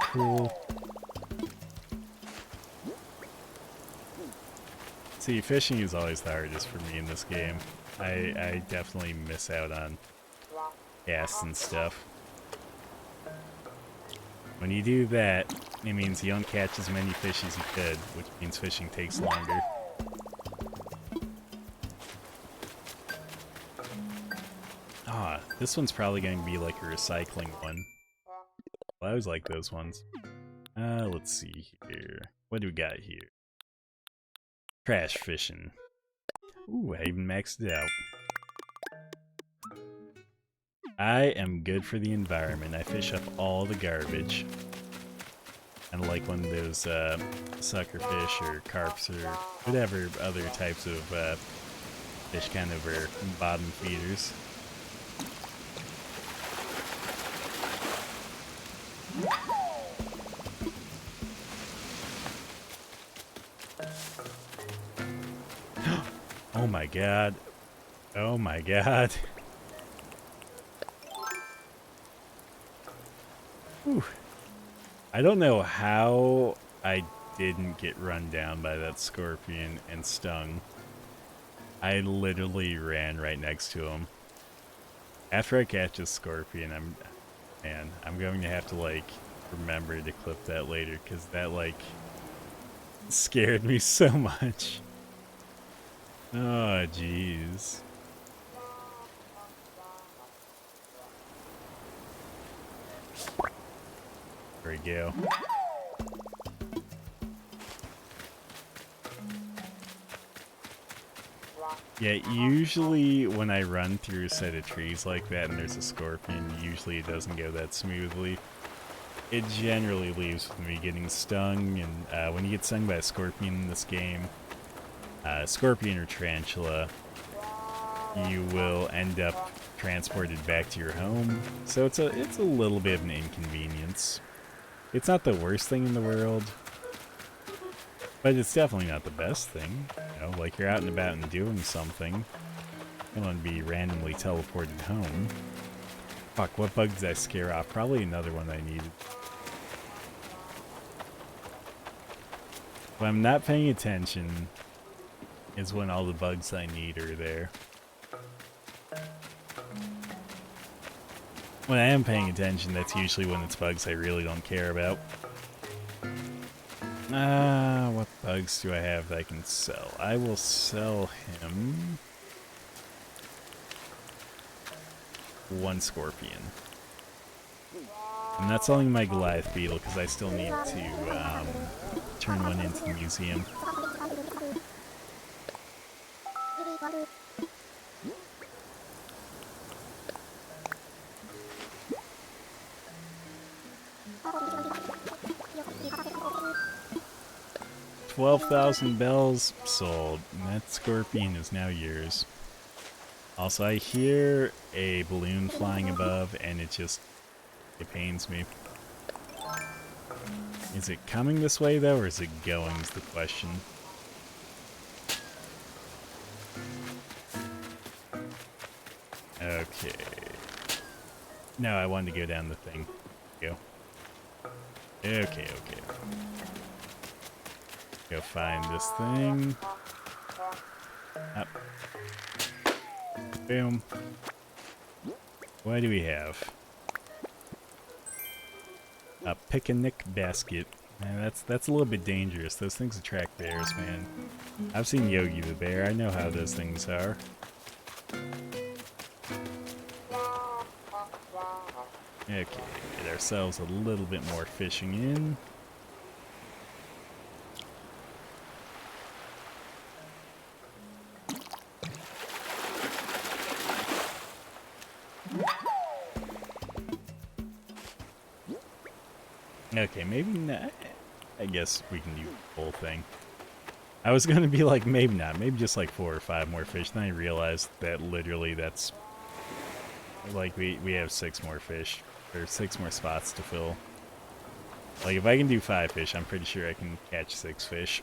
Cool. See, fishing is always the hardest for me in this game. I definitely miss out on casts and stuff. When you do that, it means you don't catch as many fish as you could, which means fishing takes longer. Ah, this one's probably going to be like a recycling one. Well, I always like those ones. Let's see here. What do we got here? Trash fishing. Ooh, I even maxed it out. I am good for the environment. I fish up all the garbage. And like one of those sucker fish or carps or whatever other types of fish kind of are bottom feeders. Oh my god. Oh my god. Whew. I don't know how I didn't get run down by that scorpion and stung. I literally ran right next to him. After I catch a scorpion, I'm going to have to like remember to clip that later because that like scared me so much. Oh jeez. There we go. Yeah, usually when I run through a set of trees like that and there's a scorpion, usually it doesn't go that smoothly. It generally leaves with me getting stung, and when you get stung by a scorpion in this game, scorpion or tarantula, you will end up transported back to your home. So it's a little bit of an inconvenience. It's not the worst thing in the world, but it's definitely not the best thing. You know, like you're out and about and doing something. You don't want to be randomly teleported home. Fuck, what bug did I scare off? Probably another one I needed. When I'm not paying attention is when all the bugs I need are there. When I am paying attention, that's usually when it's bugs I really don't care about. What bugs do I have that I can sell? I will sell him 1 scorpion. I'm not selling my Goliath beetle because I still need to turn one into the museum. 12,000 bells sold. And that scorpion is now yours. Also, I hear a balloon flying above, and it pains me. Is it coming this way, though, or is it going, is the question. Okay. No, I wanted to go down the thing. Go. Okay. Go find this thing. Up. Boom. What do we have? A picnic basket. Man, that's a little bit dangerous. Those things attract bears, man. I've seen Yogi the bear. I know how those things are. Okay, get ourselves a little bit more fishing in. Okay, maybe not. I guess we can do the whole thing. I was gonna be like, maybe not. Maybe just like 4 or 5 more fish. Then I realized that literally that's... like, we have 6 more fish. Or 6 more spots to fill. Like, if I can do 5 fish, I'm pretty sure I can catch 6 fish.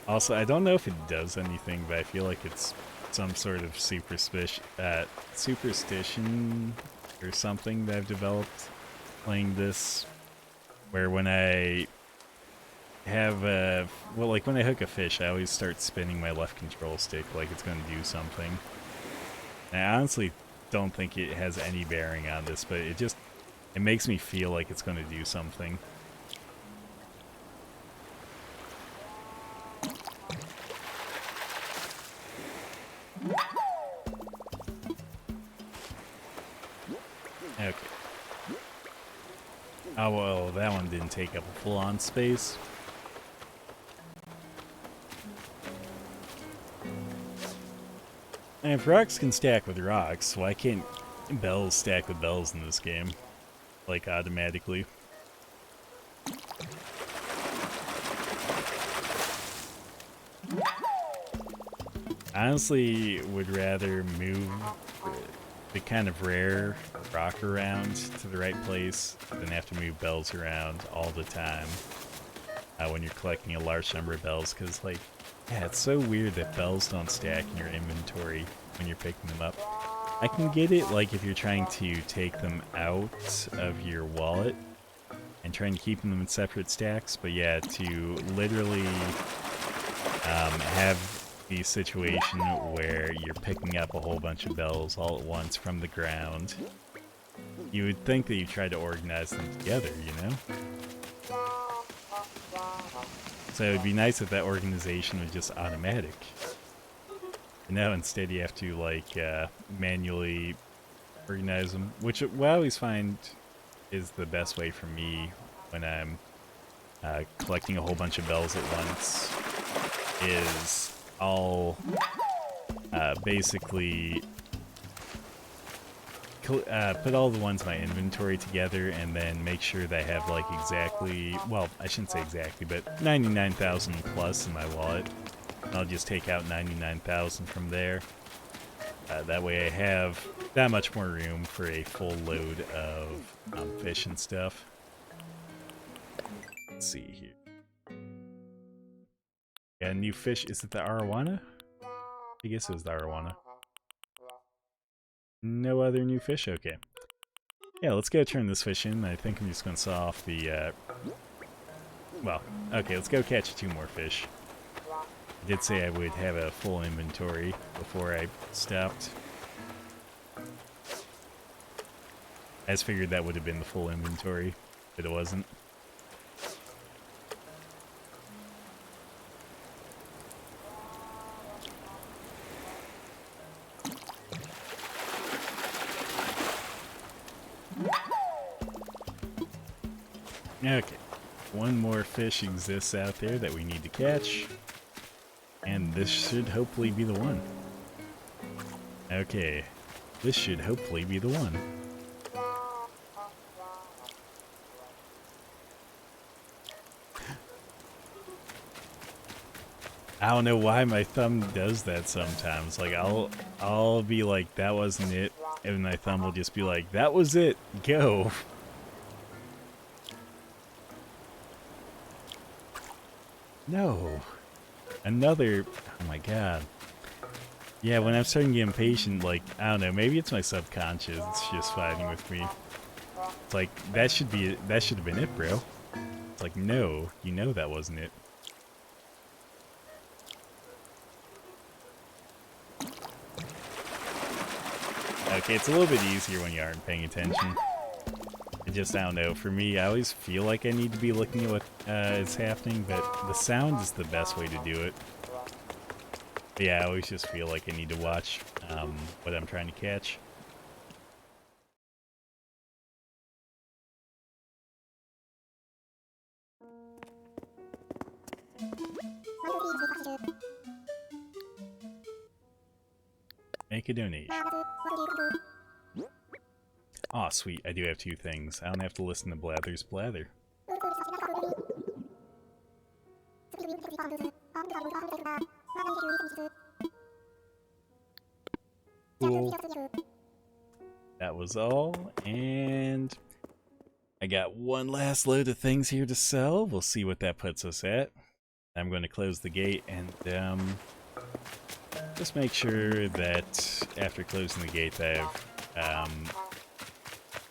Also, I don't know if it does anything, but I feel like it's some sort of superstition or something that I've developed playing this, where when I have like when I hook a fish, I always start spinning my left control stick like it's going to do something. And I honestly don't think it has any bearing on this, but it makes me feel like it's going to do something. Okay. Oh, well, that one didn't take up a full-on space. And if rocks can stack with rocks, why can't bells stack with bells in this game? Like, automatically. I honestly would rather move the kind of rare rock around to the right place than have to move bells around all the time when you're collecting a large number of bells, because, like, yeah, it's so weird that bells don't stack in your inventory when you're picking them up. I can get it, like, if you're trying to take them out of your wallet and trying to keep them in separate stacks, but yeah, to literally have the situation where you're picking up a whole bunch of bells all at once from the ground, you would think that you tried to organize them together, you know? So it would be nice if that organization was just automatic. And now instead you have to, like, manually organize them, which I always find is the best way for me when I'm collecting a whole bunch of bells at once, is I'll basically put all the ones in my inventory together and then make sure that I have, like, exactly, well, I shouldn't say exactly, but 99,000 plus in my wallet. And I'll just take out 99,000 from there. That way I have that much more room for a full load of fish and stuff. Let's see here. Yeah, new fish. Is it the arowana? I guess it was the arowana. No other new fish? Okay. Yeah, let's go turn this fish in. I think I'm just going to saw off the, well, okay, let's go catch 2 more fish. I did say I would have a full inventory before I stopped. I just figured that would have been the full inventory, but it wasn't. Okay, 1 more fish exists out there that we need to catch, and this should hopefully be the one. Okay, this should hopefully be the one. I don't know why my thumb does that sometimes. Like I'll be like, that wasn't it, and my thumb will just be like, that was it, go. No. Another, oh my god. Yeah, when I'm starting to get impatient, like, I don't know, maybe it's my subconscious, it's just fighting with me. It's like, that should have been it, bro. It's like, no, you know that wasn't it. Okay, it's a little bit easier when you aren't paying attention. I don't know, for me, I always feel like I need to be looking at what is happening, but the sound is the best way to do it. But yeah, I always just feel like I need to watch what I'm trying to catch. Make a donation. Aw, sweet, I do have 2 things. I don't have to listen to Blather's blather. Cool. That was all, and I got one last load of things here to sell. We'll see what that puts us at. I'm going to close the gate and just make sure that after closing the gate I've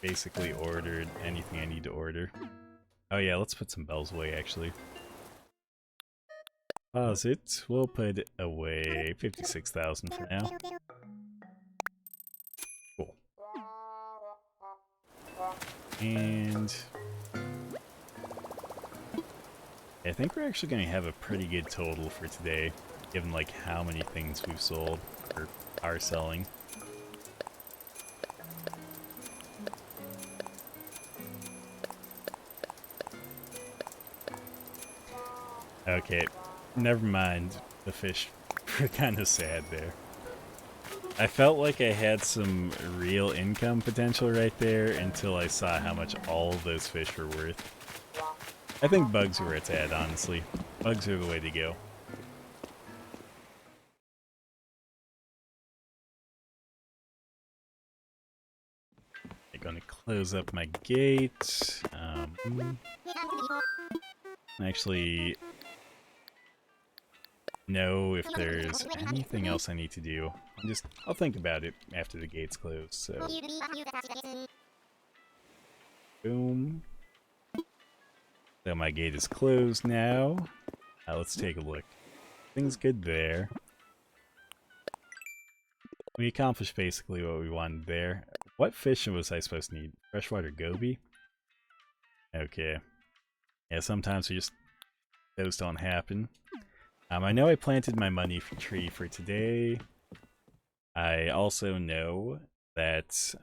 basically ordered anything I need to order. Oh yeah, let's put some bells away actually. Pause it. We'll put away 56,000 for now. Cool. And I think we're actually going to have a pretty good total for today, given like how many things we've sold or are selling. Okay, never mind. The fish were kind of sad there. I felt like I had some real income potential right there until I saw how much all of those fish were worth. I think bugs are where it's at, honestly. Bugs are the way to go. I'm gonna close up my gate. Actually, know if there's anything else I need to do. I'll think about it after the gate's closed, so. Boom. So my gate is closed now. Let's take a look. Things good there. We accomplished basically what we wanted there. What fish was I supposed to need? Freshwater goby? Okay. Yeah, sometimes those don't happen. I know I planted my money tree for today. I also know that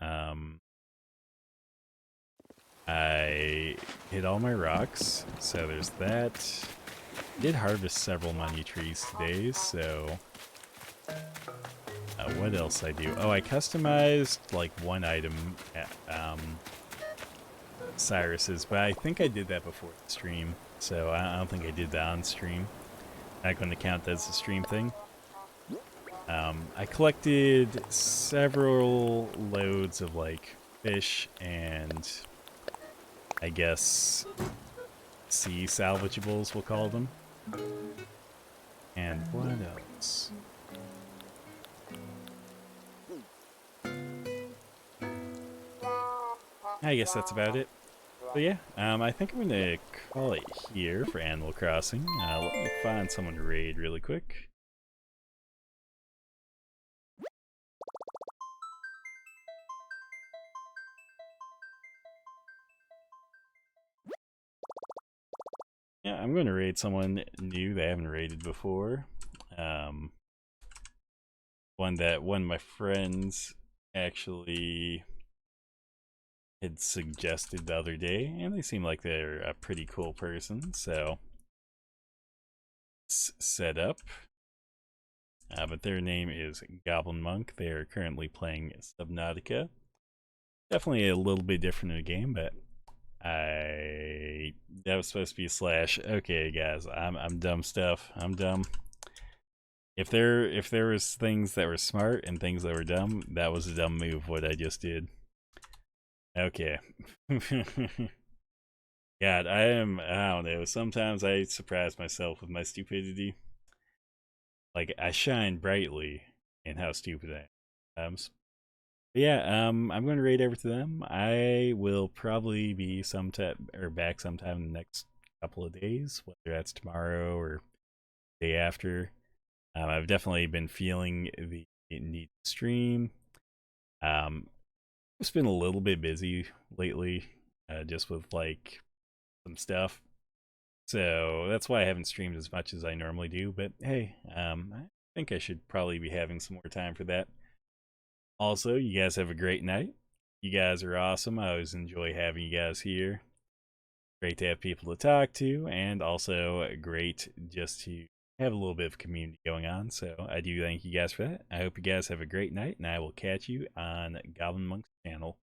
I hit all my rocks, so there's that. I did harvest several money trees today, so what else I do? Oh, I customized like one item at Cyrus's, but I think I did that before the stream, so I don't think I did that on stream. Not going to count that as a stream thing. I collected several loads of like fish and I guess sea salvageables, we'll call them. And what else? I guess that's about it. But yeah, I think I'm gonna call it here for Animal Crossing. Let me find someone to raid really quick. Yeah, I'm gonna raid someone new that I haven't raided before. One of my friends actually had suggested the other day, and they seem like they're a pretty cool person, so set up. but their name is Goblin Monk. They are currently playing Subnautica. Definitely a little bit different in the game, but that was supposed to be a slash. Okay, guys, I'm dumb stuff. I'm dumb. If there was things that were smart and things that were dumb, that was a dumb move. What I just did. Okay. God, I don't know. Sometimes I surprise myself with my stupidity. Like, I shine brightly in how stupid I am. Yeah, I'm going to rate over to them. I will probably be back sometime in the next couple of days, whether that's tomorrow or day after. I've definitely been feeling the need to stream. Um, it's been a little bit busy lately, just with like some stuff. So that's why I haven't streamed as much as I normally do. But hey, I think I should probably be having some more time for that. Also, you guys have a great night. You guys are awesome. I always enjoy having you guys here. Great to have people to talk to, and also great just to have a little bit of community going on. So I do thank you guys for that. I hope you guys have a great night, and I will catch you on Goblin Monk's channel.